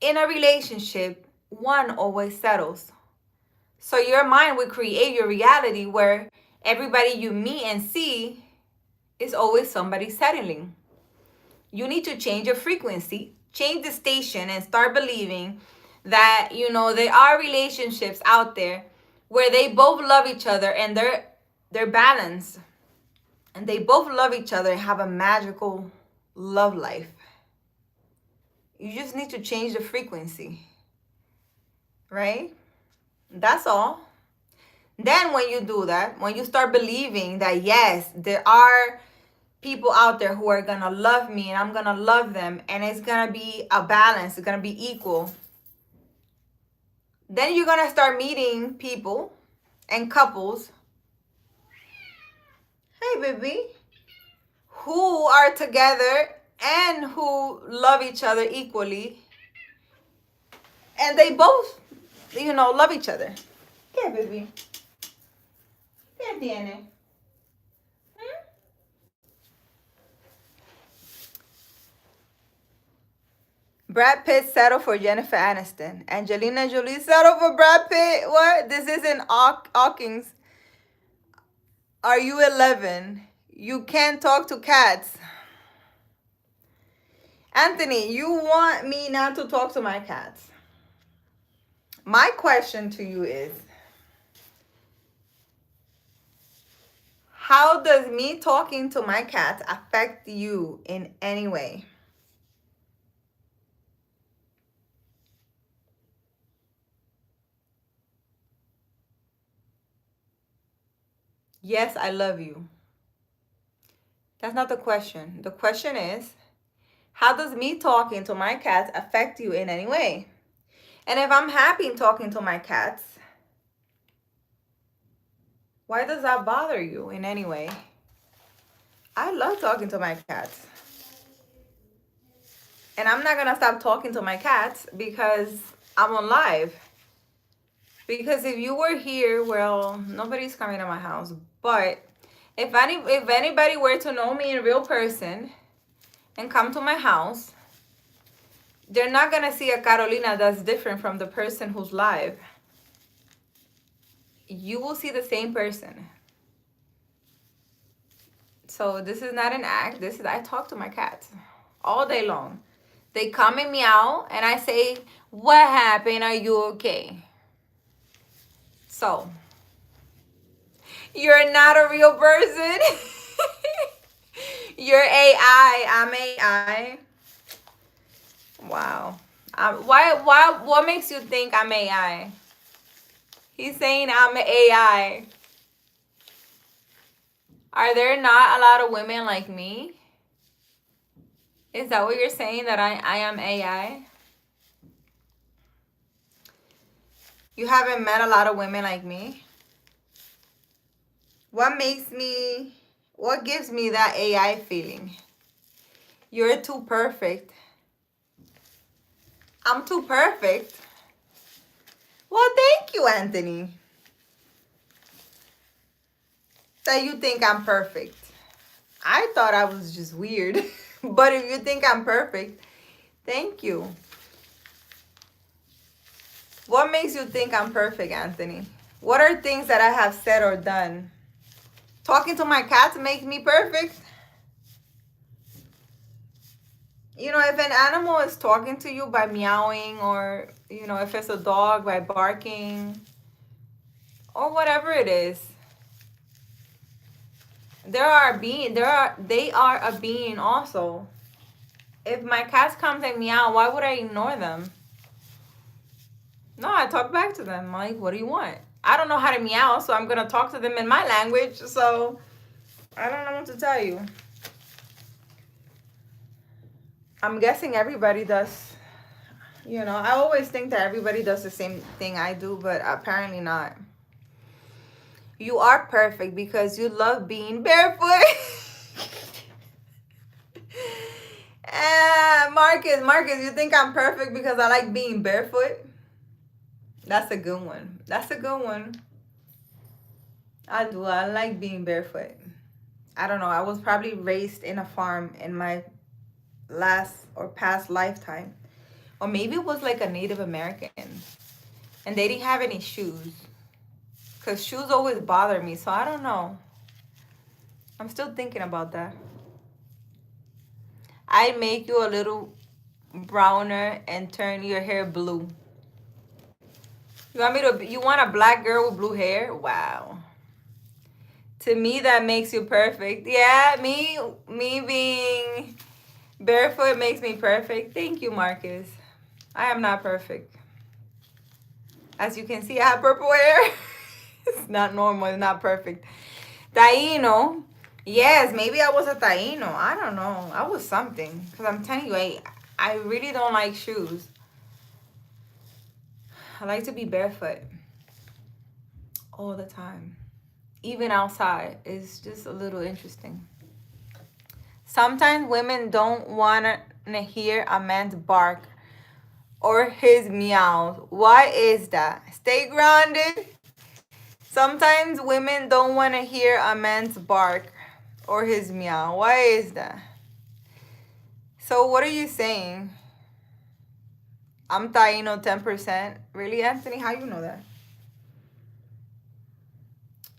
in a relationship, one always settles. So your mind will create your reality where everybody you meet and see is always somebody settling. You need to change your frequency, change the station, and start believing that, there are relationships out there where they both love each other and they're balanced. And they both love each other and have a magical love life. You just need to change the frequency, right? That's all. Then when you do that, when you start believing that, yes, there are people out there who are going to love me and I'm going to love them and it's going to be a balance, it's going to be equal, then you're going to start meeting people and couples, hey baby, who are together and who love each other equally. And they both, love each other. ¿Qué, baby? ¿Qué tiene? Brad Pitt settled for Jennifer Aniston. Angelina Jolie settled for Brad Pitt. What? This isn't Hawkins. Are you 11? You can't talk to cats. Anthony, you want me not to talk to my cats. My question to you is, how does me talking to my cats affect you in any way? Yes, I love you. That's not the question. The question is, how does me talking to my cats affect you in any way? And if I'm happy talking to my cats, why does that bother you in any way? I love talking to my cats. And I'm not going to stop talking to my cats because I'm on live. Because if you were here, well, nobody's coming to my house. But if anybody were to know me in real person and come to my house, they're not going to see a Carolina that's different from the person who's live. You will see the same person. So this is not an act. I talk to my cats all day long. They come and meow and I say, what happened? Are you okay? So, you're not a real person. You're AI. I'm AI. Wow. What makes you think I'm AI? He's saying I'm AI. Are there not a lot of women like me? Is that what you're saying, that I am AI? You haven't met a lot of women like me? What gives me that AI feeling? You're too perfect. I'm too perfect. Well, thank you, Anthony. That you think I'm perfect. I thought I was just weird. But if you think I'm perfect, thank you. What makes you think I'm perfect, Anthony? What are things that I have said or done? Talking to my cats makes me perfect. You know, if an animal is talking to you by meowing, or, you know, if it's a dog by barking, or whatever it is, they are a being also. If my cats come and meow, why would I ignore them? No, I talk back to them. I'm like, what do you want? I don't know how to meow, so I'm gonna talk to them in my language. So I don't know what to tell you. I'm guessing everybody does. You know, I always think that everybody does the same thing I do, but apparently not. You are perfect because you love being barefoot. Marcus, you think I'm perfect because I like being barefoot? That's a good one. That's a good one. I do. I like being barefoot. I don't know. I was probably raised in a farm in my last or past lifetime. Or maybe it was like a Native American. And they didn't have any shoes. Because shoes always bother me. So I don't know. I'm still thinking about that. I make you a little browner and turn your hair blue. You want a black girl with blue hair? Wow. To me, that makes you perfect. Yeah, me being barefoot makes me perfect. Thank you, Marcus. I am not perfect. As you can see, I have purple hair. It's not normal. It's not perfect. Taino. Yes, maybe I was a Taino. I don't know. I was something. Because I'm telling you, I really don't like shoes. I like to be barefoot all the time. Even outside. It's just a little interesting. Sometimes women don't want to hear a man's bark or his meows. Why is that? Stay grounded. Sometimes women don't want to hear a man's bark or his meow. Why is that? So what are you saying? I'm Taino 10%. Really, Anthony? How you know that?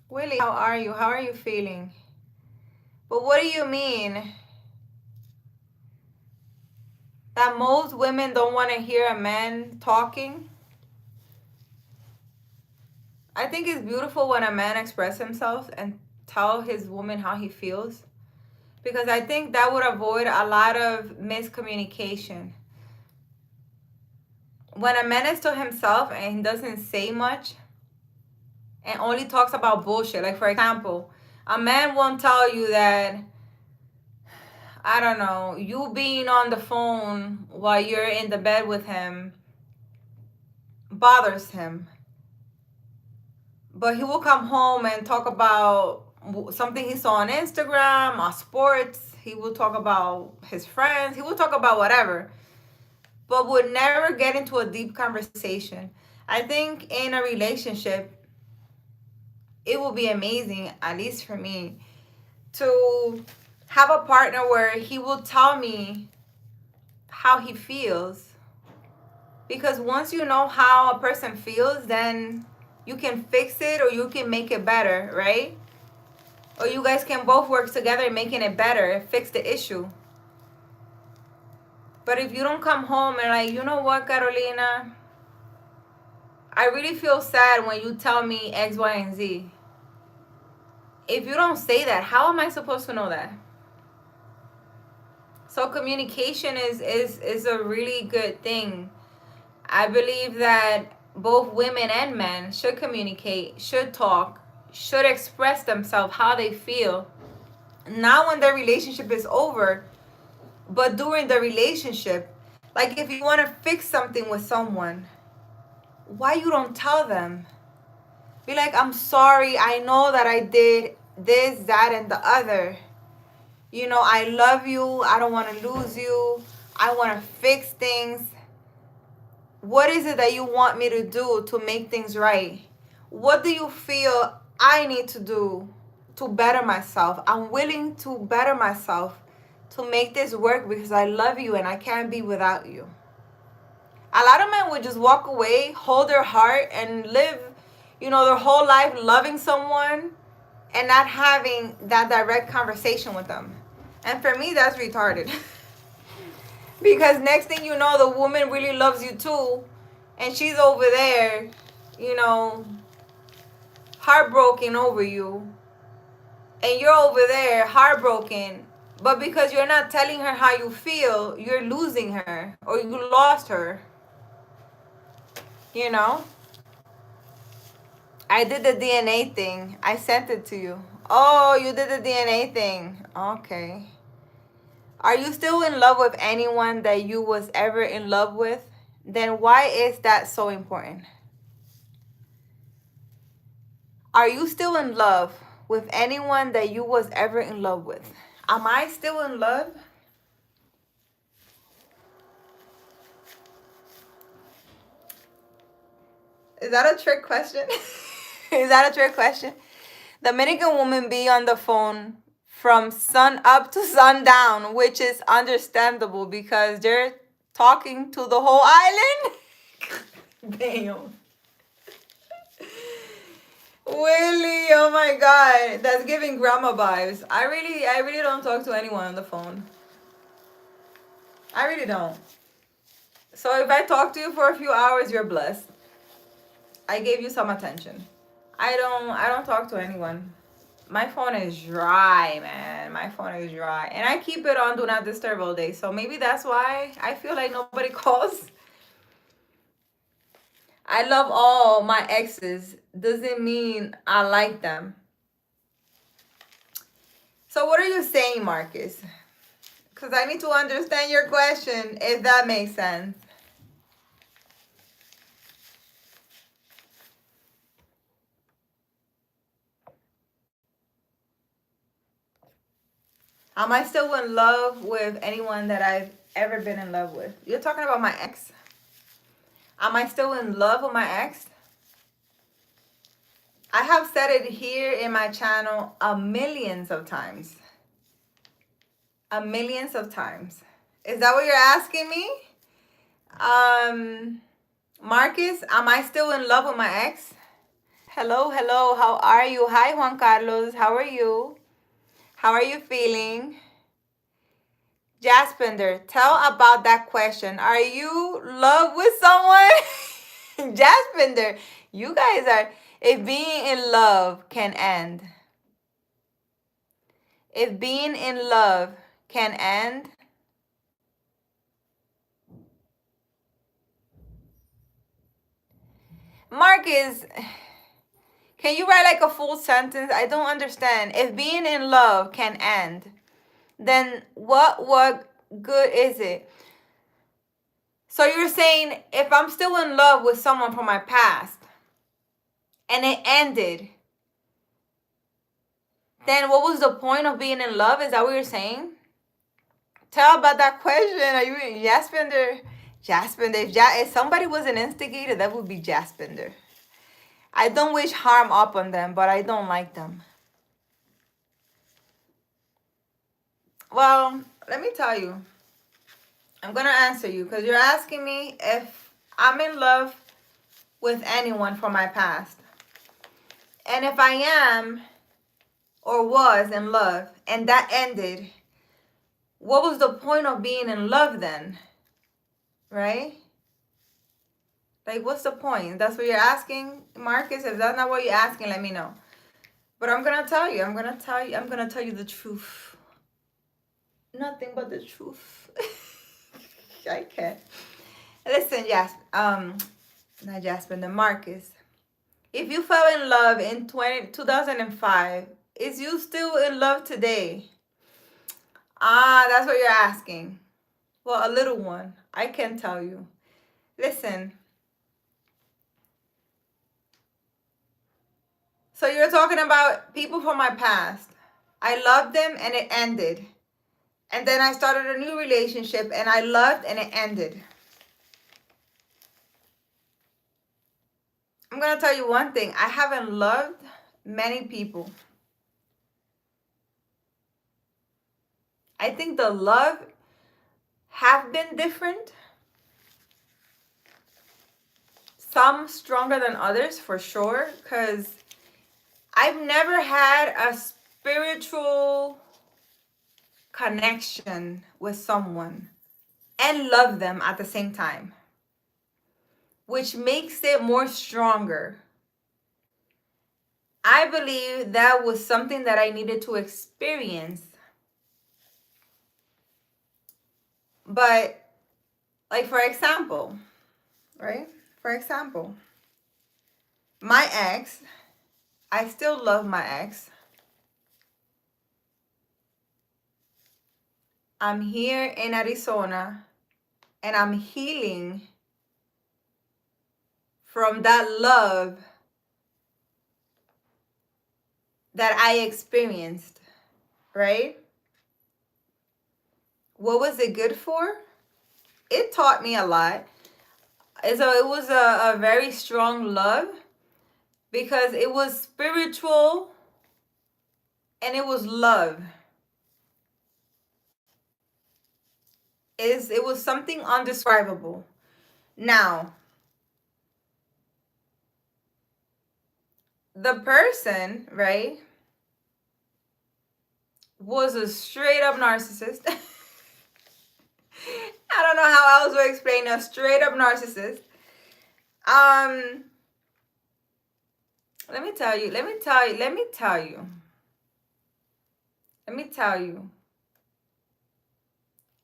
Willie, how are you? How are you feeling? But what do you mean? That most women don't want to hear a man talking? I think it's beautiful when a man expresses himself and tell his woman how he feels. Because I think that would avoid a lot of miscommunication. When a man is to himself and he doesn't say much and only talks about bullshit. Like, for example, a man won't tell you that, I don't know, you being on the phone while you're in the bed with him bothers him. But he will come home and talk about something he saw on Instagram or sports. He will talk about his friends. He will talk about whatever. But would never get into a deep conversation. I think in a relationship, it will be amazing, at least for me, to have a partner where he will tell me how he feels. Because once you know how a person feels, then you can fix it or you can make it better, right? Or you guys can both work together in making it better, fix the issue. But if you don't come home and like, you know what, Carolina? I really feel sad when you tell me X, Y, and Z. If you don't say that, how am I supposed to know that? So communication is a really good thing. I believe that both women and men should communicate, should talk, should express themselves how they feel. Not when their relationship is over, but during the relationship. Like if you want to fix something with someone, why you don't tell them? Be like, I'm sorry, I know that I did this, that, and the other. You know, I love you, I don't want to lose you, I want to fix things. What is it that you want me to do to make things right? What do you feel I need to do to better myself? I'm willing to better myself to make this work because I love you and I can't be without you. A lot of men would just walk away, hold their heart, and live, their whole life loving someone and not having that direct conversation with them. And for me, that's retarded. Because next thing you know, the woman really loves you too, and she's over there, heartbroken over you, and you're over there heartbroken, but because you're not telling her how you feel, you're losing her, or you lost her. I did the DNA thing. I sent it to you. Oh, you did the DNA thing. Okay. Are you still in love with anyone that you was ever in love with? Then why is that so important? Are you still in love with anyone that you was ever in love with? Am I still in love? Is that a trick question? Is that a trick question? Dominican women be on the phone from sun up to sundown, which is understandable because they're talking to the whole island. Damn. Willie, oh my God, that's giving grandma vibes. I really don't talk to anyone on the phone. I really don't. So if I talk to you for a few hours, you're blessed. I gave you some attention. I don't talk to anyone. My phone is dry, man. My phone is dry. And I keep it on do not disturb all day. So maybe that's why I feel like nobody calls. I love all my exes. Doesn't mean I like them. So what are you saying, Marcus? Because I need to understand your question, if that makes sense. Am I still in love with anyone that I've ever been in love with? You're talking about my ex? Am I still in love with my ex? I have said it here in my channel a millions of times. A millions of times. Is that what you're asking me? Marcus, am I still in love with my ex? Hello, how are you? Hi, Juan Carlos, how are you? How are you feeling? Jaspender, tell about that question. Are you love with someone? Jaspender, you guys are, if being in love can end. If being in love can end. Marcus, can you write like a full sentence? I don't understand. If being in love can end, then what good is it? So you're saying if I'm still in love with someone from my past and it ended, then what was the point of being in love? Is that what you're saying? Tell about that question. Are you Jaspender? Jaspender. If somebody was an instigator, that would be Jaspender. I don't wish harm upon them, but I don't like them. Well, let me tell you. I'm going to answer you because you're asking me if I'm in love with anyone from my past. And if I am or was in love and that ended, what was the point of being in love then? Right? Like, what's the point? That's what you're asking, Marcus? If that's not what you're asking, let me know. But I'm going to tell you. I'm going to tell you the truth. Nothing but the truth. I can't. Listen, not Jasper, the Marcus. If you fell in love in 2005, is you still in love today? That's what you're asking. Well, a little one. I can tell you. Listen. So you're talking about people from my past. I loved them and it ended. And then I started a new relationship and I loved and it ended. I'm going to tell you one thing. I haven't loved many people. I think the love have been different. some stronger than others for sure, because I've never had a spiritual connection with someone and love them at the same time, which makes it more stronger. I believe that was something that I needed to experience. But, like, for example, right? For example, my ex, I still love my ex. I'm here in Arizona and I'm healing from that love that I experienced, right? What was it good for? It taught me a lot. So it was a very strong love because it was spiritual and it was love. It was something undescribable. Now, the person, right, was a straight up narcissist. I don't know how else to explain a straight up narcissist. Let me tell you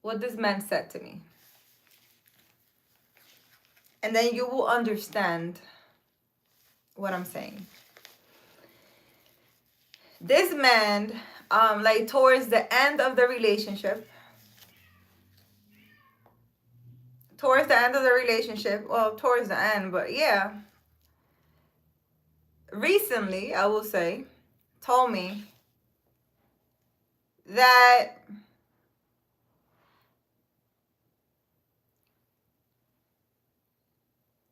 what this man said to me. And then you will understand what I'm saying. This man, like towards the end of the relationship, towards the end, but yeah, recently, I will say, told me that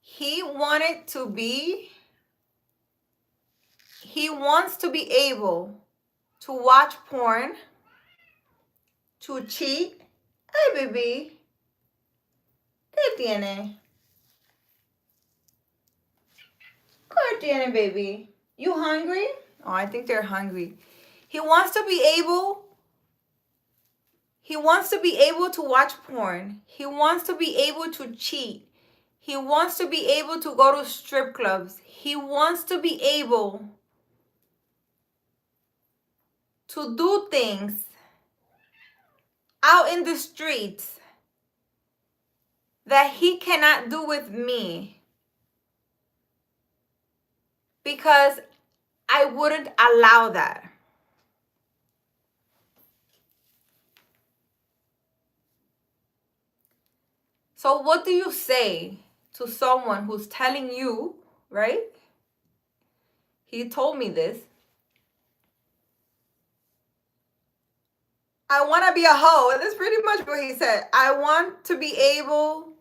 he wants to be able to watch porn, to cheat. Hey, baby. ¿Qué tiene? ¿Qué tiene, baby? You hungry? Oh, I think they're hungry. He wants to be able to watch porn. He wants to be able to cheat. He wants to be able to go to strip clubs. He wants to be able to do things out in the streets that he cannot do with me because I wouldn't allow that. So what do you say to someone who's telling you, right? He told me this. I want to be a hoe. That's pretty much what he said. I want to be able,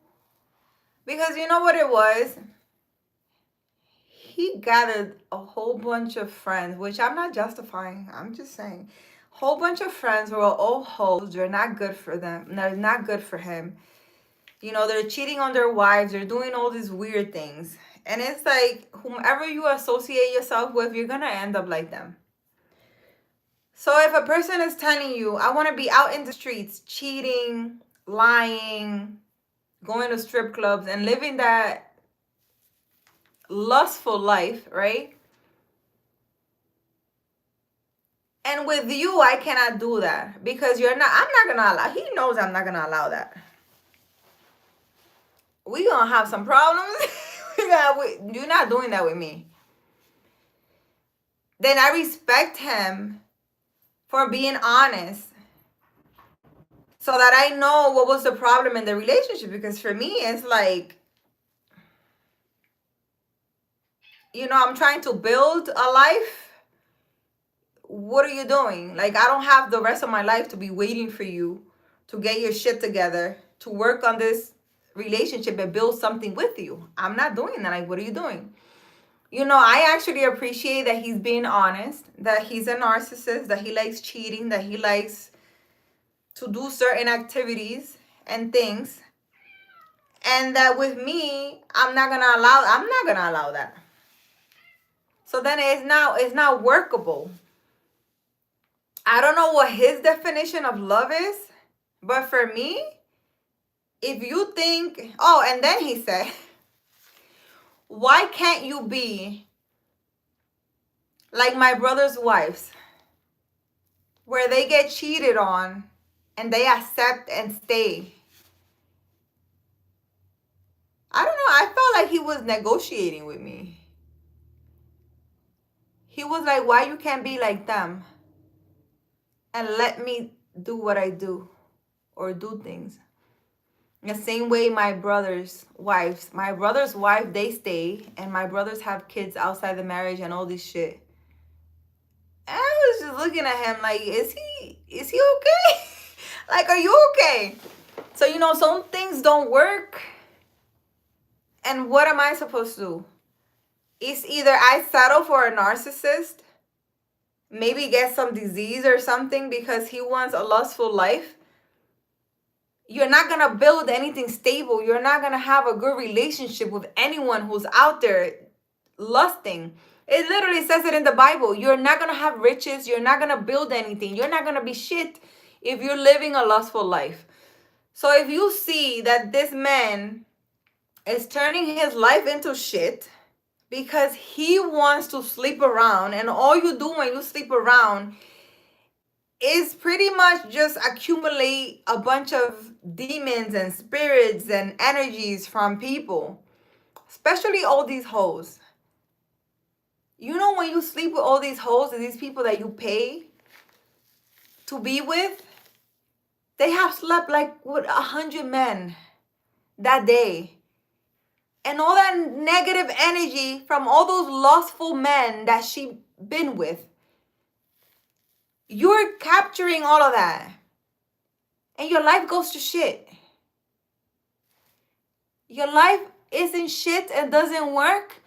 because you know what it was? He gathered a whole bunch of friends, which I'm not justifying. I'm just saying. Whole bunch of friends who are all hoes. They're not good for them. They're not good for him. You know, they're cheating on their wives. They're doing all these weird things. And it's like, whomever you associate yourself with, you're going to end up like them. So if a person is telling you, I want to be out in the streets, cheating, lying, going to strip clubs, and living that lustful life, right? And with you, I cannot do that because I'm not going to allow, he knows I'm not going to allow that. We're going to have some problems. You're not doing that with me. Then I respect him for being honest so that I know what was the problem in the relationship. Because for me, it's like, you know, I'm trying to build a life. What are you doing? Like, I don't have the rest of my life to be waiting for you to get your shit together, to work on this relationship and build something with you. I'm not doing that. Like, what are you doing? You know, I actually appreciate that he's being honest, that he's a narcissist, that he likes cheating, that he likes to do certain activities and things. And that with me, I'm not gonna allow that. So then it's not workable. I don't know what his definition of love is, but for me, if you think, oh, and then he said, why can't you be like my brother's wives, where they get cheated on and they accept and stay? I don't know. I felt like he was negotiating with me. He was like, why you can't be like them and let me do what I do or do things? The same way my brother's wife, they stay, and my brothers have kids outside the marriage and all this shit. And I was just looking at him like, is he okay? Like, are you okay? So, some things don't work. And what am I supposed to do? It's either I settle for a narcissist, maybe get some disease or something because he wants a lustful life. You're not going to build anything stable. You're not going to have a good relationship with anyone who's out there lusting. It literally says it in the Bible. You're not going to have riches. You're not going to build anything. You're not going to be shit if you're living a lustful life. So if you see that this man is turning his life into shit because he wants to sleep around, and all you do when you sleep around is pretty much just accumulate a bunch of demons and spirits and energies from people, especially all these hoes. When you sleep with all these hoes and these people that you pay to be with, they have slept like with 100 men that day. And all that negative energy from all those lustful men that she been with, you're capturing all of that. And your life goes to shit. Your life isn't shit and doesn't work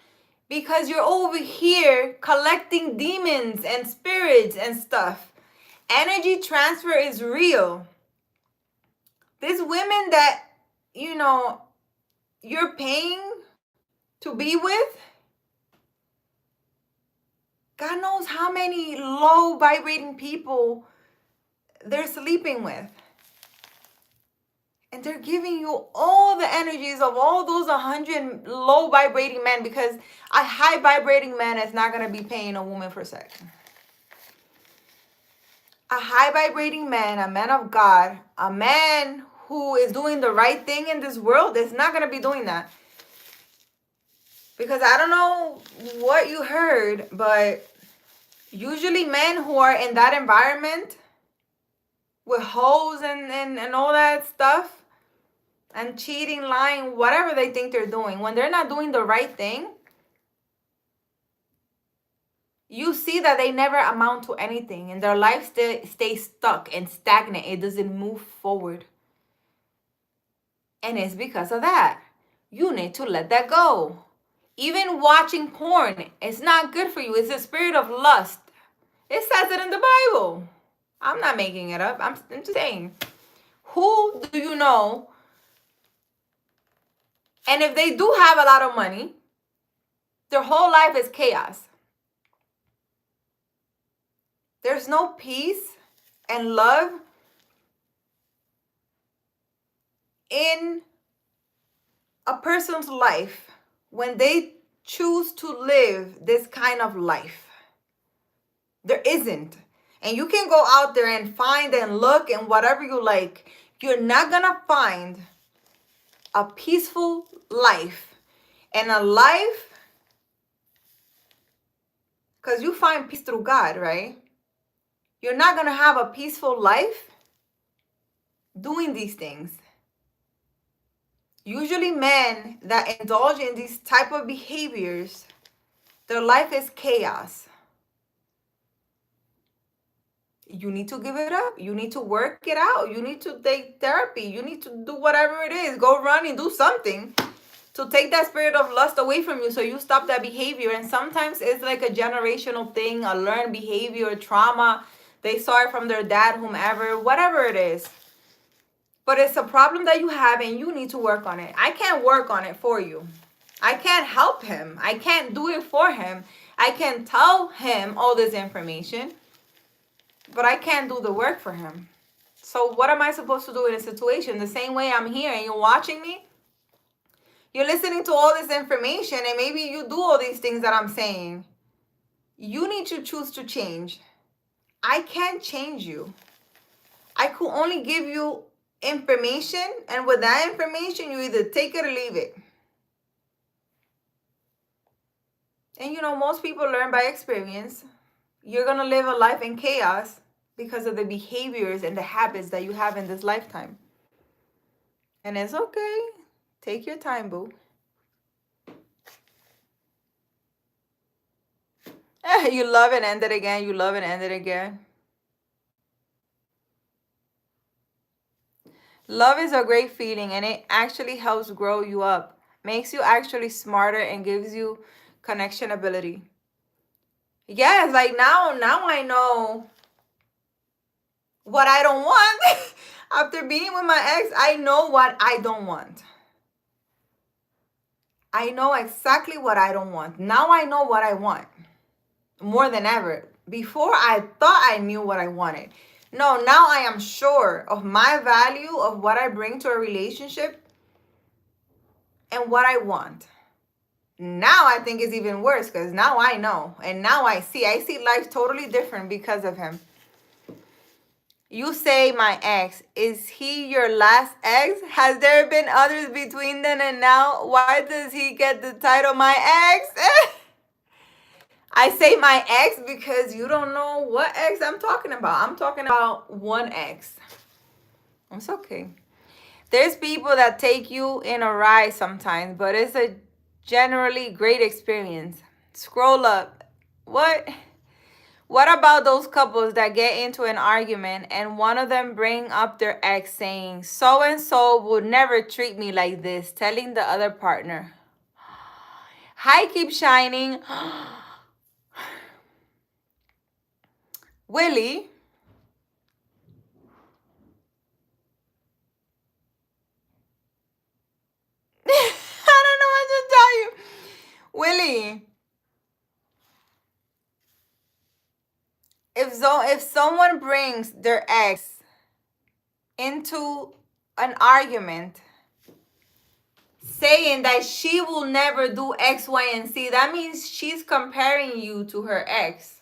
because you're over here collecting demons and spirits and stuff. Energy transfer is real. These women that, you're paying to be with, God knows how many low vibrating people they're sleeping with. And they're giving you all the energies of all those 100 low vibrating men, because a high vibrating man is not going to be paying a woman for sex. A high vibrating man, a man of God, a man who is doing the right thing in this world is not going to be doing that. Because I don't know what you heard, but usually men who are in that environment with hoes and all that stuff and cheating, lying, whatever they think they're doing, when they're not doing the right thing, you see that they never amount to anything and their life stays stuck and stagnant. It doesn't move forward. And it's because of that. You need to let that go. Even watching porn, it's not good for you. It's a spirit of lust. It says it in the Bible. I'm not making it up. I'm just saying. Who do you know? And if they do have a lot of money, their whole life is chaos. There's no peace and love in a person's life when they choose to live this kind of life. There isn't. And you can go out there and find and look and whatever you like. You're not going to find a peaceful life. And a life, because you find peace through God, right? You're not going to have a peaceful life doing these things. Usually men that indulge in these type of behaviors, their life is chaos. You need to give it up. You need to work it out. You need to take therapy. You need to do whatever it is. Go run and do something to take that spirit of lust away from you so you stop that behavior. And sometimes it's like a generational thing, a learned behavior, trauma. They saw it from their dad, whomever, whatever it is. But it's a problem that you have and you need to work on it. I can't work on it for you. I can't help him. I can't do it for him. I can tell him all this information, but I can't do the work for him. So what am I supposed to do in a situation? The same way I'm here and you're watching me, you're listening to all this information and maybe you do all these things that I'm saying. You need to choose to change. I can't change you. I could only give you information, and with that information, you either take it or leave it. And you know, most people learn by experience. You're going to live a life in chaos because of the behaviors and the habits that you have in this lifetime. And it's okay. Take your time, boo. You love it, end it again. You love it, end it again. Love is a great feeling and it actually helps grow you up. Makes you actually smarter and gives you connection ability. Yes, like now I know what I don't want. After being with my ex, I know what I don't want. I know exactly what I don't want. Now I know what I want. More than ever. Before I thought I knew what I wanted. No, now I am sure of my value, of what I bring to a relationship, and what I want. Now I think it's even worse because now I know. And now I see life totally different because of him. You say my ex. Is he your last ex? Has there been others between then and now? Why does he get the title my ex? I say my ex because you don't know what ex I'm talking about. I'm talking about one ex. It's okay. There's people that take you in a ride sometimes, but it's a generally great experience. Scroll up. What? What about those couples that get into an argument and one of them bring up their ex saying, so and so would never treat me like this, telling the other partner. Hi, keep shining. Willie. I don't know what to tell you. Willie. If someone brings their ex into an argument saying that she will never do X, Y, and Z, that means she's comparing you to her ex.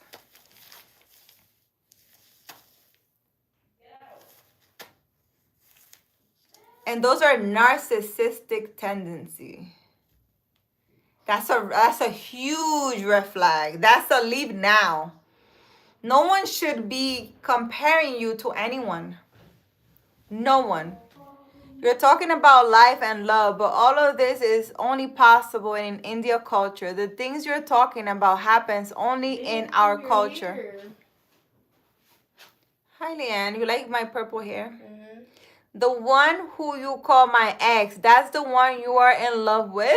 And those are narcissistic tendency. That's a huge red flag. That's a leave now. No one should be comparing you to anyone. No one. You're talking about life and love, but all of this is only possible in India culture. The things you're talking about happens only in our culture. Hi, Leanne. You like my purple hair? Mm-hmm. The one who you call my ex, that's the one you are in love with?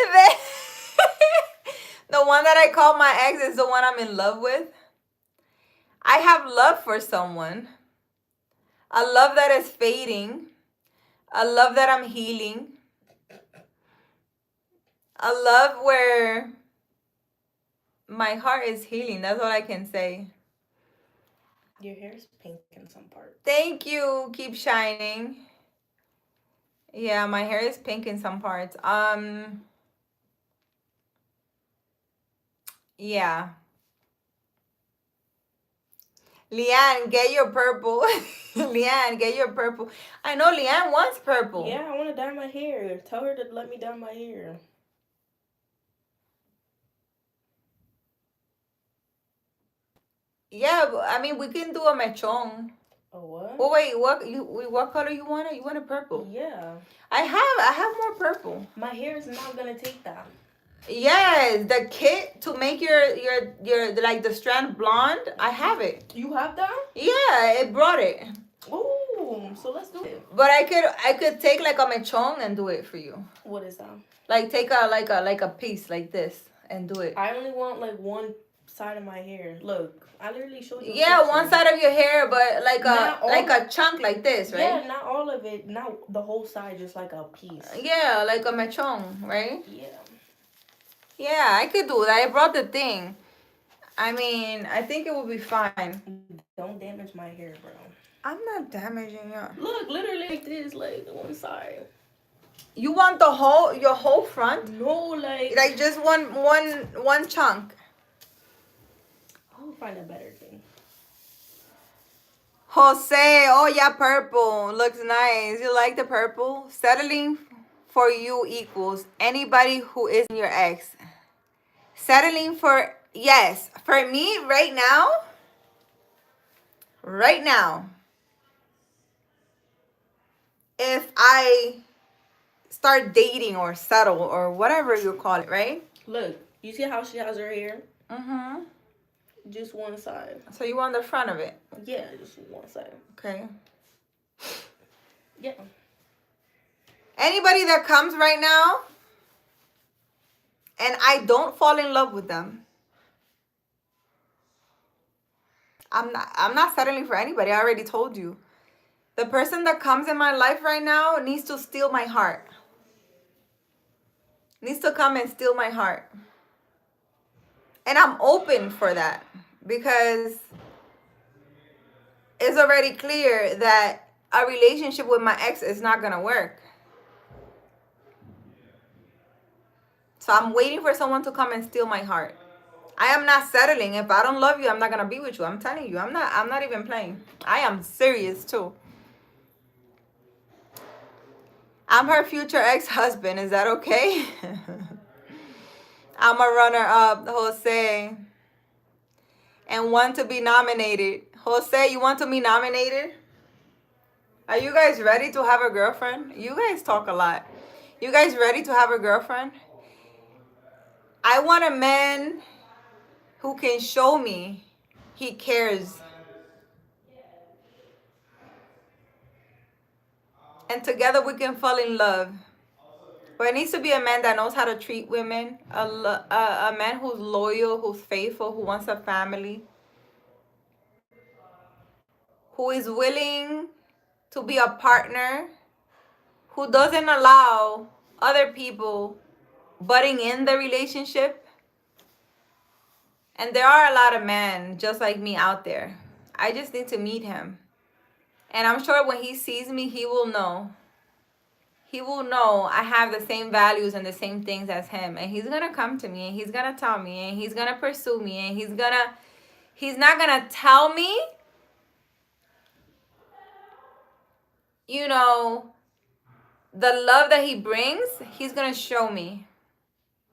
The one that I call my ex is the one I'm in love with? I have love for someone. A love that is fading. A love that I'm healing. A love where my heart is healing. That's all I can say. Your hair is pink in some parts. Thank you. Keep shining. Yeah, my hair is pink in some parts. Yeah. Leanne, get your purple. Leanne, get your purple. I know Leanne wants purple. Yeah, I want to dye my hair. Tell her to let me dye my hair. Yeah, but, I mean, we can do a mechon. A what? Oh wait, what color you want it? You want a purple? Yeah. I have more purple. My hair is not gonna take that. Yes, the kit to make your like the strand blonde. I have it. You have that? Yeah, it brought it. Ooh, so let's do it. But I could take like a mechon and do it for you. What is that? Like take a piece like this and do it. I only want like one side of my hair. Look, I literally showed you. Yeah, one side of your hair, but like a chunk like this, right? Yeah, not all of it, not the whole side, just like a piece. Yeah, like a mechon, right? Yeah. Yeah, I could do that. I brought the thing. I mean, I think it will be fine. Don't damage my hair, bro. I'm not damaging you. Look, literally like this, like the one side. You want your whole front? No, like just one chunk. I'll find a better thing. Jose, oh yeah, purple looks nice. You like the purple? Settling for you equals anybody who isn't your ex. Settling for, yes, for me right now, if I start dating or settle or whatever you call it, right? Look, you see how she has her hair? Mm-hmm. Just one side. So you want the front of it? Yeah, just one side. Okay. Yeah. Anybody that comes right now and I don't fall in love with them, I'm not settling for anybody. I already told you. The person that comes in my life right now needs to steal my heart. Needs to come and steal my heart. And I'm open for that because it's already clear that a relationship with my ex is not going to work. So I'm waiting for someone to come and steal my heart. I am not settling. If I don't love you, I'm not going to be with you. I'm telling you. I'm not even playing. I am serious too. I'm her future ex-husband. Is that okay? I'm a runner-up, Jose. And want to be nominated. Jose, you want to be nominated? Are you guys ready to have a girlfriend? You guys talk a lot. You guys ready to have a girlfriend? I want a man who can show me he cares. And together we can fall in love. But it needs to be a man that knows how to treat women. A man who's loyal, who's faithful, who wants a family. Who is willing to be a partner. Who doesn't allow other people butting in the relationship. And there are a lot of men just like me out there. I just need to meet him. And I'm sure when he sees me, he will know. He will know I have the same values and the same things as him. And he's going to come to me and he's going to tell me and he's going to pursue me and he's not going to tell me, you know, the love that he brings, he's going to show me.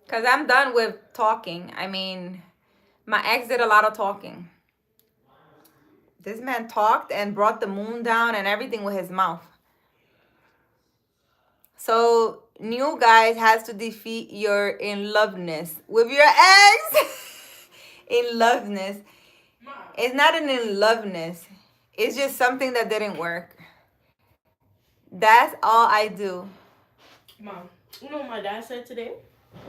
Because I'm done with talking. I mean, my ex did a lot of talking. This man talked and brought the moon down and everything with his mouth. So, new guys has to defeat your in-loveness with your ex. In-loveness. It's not an in-loveness. It's just something that didn't work. That's all I do. Mom, you know what my dad said today?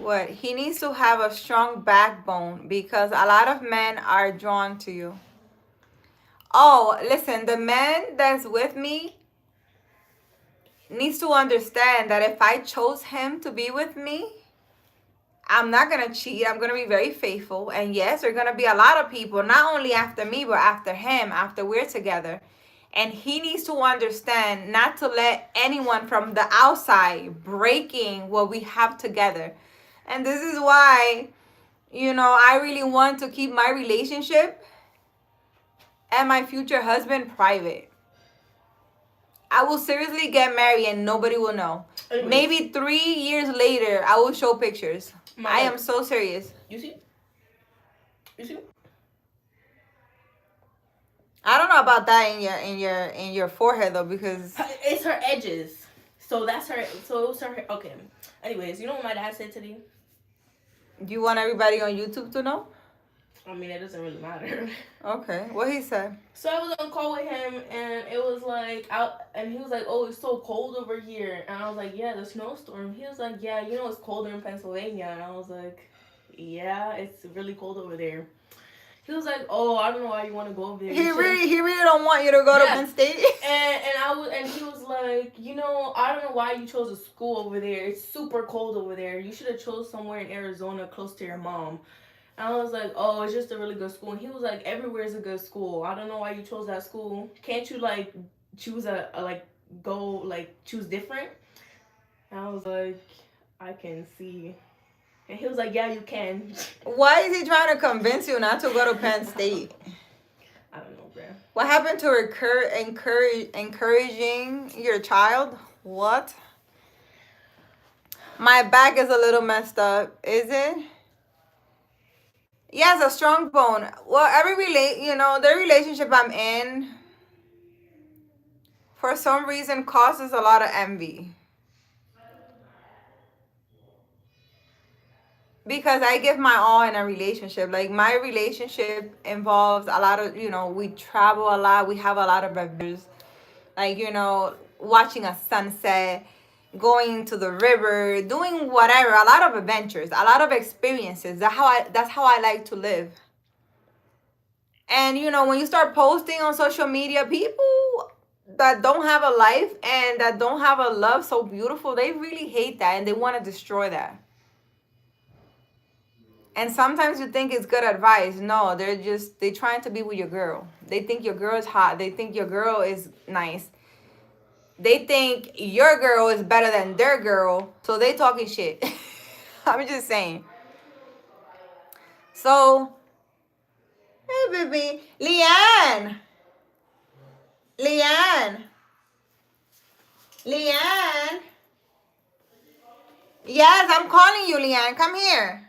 What? He needs to have a strong backbone because a lot of men are drawn to you. Oh, listen, the man that's with me needs to understand that if I chose him to be with me, I'm not going to cheat. I'm going to be very faithful. And yes, there are going to be a lot of people, not only after me, but after him, after we're together. And he needs to understand not to let anyone from the outside breaking what we have together. And this is why, you know, I really want to keep my relationship and my future husband private. I will seriously get married and nobody will know. Anyways. Maybe 3 years later, I will show pictures. I am so serious. You see? You see? I don't know about that in your forehead though, because it's her edges. So that's her. So it was her. Okay. Anyways, you know what my dad said today? Do you want everybody on YouTube to know? I mean, it doesn't really matter. Okay, what he said? So I was on a call with him, and it was like out, and he was like, "Oh, it's so cold over here," and I was like, "Yeah, the snowstorm." He was like, "Yeah, you know it's colder in Pennsylvania," and I was like, "Yeah, it's really cold over there." He was like, "Oh, I don't know why you want to go over there. He really don't want you to go to Penn State. And he was like, I don't know why you chose a school over there. It's super cold over there. You should have chose somewhere in Arizona close to your mom." And I was like, "Oh, it's just a really good school." And he was like, "Everywhere is a good school. I don't know why you chose that school. Can't you like choose a like go like choose different?" And I was like, "I can see." And he was like, "Yeah, you can." Why is he trying to convince you not to go to Penn State? I don't know, bruh. What happened to encouraging your child? What? My back is a little messed up. Is it? Yes, a strong bone. Well, the relationship I'm in, for some reason, causes a lot of envy. Because I give my all in a relationship. Like, my relationship involves a lot of, we travel a lot. We have a lot of adventures. Like, watching a sunset, going to the river, doing whatever. A lot of adventures, a lot of experiences. That's how I like to live. And, when you start posting on social media, people that don't have a life and that don't have a love so beautiful, they really hate that and they want to destroy that. And sometimes you think it's good advice. No, they trying to be with your girl. They think your girl is hot. They think your girl is nice. They think your girl is better than their girl. So they talking shit. I'm just saying. So, hey baby. Leanne. Leanne. Leanne. Yes, I'm calling you, Leanne. Come here.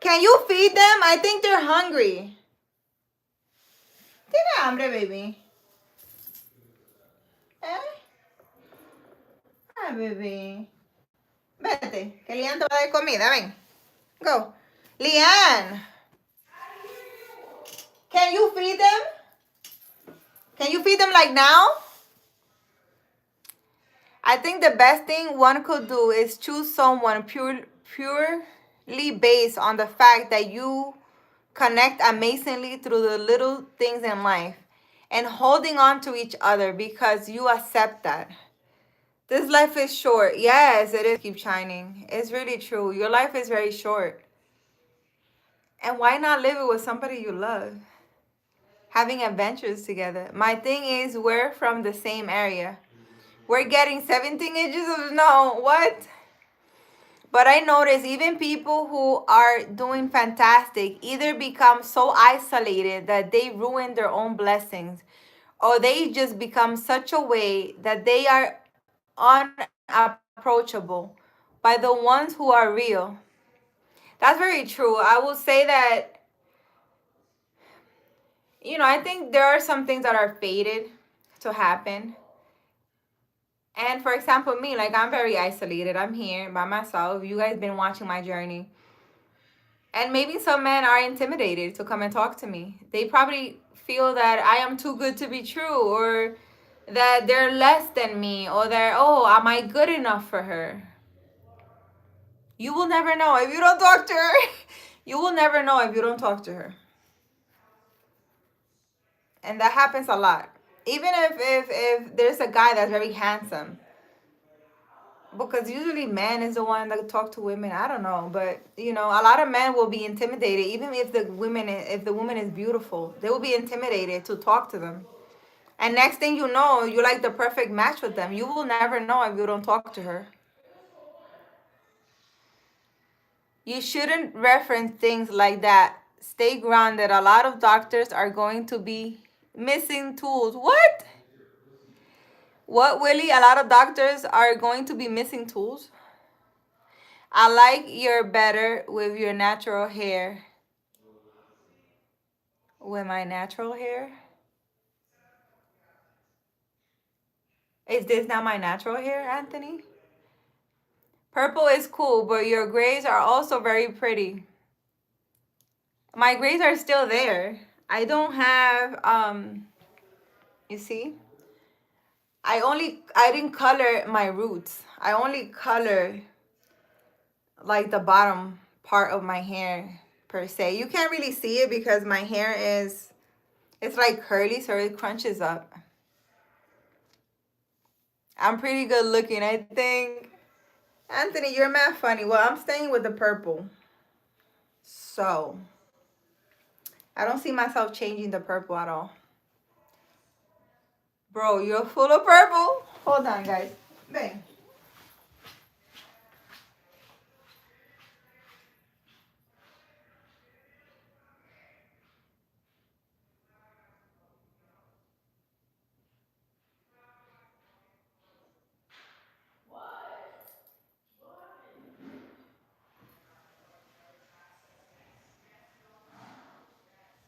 Can you feed them? I think they're hungry. Tiene hambre, baby. ¿Eh? Ay, baby. Vete, que Leanne te va a dar comida. Ven. Go. Leanne. Can you feed them? Can you feed them like now? I think the best thing one could do is choose someone purely based on the fact that you connect amazingly through the little things in life and holding on to each other because you accept that. This life is short. Yes, it is. Keep shining. It's really true. Your life is very short. And why not live it with somebody you love? Having adventures together. My thing is, we're from the same area. We're getting 17 inches of snow. What? But I notice even people who are doing fantastic either become so isolated that they ruin their own blessings, or they just become such a way that they are unapproachable by the ones who are real. That's very true. I will say that, I think there are some things that are fated to happen. And for example, me, like, I'm very isolated. I'm here by myself. You guys been watching my journey. And maybe some men are intimidated to come and talk to me. They probably feel that I am too good to be true, or that they're less than me, or that, oh, am I good enough for her? You will never know if you don't talk to her. You will never know if you don't talk to her. And that happens a lot. Even if there's a guy that's very handsome. Because usually man is the one that talk to women. I don't know, but a lot of men will be intimidated, even if the woman is beautiful. They will be intimidated to talk to them. And next thing you know, you're like the perfect match with them. You will never know if you don't talk to her. You shouldn't reference things like that. Stay grounded. A lot of doctors are going to be missing tools. What? What, Willie? A lot of doctors are going to be missing tools? I like you're better with your natural hair. With my natural hair? Is this not my natural hair, Anthony? Purple is cool, but your grays are also very pretty. My grays are still there. I don't have, you see? I didn't color my roots. I only color like the bottom part of my hair. per se. You can't really see it because my hair is, it's like curly, so it crunches up. I'm pretty good looking, I think. Anthony, you're mad funny. Well, I'm staying with the purple. So, I don't see myself changing the purple at all. Bro, you're full of purple. Hold on, guys. Bang.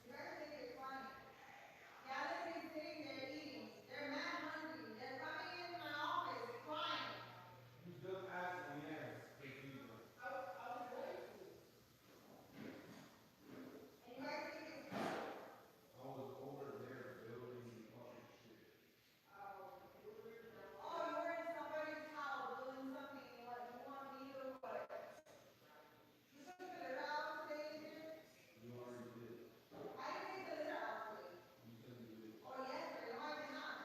You guys think it's funny. Gallus is sitting there eating. They're mad hungry. They're coming into my office crying. You just asked Leanne to feed them. I was going to. And you guys think it's funny. I was over there building fucking shit. Oh, you were in somebody's house building something. What? You want me to what? You took the litter out today, Adrian? You already did. I didn't take the litter out today. You said you did. Oh, yesterday. No, I did not.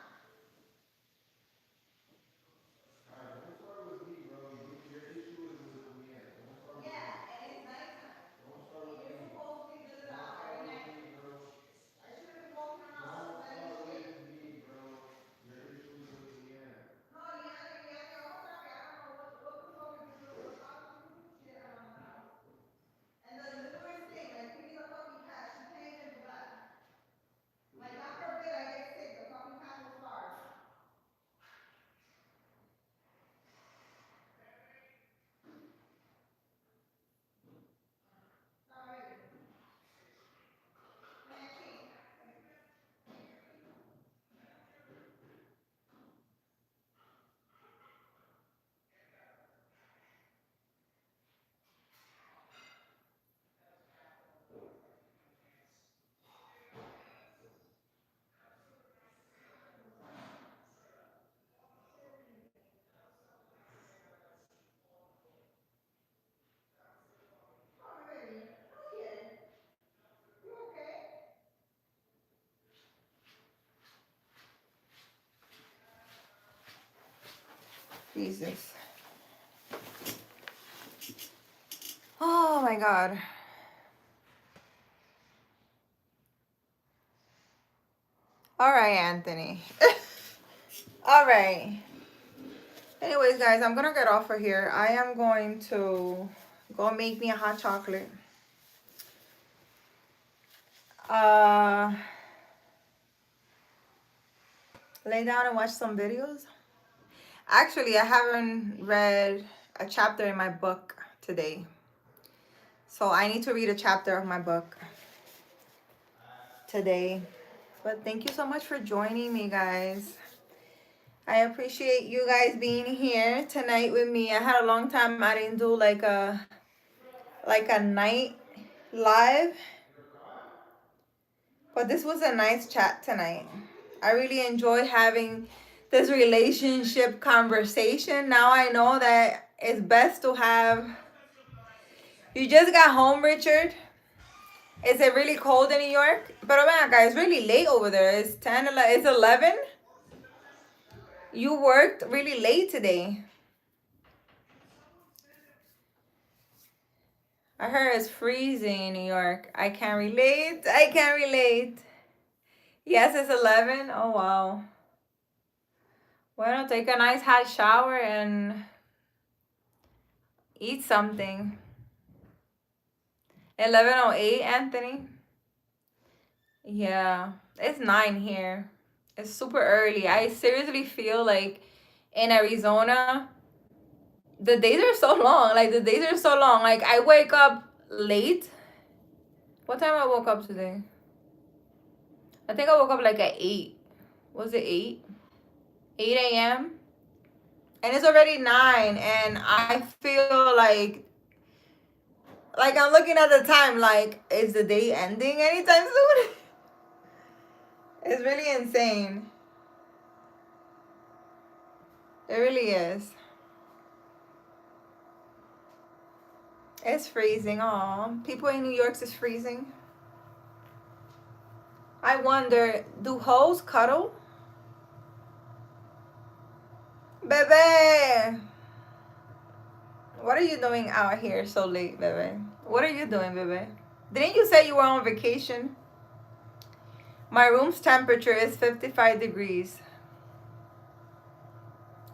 Alright, don't start with me, bro. Your issue is with Leanne. Don't start with me. Yeah, and it's nighttime. Don't start with me. You're supposed to take the litter out every night. Me, bro. I should have been walking around don't smelling shit. Don't start with me, bro. Your issue is with Leanne. No, Leanne, vamos a trapear. I don't know what the fuck is this little fucking shit around the house. And the littlest thing, like Kitty's a fucking cat. She can't even do that. Like, God forbid I get sick. The fucking cat will starve. Jesus. Oh my God. All right, Anthony. All right. Anyways, guys, I'm gonna get off of here. I am going to go make me a hot chocolate. Lay down and watch some videos. Actually, I haven't read a chapter in my book today. So I need to read a chapter of my book today. But thank you so much for joining me, guys. I appreciate you guys being here tonight with me. I had a long time I didn't do like a night live. But this was a nice chat tonight. I really enjoyed having this relationship conversation. Now I know that it's best to have. You just got home, Richard. Is it really cold in New York? Pero ven acá, it's really late over there. It's 10, 11, it's 11. You worked really late today. I heard it's freezing in New York. I can't relate. I can't relate. Yes, it's 11. Oh, wow. Well, take a nice hot shower and eat something. 11:08, Anthony. Yeah, it's 9 here. It's super early. I seriously feel like in Arizona, the days are so long. Like, the days are so long. Like, I wake up late. What time I woke up today? I think I woke up like at 8. Was it 8? 8 a.m.? And it's already 9. And I feel like I'm looking at the time like, is the day ending anytime soon? It's really insane. It really is. It's freezing. Aw, people in New York is freezing. I wonder, do hoes cuddle? Bebe, what are you doing out here so late, Bebe? What are you doing, Bebe? Didn't you say you were on vacation? My room's temperature is 55 degrees.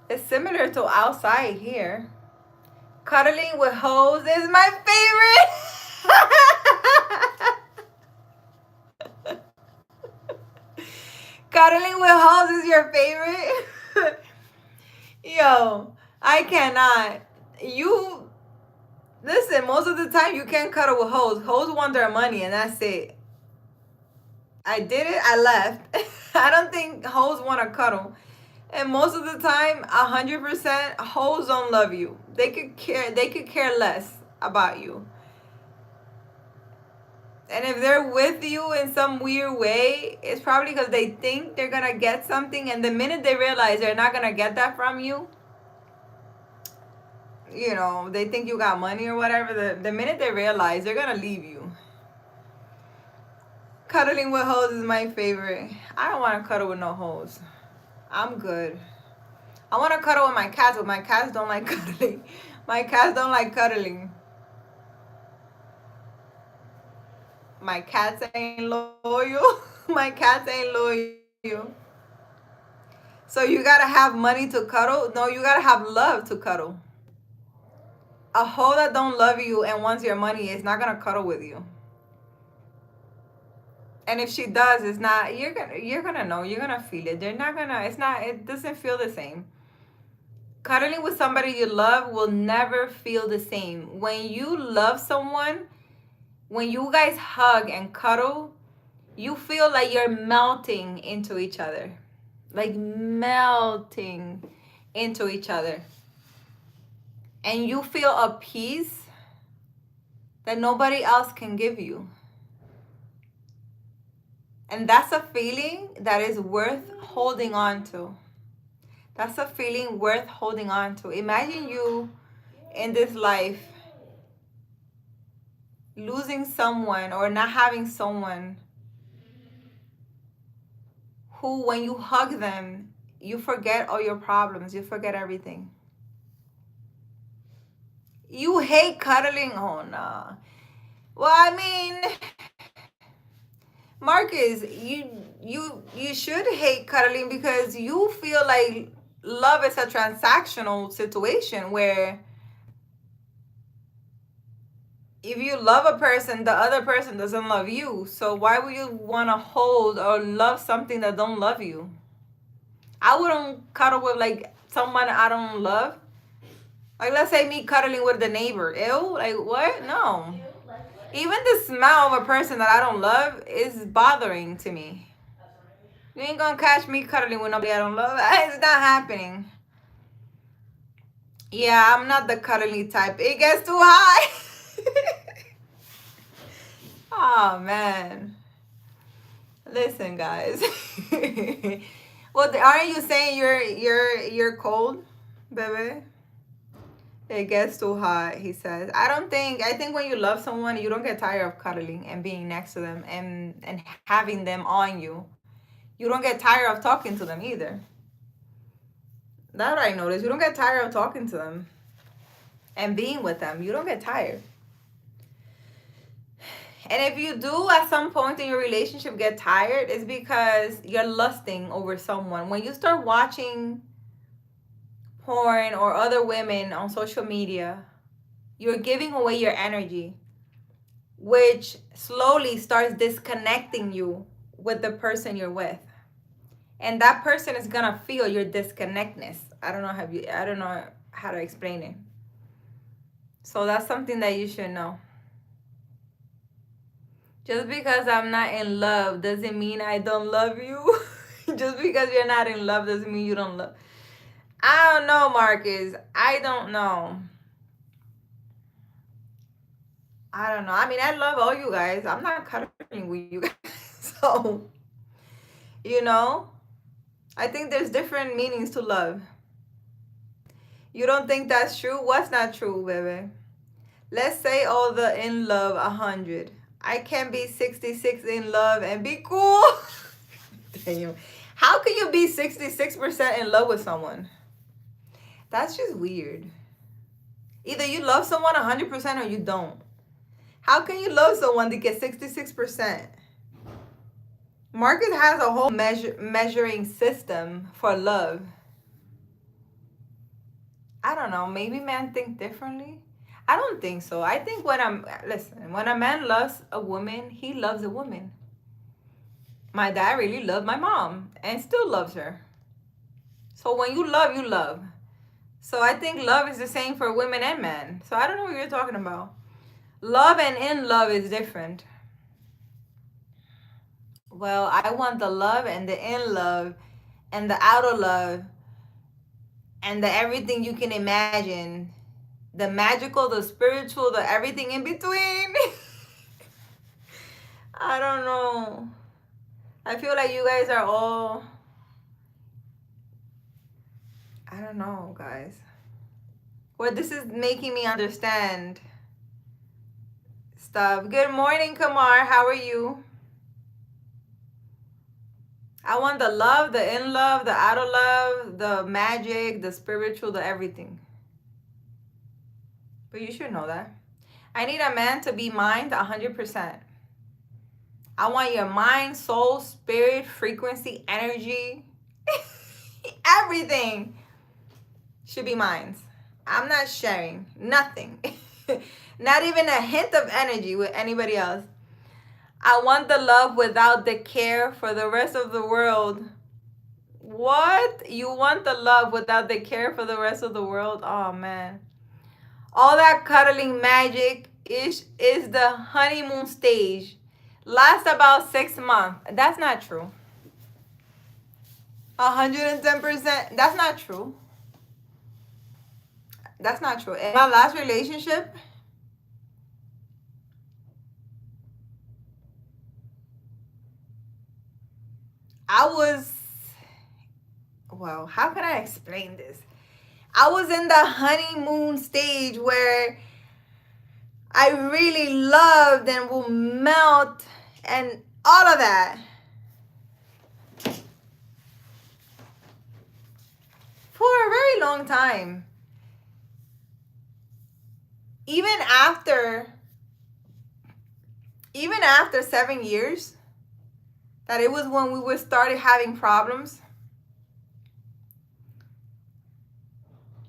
It's similar to outside here. Cuddling with hoes is my favorite. Cuddling with hoes is your favorite? Yo, I cannot. You listen, most of the time you can't cuddle with hoes. Hoes want their money and that's it. I did it, I left. I don't think hoes want to cuddle. And most of the time, 100% hoes don't love you. They could care less about you. And if they're with you in some weird way, it's probably because they think they're gonna get something, and the minute they realize they're not gonna get that from you, you know, they think you got money or whatever, the minute they realize, they're gonna leave you. Cuddling with hoes is my favorite. I don't want to cuddle with no hoes. I'm good. I want to cuddle with my cats, but my cats don't like cuddling. My cats don't like cuddling. My cats ain't loyal. My cats ain't loyal. So you gotta have money to cuddle? No, you gotta have love to cuddle. A hoe that don't love you and wants your money is not gonna cuddle with you. And if she does, it's not, you're gonna know, you're gonna feel it. They're not gonna, it doesn't feel the same. Cuddling with somebody you love will never feel the same. When you love someone, when you guys hug and cuddle, you feel like you're melting into each other. Like melting into each other. And you feel a peace that nobody else can give you. And that's a feeling that is worth holding on to. That's a feeling worth holding on to. Imagine you in this life losing someone or not having someone who, when you hug them, you forget all your problems. You forget everything. You hate cuddling? Oh, no. Well, I mean, Marcus, you should hate cuddling because you feel like love is a transactional situation where if you love a person, the other person doesn't love you. So why would you want to hold or love something that don't love you? I wouldn't cuddle with like someone I don't love. Like let's say me cuddling with the neighbor. Ew, like what? No. Even the smell of a person that I don't love is bothering to me. You ain't gonna catch me cuddling with nobody I don't love. It's not happening. Yeah, I'm not the cuddly type. It gets too high. Oh man. Listen, guys. Well, aren't you saying you're cold, baby? It gets too hot, he says. I think when you love someone, you don't get tired of cuddling and being next to them and having them on you. You don't get tired of talking to them either. That I noticed. You don't get tired of talking to them and being with them. You don't get tired. And if you do at some point in your relationship get tired, it's because you're lusting over someone. When you start watching porn or other women on social media, you're giving away your energy, which slowly starts disconnecting you with the person you're with. And that person is gonna feel your disconnectedness. I don't know how to explain it. So that's something that you should know. Just because I'm not in love doesn't mean I don't love you. Just because you're not in love doesn't mean you don't love. I don't know, Marcus. I don't know. I don't know. I mean, I love all you guys. I'm not cuddling with you guys. So, I think there's different meanings to love. You don't think that's true? What's not true, baby? Let's say all the in love 100. I can be 66 in love and be cool. Damn. How can you be 66% in love with someone? That's just weird. Either you love someone 100% or you don't. How can you love someone to get 66%? Marcus has a whole measuring system for love. I don't know. Maybe men think differently. I don't think so. I think when a man loves a woman, he loves a woman. My dad really loved my mom and still loves her. So when you love, you love. So I think love is the same for women and men. So I don't know what you're talking about. Love and in love is different. Well, I want the love and the in love and the out of love and the everything you can imagine. The magical, the spiritual, the everything in between. I don't know. I feel like you guys are all, I don't know, guys. Well, this is making me understand stuff. Good morning, Kamar. How are you? I want the love, the in love, the out of love, the magic, the spiritual, the everything. But you should know that. I need a man to be mine 100%. I want your mind, soul, spirit, frequency, energy. Everything should be mine. I'm not sharing nothing. Not even a hint of energy with anybody else. I want the love without the care for the rest of the world. What? You want the love without the care for the rest of the world? Oh, man. All that cuddling magic is the honeymoon stage. Lasts about 6 months. That's not true. 110%. That's not true. That's not true. In my last relationship, I was, well, how can I explain this? I was in the honeymoon stage where I really loved and will melt and all of that. For a very long time. Even after 7 years, that it was when we started having problems.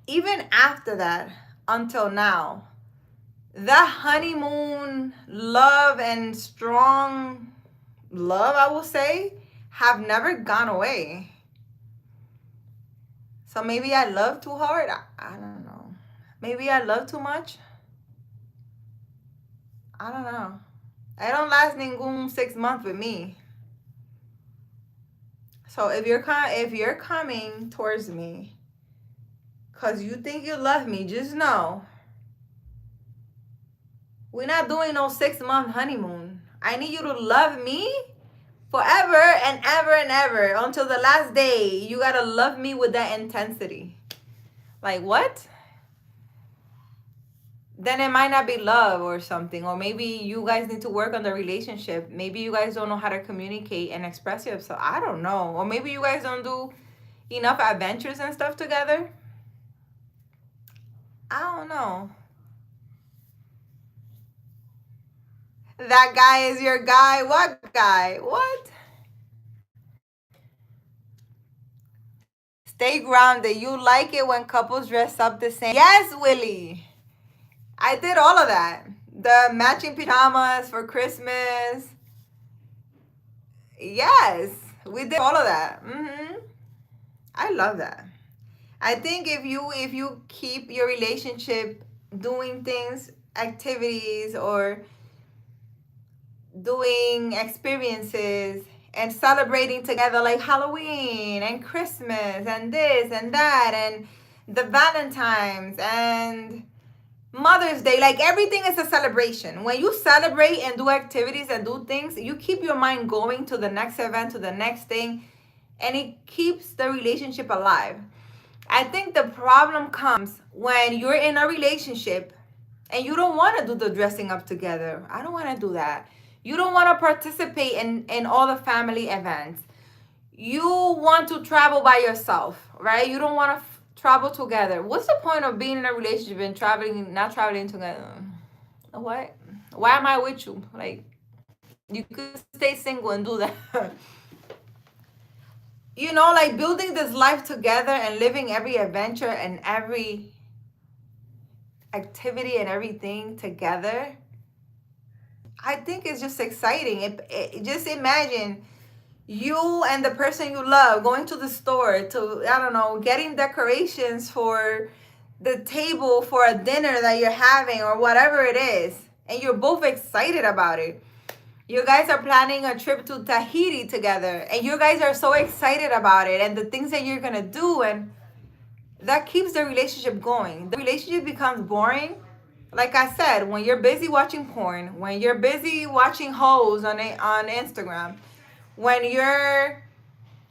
Even after that, until now, that honeymoon love and strong love, I will say, have never gone away. So maybe I love too hard. I don't know. Maybe I love too much. I don't know. I don't last ningún 6 months with me. So if you're coming towards me because you think you love me, just know we're not doing no 6-month honeymoon. I need you to love me forever and ever and ever until the last day. You gotta love me with that intensity. Like what? Then it might not be love or something. Or maybe you guys need to work on the relationship. Maybe you guys don't know how to communicate and express yourself. I don't know. Or maybe you guys don't do enough adventures and stuff together. I don't know. That guy is your guy. What guy? What? Stay grounded. You like it when couples dress up the same. Yes, Willie. I did all of that. The matching pajamas for Christmas. Yes, we did all of that. I love that. I think if you keep your relationship doing things, activities, or doing experiences and celebrating together like Halloween and Christmas and this and that and the Valentine's and Mother's Day, like everything is a celebration. When you celebrate and do activities and do things, you keep your mind going to the next event, to the next thing, and it keeps the relationship alive. I think the problem comes when you're in a relationship and you don't want to do the dressing up together. I don't want to do that. You don't want to participate in all the family events. You want to travel by yourself, right? You don't want to travel together. What's the point of being in a relationship and traveling, not traveling together? What? Why am I with you? Like, you could stay single and do that. You know, like building this life together and living every adventure and every activity and everything together. I think it's just exciting. Just imagine you and the person you love going to the store to, I don't know, getting decorations for the table for a dinner that you're having or whatever it is, and you're both excited about it. You guys are planning a trip to Tahiti together, and you guys are so excited about it and the things that you're gonna do, and that keeps the relationship going. The relationship becomes boring, like I said, when you're busy watching porn, when you're busy watching hoes on Instagram, when you're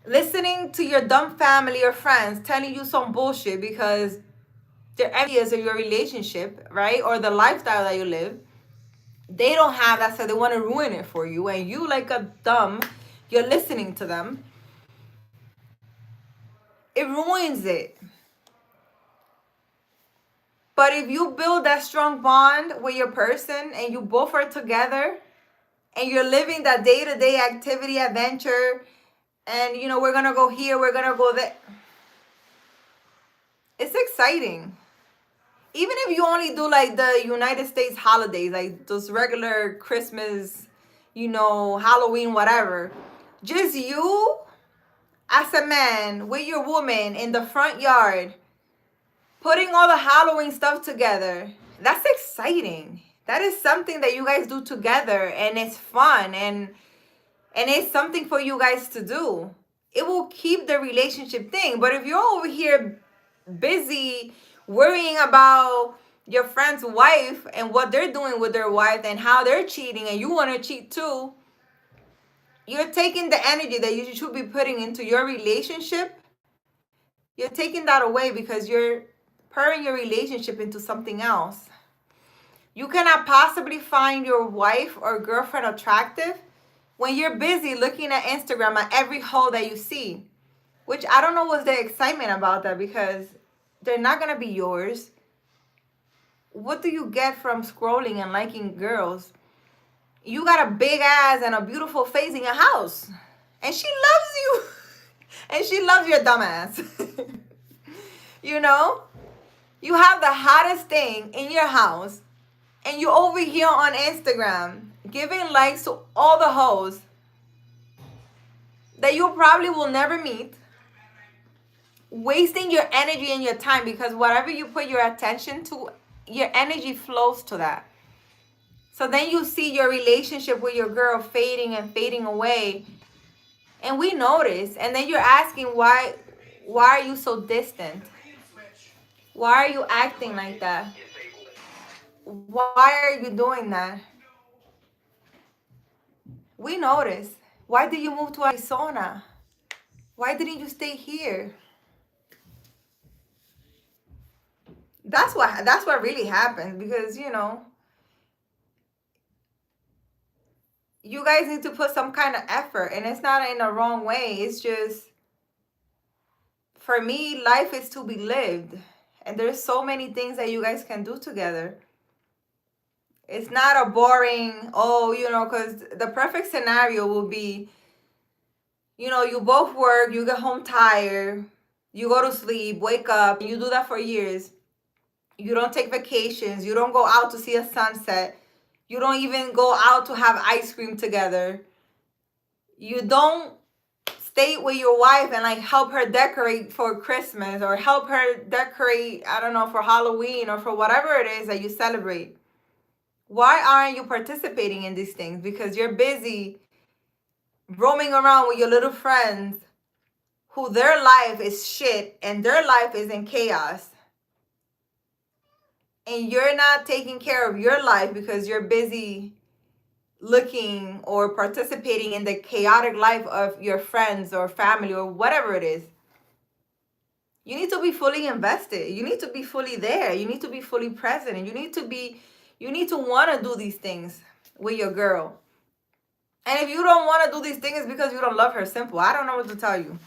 listening to your dumb family or friends telling you some bullshit because they're envious of your relationship, right? Or the lifestyle that you live. They don't have that, so they want to ruin it for you. And you, like a dumb, you're listening to them. It ruins it. But if you build that strong bond with your person and you both are together and you're living that day-to-day activity, adventure, and you know, we're going to go here, we're going to go there. It's exciting. Even if you only do like the United States holidays, like those regular Christmas, you know, Halloween, whatever. Just you as a man with your woman in the front yard, putting all the Halloween stuff together. That's exciting. That is something that you guys do together, and it's fun, and it's something for you guys to do. It will keep the relationship thing. But if you're over here busy worrying about your friend's wife and what they're doing with their wife and how they're cheating, and you want to cheat too, you're taking the energy that you should be putting into your relationship. You're taking that away because you're pouring your relationship into something else. You cannot possibly find your wife or girlfriend attractive when you're busy looking at Instagram at every hole that you see. Which I don't know what's the excitement about that, because they're not going to be yours. What do you get from scrolling and liking girls? You got a big ass and a beautiful face in your house. And she loves you. And she loves your dumb ass. You know? You have the hottest thing in your house. And you're over here on Instagram giving likes to all the hoes that you probably will never meet. Wasting your energy and your time, because whatever you put your attention to, your energy flows to that. So then you see your relationship with your girl fading and fading away. And we notice. And then you're asking, why are you so distant? Why are you acting like that? Why are you doing that? We notice. Why did you move to Arizona? Why didn't you stay here? That's what really happens, because, you know, you guys need to put some kind of effort, and it's not in a wrong way. It's just, for me, life is to be lived, and there's so many things that you guys can do together. It's not a boring, you know, because the perfect scenario will be, you know, you both work, you get home tired, you go to sleep, wake up, you do that for years. You don't take vacations, you don't go out to see a sunset, you don't even go out to have ice cream together. You don't stay with your wife and like help her decorate for Christmas, or help her decorate, I don't know, for Halloween, or for whatever it is that you celebrate. Why aren't you participating in these things? Because you're busy roaming around with your little friends who their life is shit and their life is in chaos. And you're not taking care of your life because you're busy looking or participating in the chaotic life of your friends or family or whatever it is. You need to be fully invested. You need to be fully there. You need to be fully present. And you need to be You need to want to do these things with your girl. And if you don't want to do these things, it's because you don't love her. Simple. I don't know what to tell you.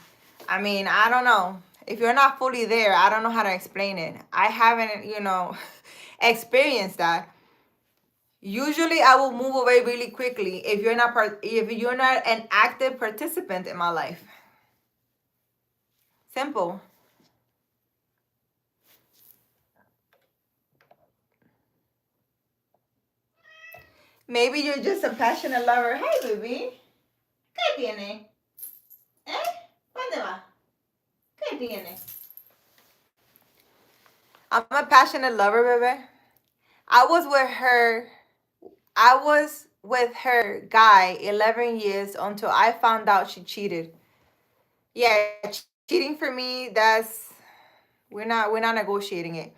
I mean, I don't know. If you're not fully there, I don't know how to explain it. I haven't, experienced that. Usually I will move away really quickly if you're not an active participant in my life. Simple. Maybe you're just a passionate lover. Hey, baby. ¿Qué tiene? ¿Eh? ¿Dónde va? ¿Qué tiene? I'm a passionate lover, baby. I was with her guy 11 years until I found out she cheated. Yeah, cheating for me, we're not negotiating it.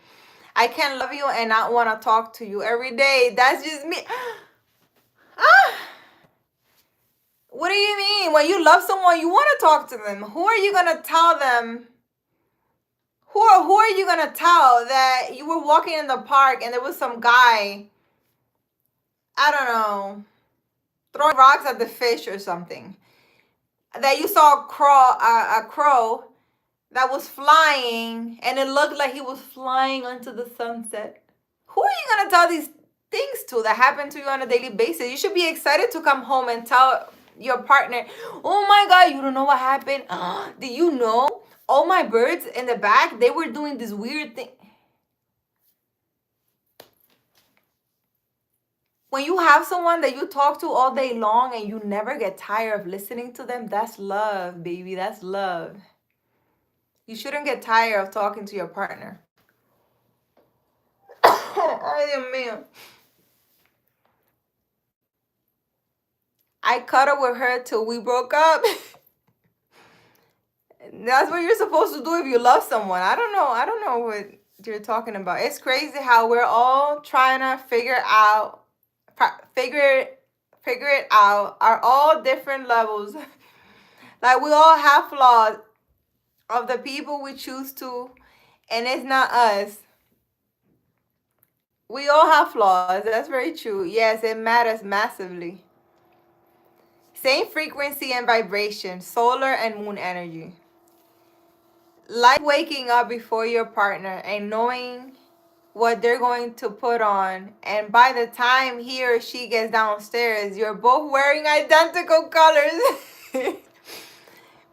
I can't love you and not want to talk to you every day. That's just me. Ah, what do you mean? When you love someone, you want to talk to them. Who are you gonna tell them? Who are you gonna tell that you were walking in the park and there was some guy, I don't know, throwing rocks at the fish or something? That you saw a crow that was flying and it looked like he was flying onto the sunset. Who are you gonna tell these things to that happen to you on a daily basis? You should be excited to come home and tell your partner, oh my God, you don't know what happened. Do you know all my birds in the back, they were doing this weird thing. When you have someone that you talk to all day long and you never get tired of listening to them, that's love, baby. That's love. You shouldn't get tired of talking to your partner. Ay, Dios mío. I cuddled with her till we broke up. That's what you're supposed to do if you love someone. I don't know what you're talking about. It's crazy how we're all trying to figure it out are all different levels. Like we all have flaws of the people we choose to, and it's not us. We all have flaws. That's very true. Yes, it matters massively. Same frequency and vibration, solar and moon energy. Like waking up before your partner and knowing what they're going to put on, and by the time he or she gets downstairs, you're both wearing identical colors.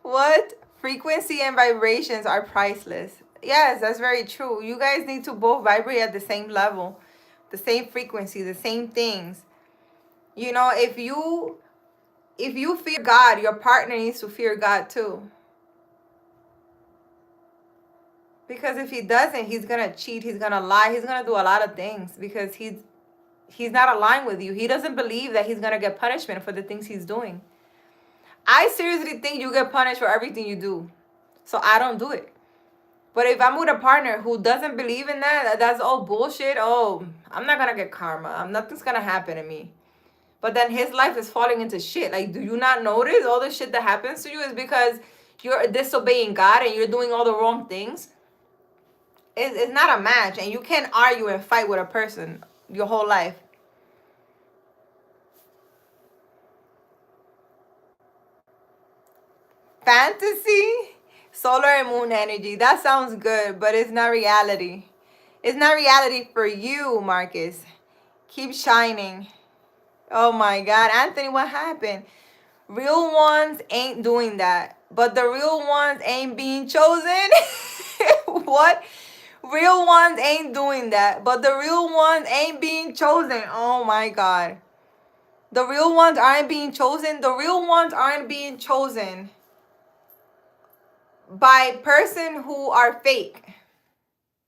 What? Frequency and vibrations are priceless. Yes, that's very true. You guys need to both vibrate at the same level, the same frequency, the same things. If you fear God, your partner needs to fear God too. Because if he doesn't, he's gonna cheat, he's gonna lie, he's gonna do a lot of things because he's not aligned with you. He doesn't believe that he's gonna get punishment for the things he's doing. I seriously think you get punished for everything you do. So I don't do it. But if I'm with a partner who doesn't believe in that's all bullshit. Oh, I'm not gonna get karma. Nothing's gonna happen to me. But then his life is falling into shit. Like, do you not notice all the shit that happens to you is because you're disobeying God and you're doing all the wrong things? It's not a match, and you can't argue and fight with a person your whole life. Fantasy, solar and moon energy. That sounds good, but it's not reality. It's not reality for you, Marcus. Keep shining. Oh my God, Anthony, what happened? Real ones ain't doing that, but the real ones ain't being chosen. What? Real ones ain't doing that, but the real ones ain't being chosen. Oh my God. The real ones aren't being chosen. The real ones aren't being chosen by person who are fake.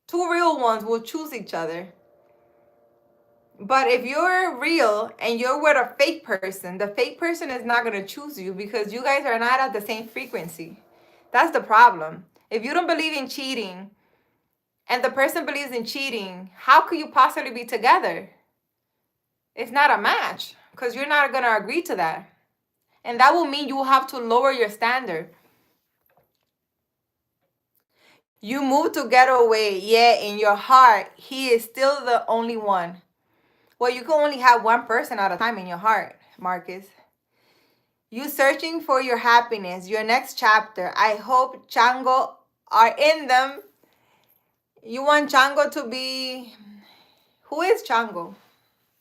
Two real ones will choose each other. But if you're real and you're with a fake person, the fake person is not going to choose you because you guys are not at the same frequency. That's the problem. If you don't believe in cheating and the person believes in cheating, how could you possibly be together? It's not a match because you're not going to agree to that. And that will mean you will have to lower your standard. You move to get away, yet in your heart, he is still the only one. Well, you can only have one person at a time in your heart, Marcus. You searching for your happiness, your next chapter. I hope Chango are in them. You want Chango to be... Who is Chango?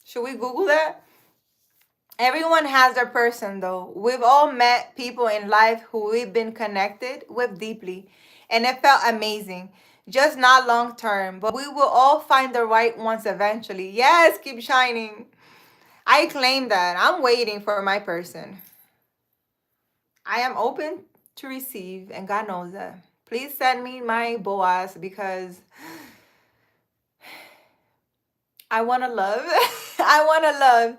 Should we Google that? Everyone has their person, though. We've all met people in life who we've been connected with deeply, and it felt amazing. Just not long term, but we will all find the right ones eventually. Yes, keep shining. I claim that. I'm waiting for my person. I am open to receive, and God knows that. Please send me my Boaz because I want to love. I want to love.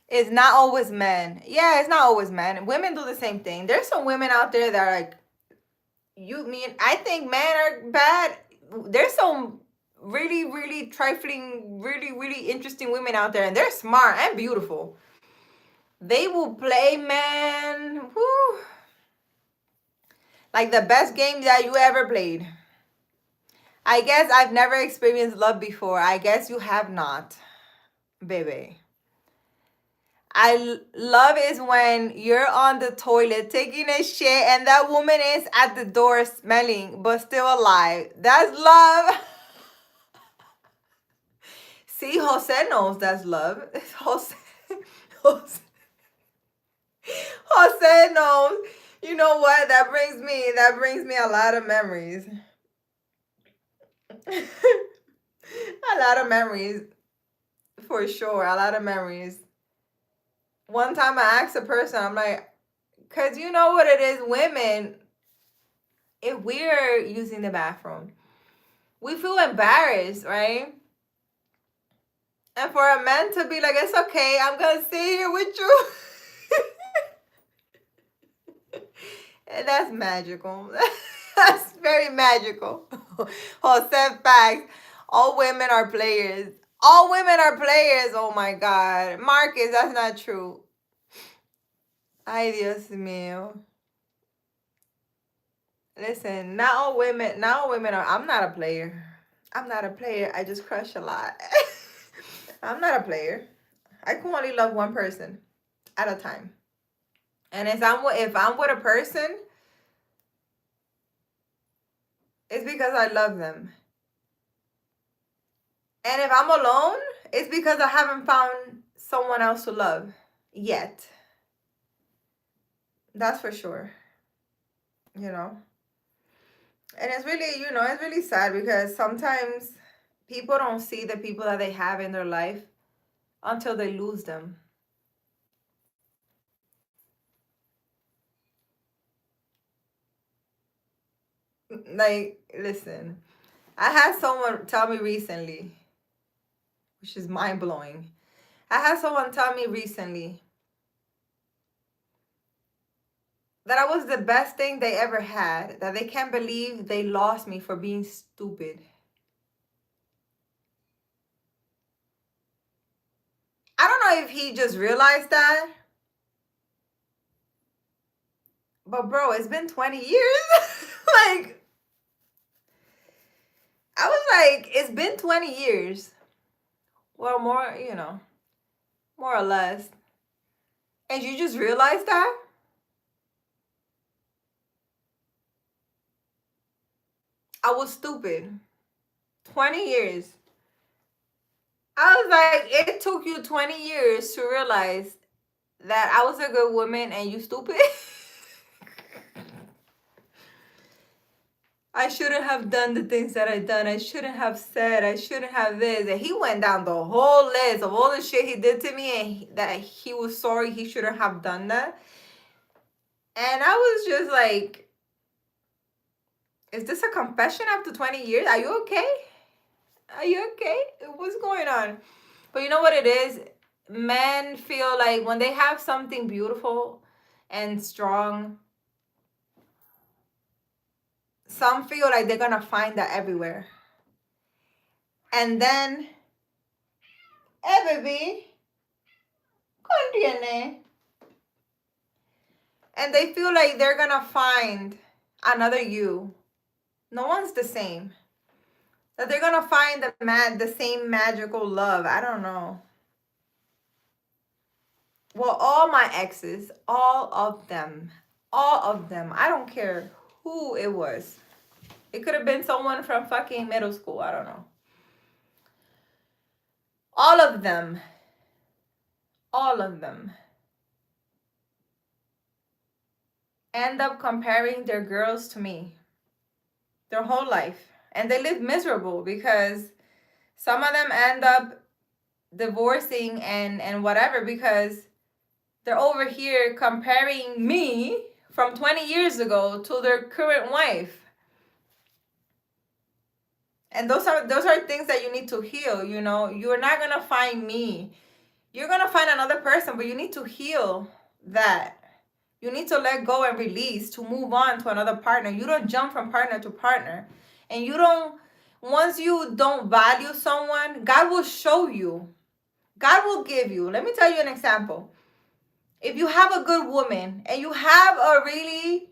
It's not always men. Yeah, it's not always men. Women do the same thing. There's some women out there that are like, I think men are bad. There's some really, really trifling, really, really interesting women out there, and they're smart and beautiful. They will play, man. Woo. Like the best game that you ever played. I guess I've never experienced love before. I guess you have not, baby. Love is when you're on the toilet taking a shit and that woman is at the door smelling but still alive. That's love. See, Jose knows that's love. Jose, Jose, Jose knows. You know what? That brings me a lot of memories. A lot of memories, for sure. A lot of memories. One time I asked a person, I'm like, because you know what it is, women, if we're using the bathroom, we feel embarrassed, right? And for a man to be like, it's okay, I'm going to sit here with you. And that's magical. That's very magical. Jose, facts. All women are players. All women are players. Oh my God. Marcus, that's not true. Ay, Dios mío. Listen, not all women are, I'm not a player. I'm not a player. I just crush a lot. I'm not a player. I can only love one person at a time. And if I'm with a person, it's because I love them. And if I'm alone, it's because I haven't found someone else to love yet. That's for sure. You know? And it's really, it's really sad because sometimes people don't see the people that they have in their life until they lose them. Like, listen, I had someone tell me recently, which is mind blowing. I had someone tell me recently that I was the best thing they ever had, that they can't believe they lost me for being stupid. I don't know if he just realized that, but bro, it's been 20 years. Like, I was like, it's been 20 years. Well, more, more or less. And you just realized that? I was stupid. 20 years. I was like, it took you 20 years to realize that I was a good woman and you stupid? I shouldn't have done the things that I done. I shouldn't have said. I shouldn't have this. And he went down the whole list of all the shit he did to me and that he was sorry he shouldn't have done that. And I was just like, is this a confession after 20 years? Are you okay? Are you okay? What's going on? But you know what it is? Men feel like when they have something beautiful and strong, some feel like they're gonna find that everywhere. And then, baby, contiene. And they feel like they're gonna find another you. No one's the same. That they're gonna find the same magical love. I don't know. Well, all my exes, all of them, I don't care who it was. It could have been someone from fucking middle school. I don't know. All of them end up comparing their girls to me their whole life. And they live miserable because some of them end up divorcing and whatever because they're over here comparing me from 20 years ago to their current wife. And those are things that you need to heal, you know. You're not going to find me. You're going to find another person, but you need to heal that. You need to let go and release to move on to another partner. You don't jump from partner to partner. And you don't, once you don't value someone, God will show you. God will give you. Let me tell you an example. If you have a good woman and you have a really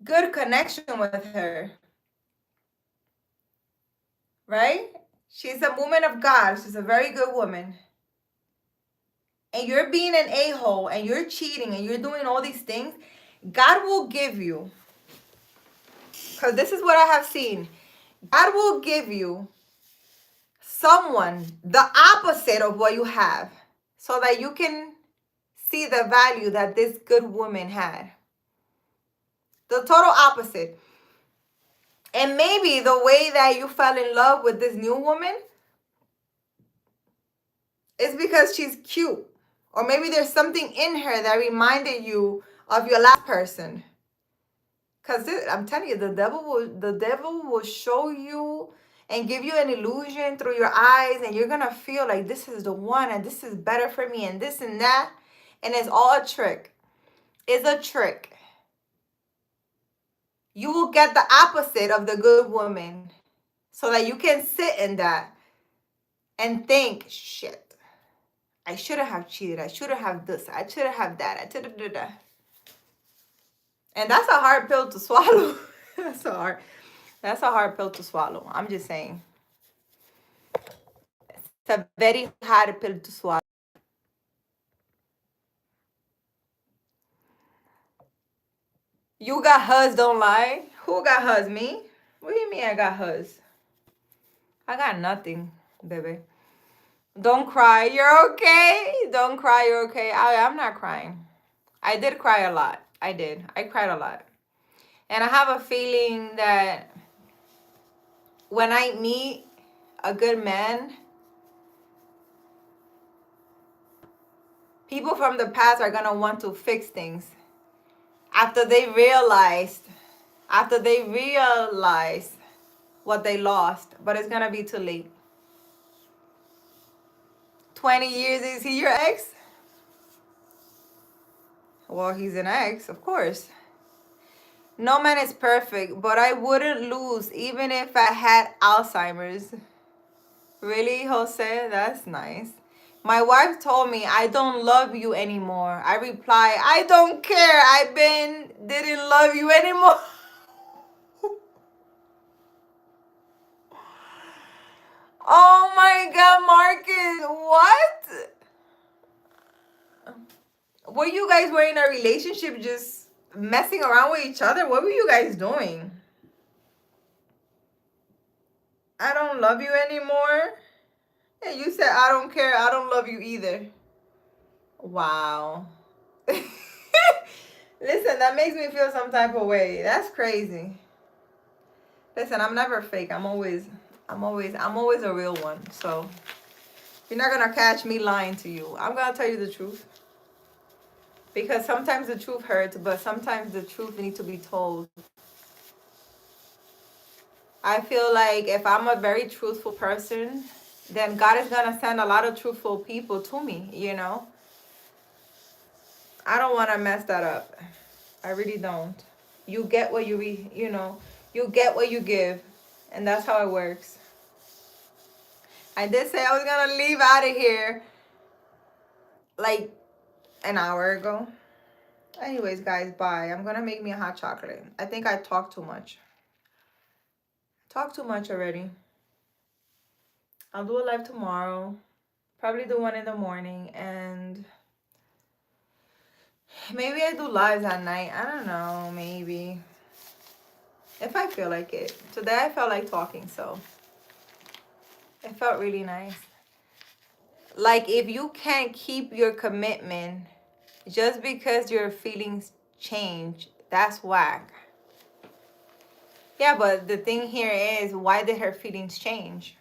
good connection with her, right? She's a woman of God. She's a very good woman. And you're being an a-hole and you're cheating and you're doing all these things, God will give you, because this is what I have seen, God will give you someone the opposite of what you have so that you can see the value that this good woman had. The total opposite. And maybe the way that you fell in love with this new woman is because she's cute. Or maybe there's something in her that reminded you of your last person. Because I'm telling you, the devil will show you and give you an illusion through your eyes, and you're going to feel like this is the one and this is better for me and this and that. And it's all a trick. It's a trick. You will get the opposite of the good woman so that you can sit in that and think, shit, I shouldn't have cheated. I shouldn't have this. I shouldn't have that. I shouldn't do that. And that's a hard pill to swallow. That's a hard pill to swallow. I'm just saying. It's a very hard pill to swallow. You got hus, don't lie. Who got hus? Me? What do you mean I got hus? I got nothing, baby. Don't cry. You're okay. Don't cry. You're okay. I'm not crying. I did cry a lot. I did. I cried a lot. And I have a feeling that when I meet a good man, people from the past are going to want to fix things after they realize what they lost. But it's going to be too late. 20 years, is he your ex? Well, he's an ex, of course. No man is perfect, but I wouldn't lose even if I had Alzheimer's. Really, Jose? That's nice. My wife told me I don't love you anymore. I reply, I don't care. Didn't love you anymore. Oh my God, Marcus, what? Were you guys were in a relationship just messing around with each other? What were you guys doing? I don't love you anymore. And you said, I don't care. I don't love you either. Wow. Listen, that makes me feel some type of way. That's crazy. Listen, I'm never fake. I'm always a real one. So you're not gonna catch me lying to you. I'm gonna tell you the truth. Because sometimes the truth hurts, but sometimes the truth needs to be told. I feel like if I'm a very truthful person, then God is gonna send a lot of truthful people to me, you know? I don't want to mess that up. I really don't. You get what you get what you give. And that's how it works. I did say I was going to leave out of here like an hour ago. Anyways, guys, bye. I'm going to make me a hot chocolate. I think I talked too much. Talked too much already. I'll do a live tomorrow. Probably do one in the morning, and maybe I do lives at night. I don't know, maybe. If I feel like it. Today I felt like talking, so it felt really nice. Like, if you can't keep your commitment just because your feelings change, that's whack. Yeah, but the thing here is, why did her feelings change?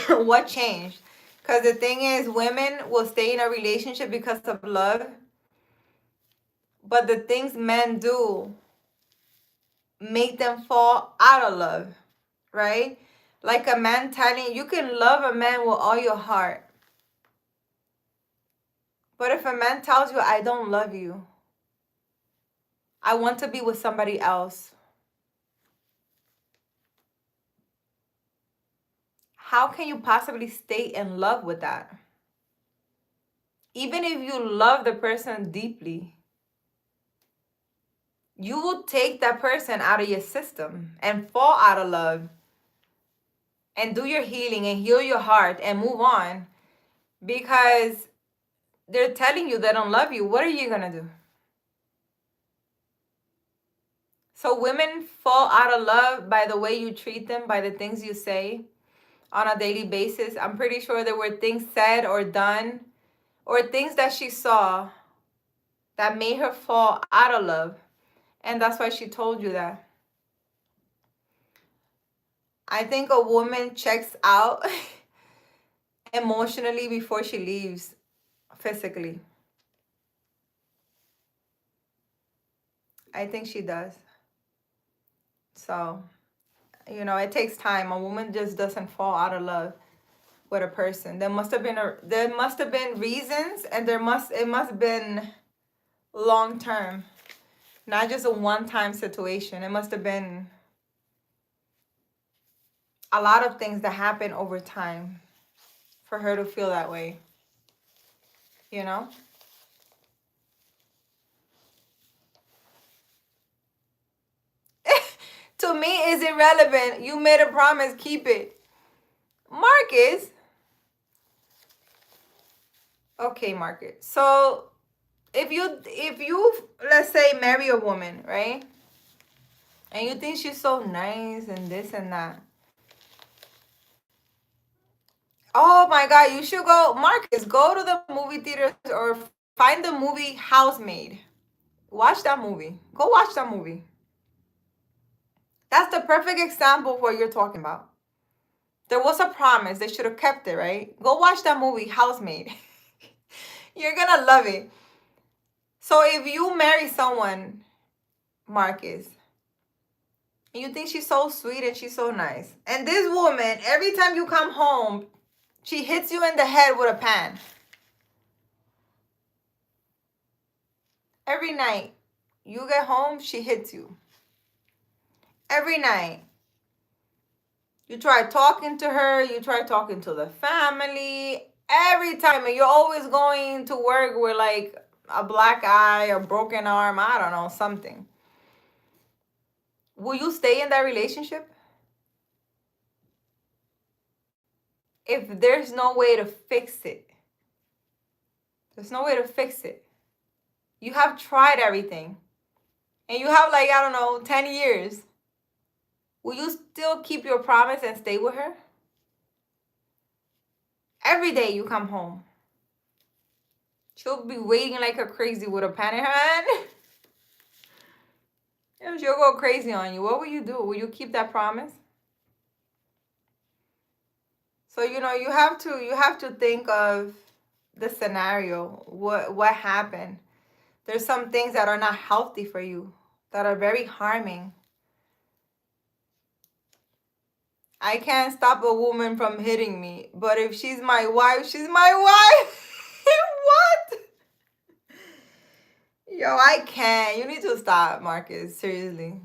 What changed? Because the thing is, women will stay in a relationship because of love, but the things men do make them fall out of love, right? Like a man telling you can love a man with all your heart. But if a man tells you, I don't love you, I want to be with somebody else, how can you possibly stay in love with that? Even if you love the person deeply, you will take that person out of your system and fall out of love and do your healing and heal your heart and move on, because they're telling you they don't love you. What are you going to do? So women fall out of love by the way you treat them, by the things you say on a daily basis. I'm pretty sure there were things said or done or things that she saw that made her fall out of love. And that's why she told you that. I think a woman checks out emotionally before she leaves physically. I think she does. So, it takes time. A woman just doesn't fall out of love with a person. There must have been reasons, and it must have been long term, not just a one-time situation. It must have been a lot of things that happen over time for her to feel that way. To me, it's irrelevant. You made a promise, keep it. Marcus. Okay, Marcus. So if you let's say marry a woman, right? And you think she's so nice and this and that. Oh my God, you should go, Marcus, go to the movie theaters or find the movie Housemaid. Watch that movie. Go watch that movie. That's the perfect example of what you're talking about. There was a promise. They should have kept it, right? Go watch that movie, Housemaid. You're going to love it. So if you marry someone, Marcus, and you think she's so sweet and she's so nice, and this woman, every time you come home, she hits you in the head with a pan. Every night you get home, she hits you. Every night. You try talking to her, you try talking to the family, every time, and you're always going to work with like a black eye or broken arm, I don't know, something. Will you stay in that relationship? If there's no way to fix it. There's no way to fix it. You have tried everything. And you have 10 years. Will you still keep your promise and stay with her? Every day you come home, she'll be waiting like a crazy with a pen in her hand. And she'll go crazy on you. What will you do? Will you keep that promise? So you have to think of the scenario. What happened? There's some things that are not healthy for you, that are very harming. I can't stop a woman from hitting me, but if she's my wife, she's my wife. What? Yo, I can't. You need to stop, Marcus. Seriously.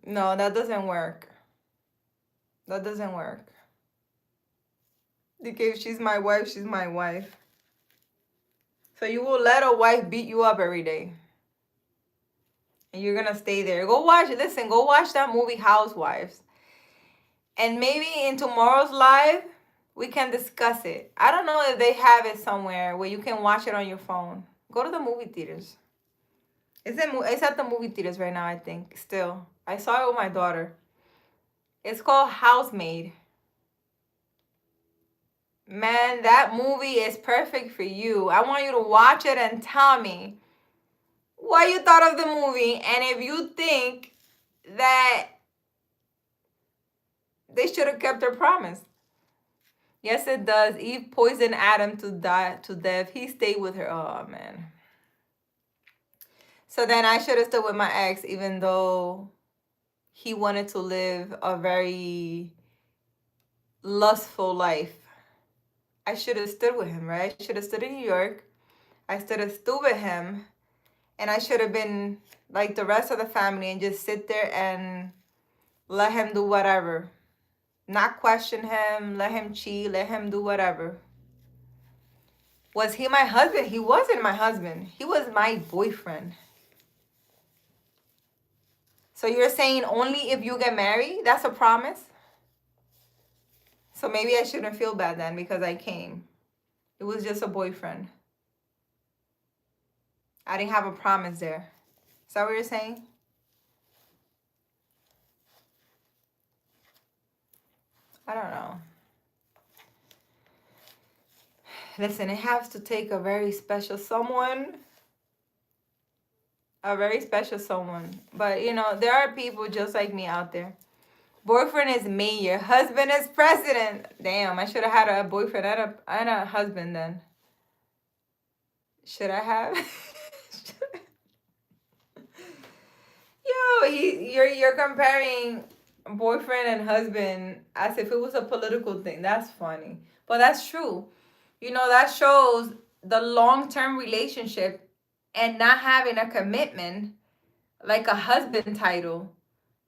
No, that doesn't work. That doesn't work. Because if she's my wife, she's my wife. So you will let a wife beat you up every day. And you're going to stay there. Go watch that movie Housewives. And maybe in tomorrow's live, we can discuss it. I don't know if they have it somewhere where you can watch it on your phone. Go to the movie theaters. It's at the movie theaters right now, I think, still. I saw it with my daughter. It's called Housemaid. Man, that movie is perfect for you. I want you to watch it and tell me what you thought of the movie and if you think that they should have kept their promise. Yes, it does. Eve poisoned Adam to die to death. He stayed with her. Oh, man. So then I should have stood with my ex even though he wanted to live a very lustful life. I should have stood with him, right? I should have stood in New York. I should have stood with him. And I should have been like the rest of the family and just sit there and let him do whatever. Not question him, let him cheat, let him do whatever. Was he my husband? He wasn't my husband. He was my boyfriend. So you're saying only if you get married? That's a promise? So maybe I shouldn't feel bad then because I came. It was just a boyfriend. I didn't have a promise there. Is that what you're saying? I don't know. Listen, it has to take a very special someone. A very special someone. But, you know, there are people just like me out there. Boyfriend is mayor. Husband is president. Damn, I should have had a boyfriend and a husband then. Should I have? Yo, you're comparing boyfriend and husband as if it was a political thing. That's funny. But that's true. You know, that shows the long-term relationship and not having a commitment like a husband title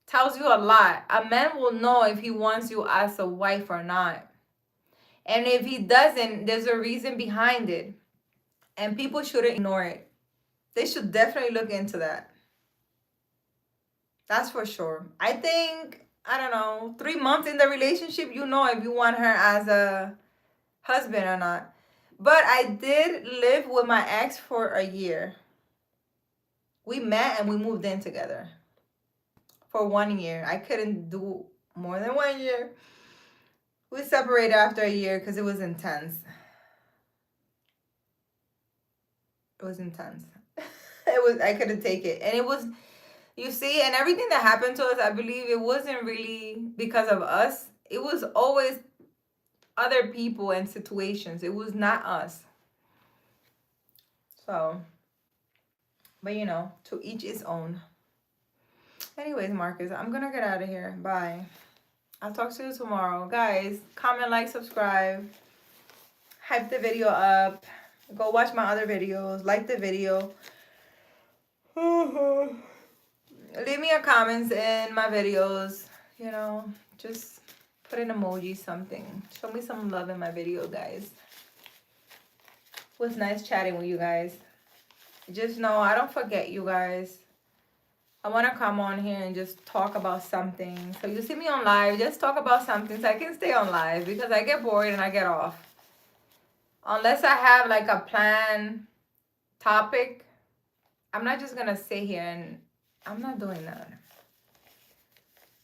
tells you a lot. A man will know if he wants you as a wife or not. And if he doesn't, there's a reason behind it. And people shouldn't ignore it. They should definitely look into that. That's for sure. I think, I don't know, 3 months in the relationship, you know if you want her as a husband or not. But I did live with my ex for a year. We met and we moved in together for 1 year. I couldn't do more than 1 year. We separated after a year because it was intense. It was intense. I couldn't take it. And it was, you see, and everything that happened to us, I believe it wasn't really because of us. It was always other people and situations. It was not us. So, but you know, to each his own. Anyways, Marcus, I'm gonna get out of here. Bye. I'll talk to you tomorrow. Guys, comment, like, subscribe. Hype the video up. Go watch my other videos. Like the video. Leave me a comments in my videos. You know, just put an emoji, something. Show me some love in my video, guys. It was nice chatting with you guys. Just know I don't forget you guys. I want to come on here and just talk about something. So you see me on live, just talk about something so I can stay on live because I get bored and I get off. Unless I have like a plan topic, I'm not just going to sit here and I'm not doing that.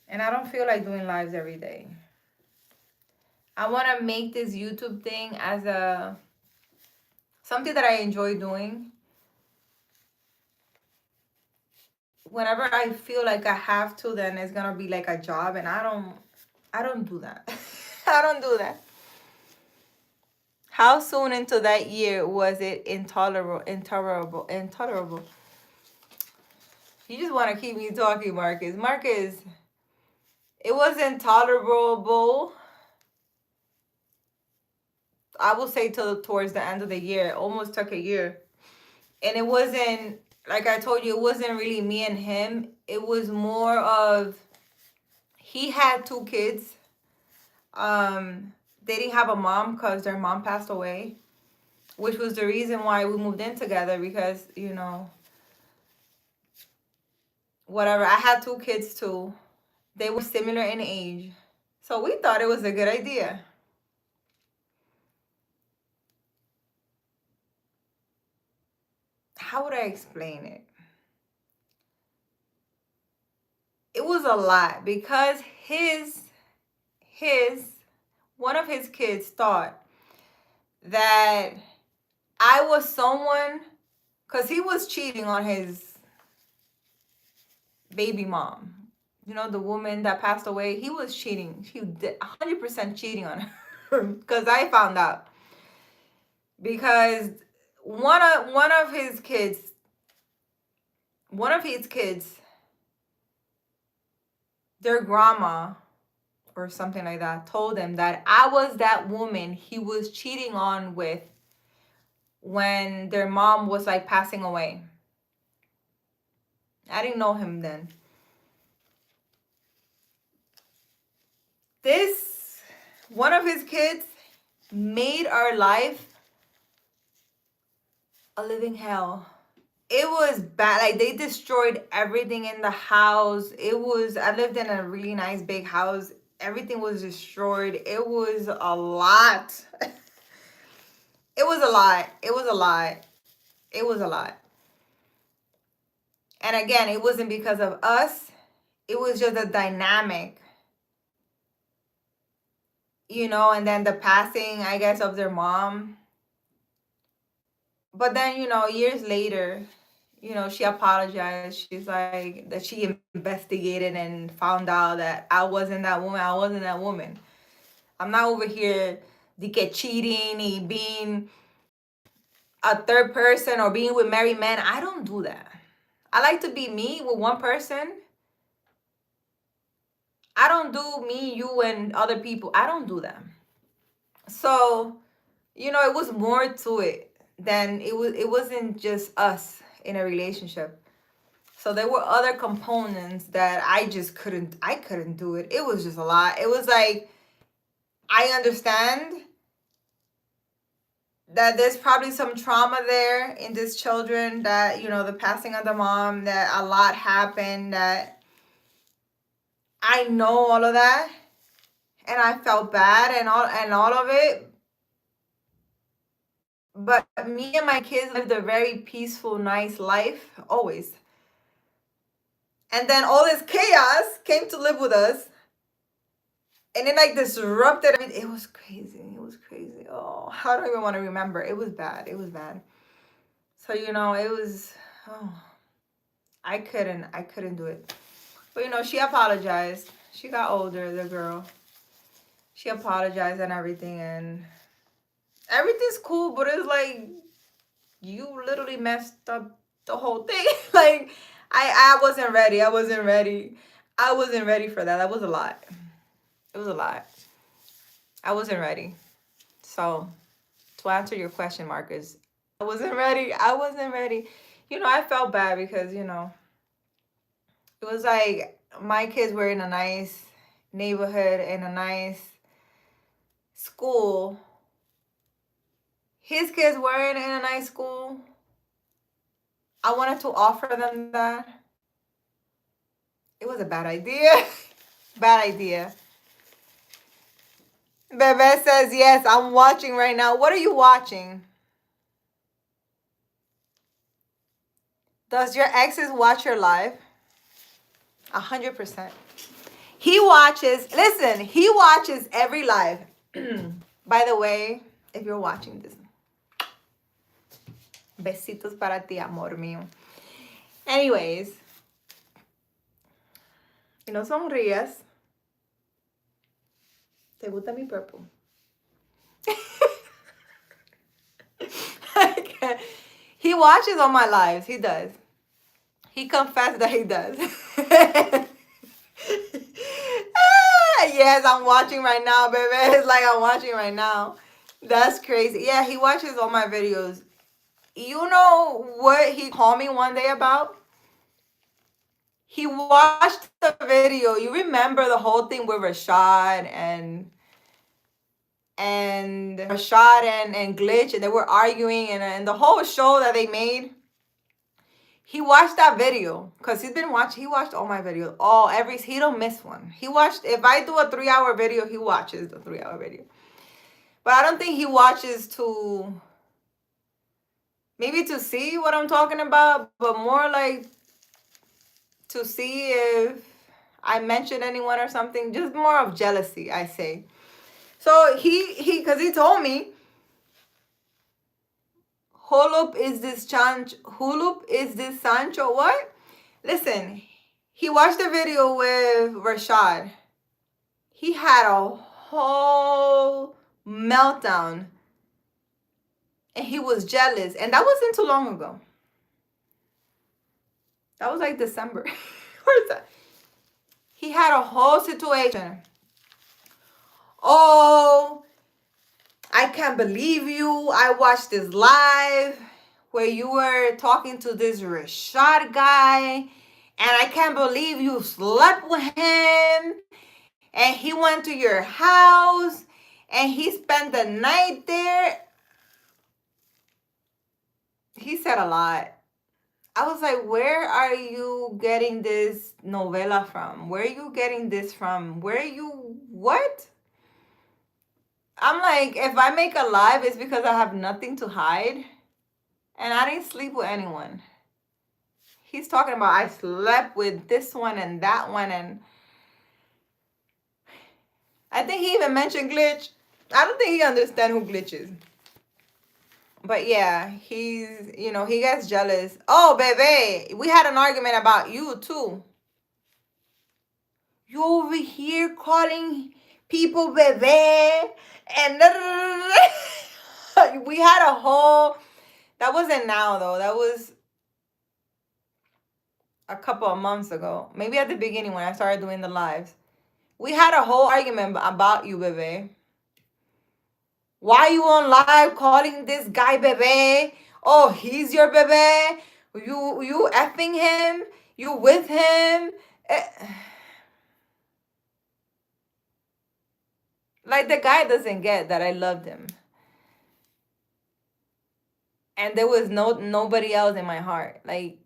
And I don't feel like doing lives every day. I want to make this YouTube thing as a something that I enjoy doing. Whenever I feel like I have to, then it's gonna be like a job, and I don't do that. I don't do that. How soon into that year was it intolerable? You just want to keep me talking, Marcus. Marcus, it was intolerable. I will say towards the end of the year. It almost took a year, and it wasn't. Like I told you, it wasn't really me and him. It was more of he had 2 kids. They didn't have a mom because their mom passed away, which was the reason why we moved in together because, you know, whatever. I had 2 kids too. They were similar in age. So we thought it was a good idea. How would I explain it? It was a lot because one of his kids thought that I was someone, because he was cheating on his baby mom. You know, the woman that passed away, he was cheating. He did 100% cheating on her because I found out. Because one of his kids, their grandma or something like that told him that I was that woman he was cheating on with when their mom was like passing away. I didn't know him then. This one of his kids made our life a living hell. It was bad. Like, they destroyed everything in the house. I lived in a really nice big house. Everything was destroyed. It was a lot. It was a lot. It was a lot. It was a lot. And again, it wasn't because of us. It was just a dynamic. You know, and then the passing, I guess, of their mom. But then, you know, years later, you know, she apologized. She's like that she investigated and found out that I wasn't that woman. I wasn't that woman. I'm not over here cheating and being a third person or being with married men. I don't do that. I like to be me with one person. I don't do me, you, and other people. I don't do that. So, you know, it was more to it than it wasn't just us in a relationship. So there were other components that I couldn't do it. It was just a lot. It was like, I understand that there's probably some trauma there in these children, that, you know, the passing of the mom, that a lot happened, that I know all of that. And I felt bad and all of it. But me and my kids lived a very peaceful, nice life, always. And then all this chaos came to live with us. And it like disrupted everything. It was crazy. It was crazy. Oh, I don't even want to remember. It was bad. It was bad. So, you know, it was, oh, I couldn't do it. But, you know, she apologized. She got older, the girl. She apologized and everything. And everything's cool. But it's like, you literally messed up the whole thing. Like, I wasn't ready. I wasn't ready. I wasn't ready for that. That was a lot. It was a lot. I wasn't ready. So, to answer your question, Marcus, I wasn't ready. I wasn't ready. You know, I felt bad because, you know, it was like my kids were in a nice neighborhood, in a nice school. His kids weren't in a nice school. I wanted to offer them that. It was a bad idea. Bad idea. Bebe says, yes, I'm watching right now. What are you watching? Does your exes watch your live? 100%. He watches every live. By the way, if you're watching this, besitos para ti, amor mío. Anyways, y no sonrías. ¿Te gusta mi purple? He watches all my lives. He does. He confessed that he does. Yes, I'm watching right now, baby. It's like I'm watching right now. That's crazy. Yeah, he watches all my videos. You know what he called me one day about? He watched the video. You remember the whole thing with Rashad and Glitch, and they were arguing, and the whole show that they made. He watched that video because he watched all my videos. He don't miss one. He watched, if I do a 3-hour video, he watches the 3-hour video. But I don't think he watches maybe to see what I'm talking about, but more like to see if I mentioned anyone or something. Just more of jealousy, I say. So because he told me, Hulup is this Sancho, what? Listen, he watched the video with Rashad. He had a whole meltdown. And he was jealous. And that wasn't too long ago. That was like December. Where's that? He had a whole situation. Oh, I can't believe you. I watched this live where you were talking to this Rashad guy. And I can't believe you slept with him. And he went to your house. And he spent the night there. He said a lot. I was like, where are you getting this novela from? Where are you getting this from? What? I'm like, if I make a live, it's because I have nothing to hide. And I didn't sleep with anyone. He's talking about I slept with this one and that one. And I think he even mentioned Glitch. I don't think he understands who Glitch is. But yeah, he gets jealous. Oh, baby, we had an argument about you too. You over here calling people bebe. And we had a whole, that wasn't now though. That was a couple of months ago. Maybe at the beginning when I started doing the lives. We had a whole argument about you, bebe. Why you on live calling this guy bebe? Oh, he's your bebe. You effing him. You with him. Like the guy doesn't get that I loved him. And there was nobody else in my heart. Like,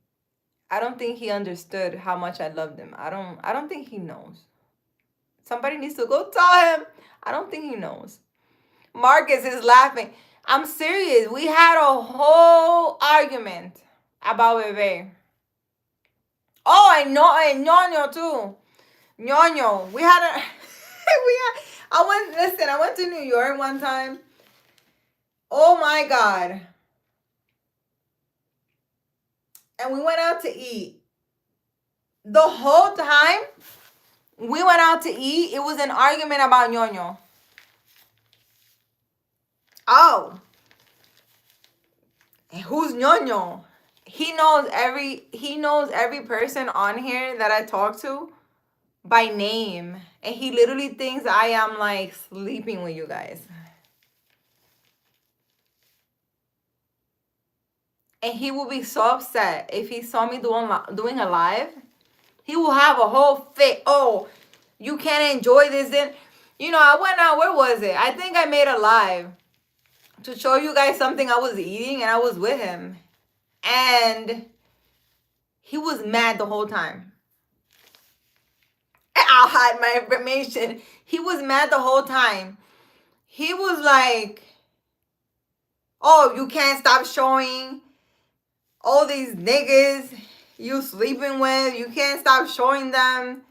I don't think he understood how much I loved him. I don't think he knows. Somebody needs to go tell him. I don't think he knows. Marcus is laughing. I'm serious. We had a whole argument about Bebe. Oh, I know, and Ñoño too. Ñoño. We had a I went to New York one time. Oh my God. And we went out to eat. The whole time we went out to eat, it was an argument about Ñoño. Oh. Who's Ñoño? He knows every person on here that I talk to by name. And he literally thinks I am like sleeping with you guys. And he will be so upset if he saw me doing a live. He will have a whole fit. Oh, you can't enjoy this. Then, I went out. Where was it? I think I made a live to show you guys something I was eating, and I was with him. And he was mad the whole time. I'll hide my information. He was mad the whole time. He was like, oh, you can't stop showing all these niggas you sleeping with. You can't stop showing them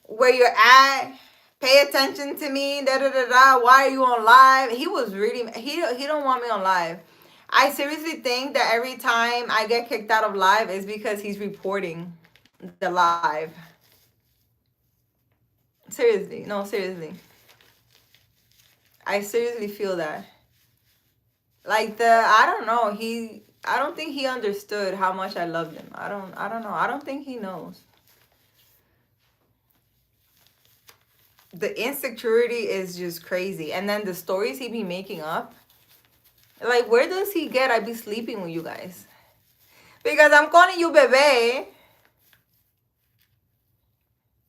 where you're at. Pay attention to me. Why are you on live? He was really, he don't want me on live. I seriously think that every time I get kicked out of live is because he's reporting the live. Seriously. No, seriously. I seriously feel that. Like I don't know. I don't think he understood how much I loved him. I don't know. I don't think he knows. The insecurity is just crazy. And then the stories he be making up. Like, where does he get I be sleeping with you guys? Because I'm calling you bebe.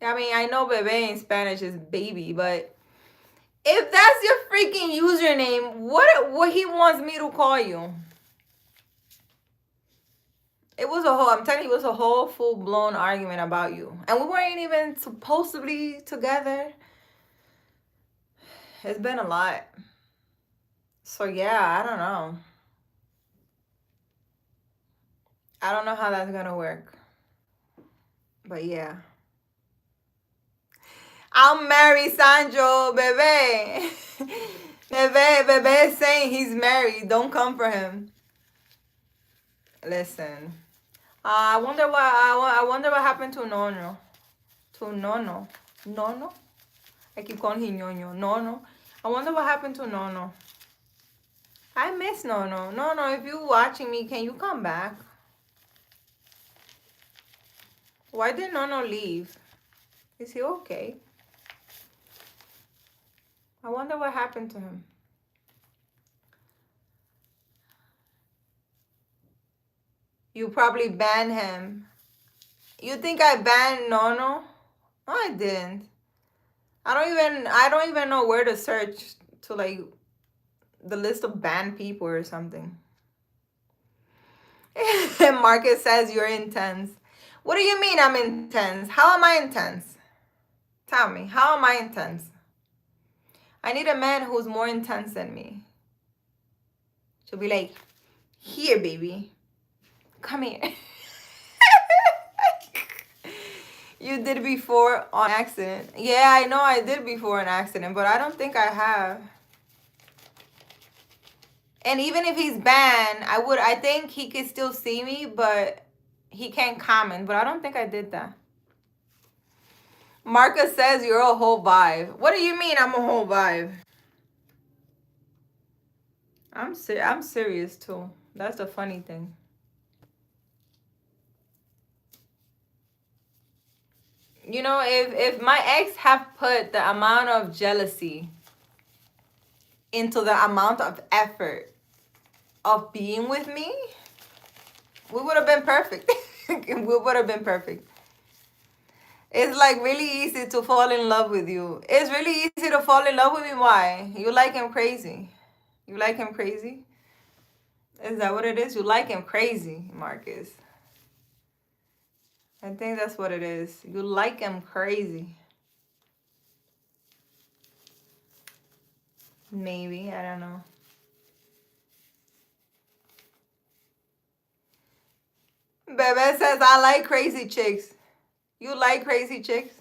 I mean, I know bebe in Spanish is baby, but if that's your freaking username, what he wants me to call you? It was a whole, I'm telling you, it was a whole full-blown argument about you. And we weren't even supposed to be together. It's been a lot. So yeah, I don't know. I don't know how that's gonna work. But yeah. I'll marry Sanjo, bebe. Bebe is saying he's married. Don't come for him. Listen. I wonder what happened to Nono. To Nono. Nono? I keep calling him Ñoño. Nono. I wonder what happened to Nono. I miss Nono. Nono, if you're watching me, can you come back? Why did Nono leave? Is he okay? I wonder what happened to him. You probably banned him. You think I banned Nono? No, I didn't. I don't even know where to search to, like, the list of banned people or something. Marcus says you're intense. What do you mean I'm intense? How am I intense? Tell me, how am I intense? I need a man who's more intense than me. She'll be like, here, baby. Come here. You did before on accident. Yeah, I know I did before an accident, but I don't think I have. And even if he's banned, I think he could still see me, but he can't comment. But I don't think I did that. Marcus says you're a whole vibe. What do you mean I'm a whole vibe? I'm serious too. That's the funny thing. You know, if my ex have put the amount of jealousy into the amount of effort of being with me, we would have been perfect. We would have been perfect. It's like really easy to fall in love with you. It's really easy to fall in love with me. Why? You like him crazy. You like him crazy? Is that what it is? You like him crazy, Marcus. I think that's what it is. You like him crazy. Maybe. I don't know. Bebe says, I like crazy chicks. You like crazy chicks?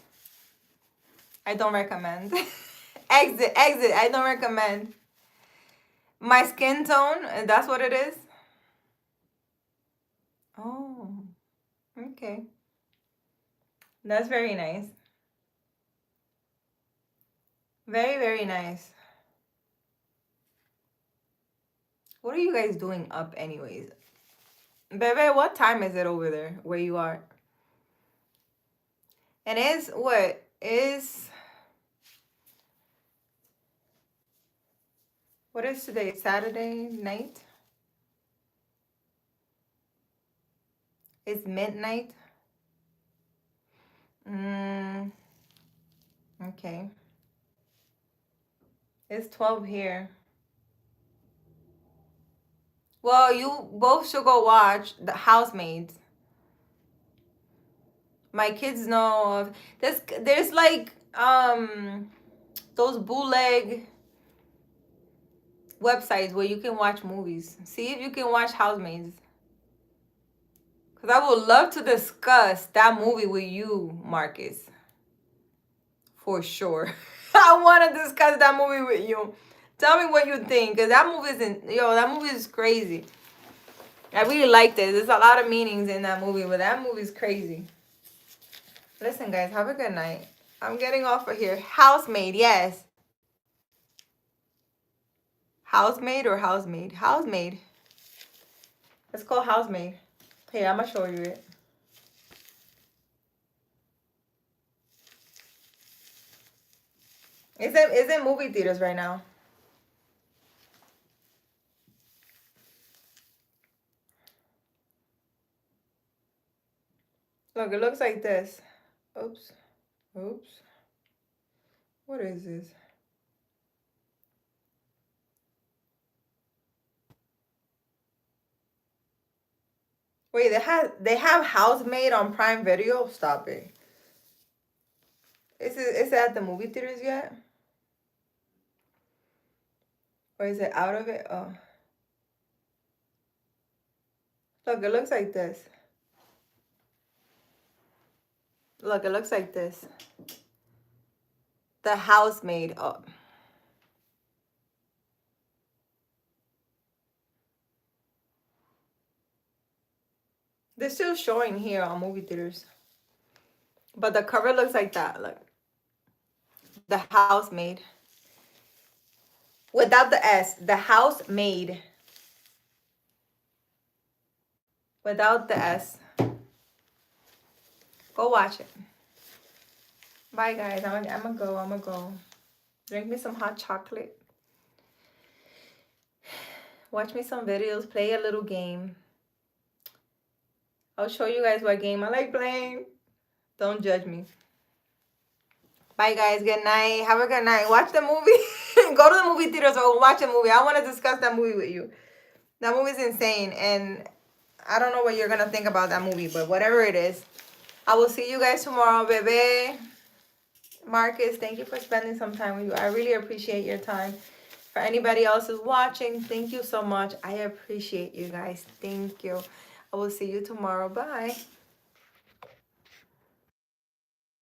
I don't recommend. Exit. I don't recommend. My skin tone, that's what it is? Oh, okay. That's very nice. Very, very nice. What are you guys doing up anyways? Bebe, what time is it over there where you are? And it's what? What is today? Saturday night? It's midnight? Okay. It's 12 here. Well, you both should go watch The Housemaids. My kids know of this. There's like those bootleg websites where you can watch movies. See if you can watch Housemaids. Because I would love to discuss that movie with you, Marcus. For sure. I want to discuss that movie with you. Tell me what you think. Because that movie is crazy. I really liked it. There's a lot of meanings in that movie, but that movie is crazy. Listen, guys, have a good night. I'm getting off of here. Housemaid, yes. Housemaid or housemaid? Housemaid. It's called Housemaid. Hey, I'm going to show you it. It's in movie theaters right now. Look, it looks like this. Oops. What is this? Wait, they have Housemaid on Prime Video? Stop it. Is it at the movie theaters yet? Or is it out of it? Oh. Look, it looks like this. Look, it looks like this. The Housemaid. Oh. They're still showing here on movie theaters. But the cover looks like that. Look. The Housemaid. Without the S. The Housemaid. Without the S. Go watch it. Bye, guys. I'm gonna go. Drink me some hot chocolate. Watch me some videos. Play a little game. I'll show you guys what game I like playing. Don't judge me. Bye, guys. Good night. Have a good night. Watch the movie. Go to the movie theaters or watch a movie. I want to discuss that movie with you. That movie's insane. And I don't know what you're going to think about that movie. But whatever it is. I will see you guys tomorrow, bebe. Marcus, thank you for spending some time with you. I really appreciate your time. For anybody else who's watching, thank you so much. I appreciate you guys. Thank you. I will see you tomorrow. Bye.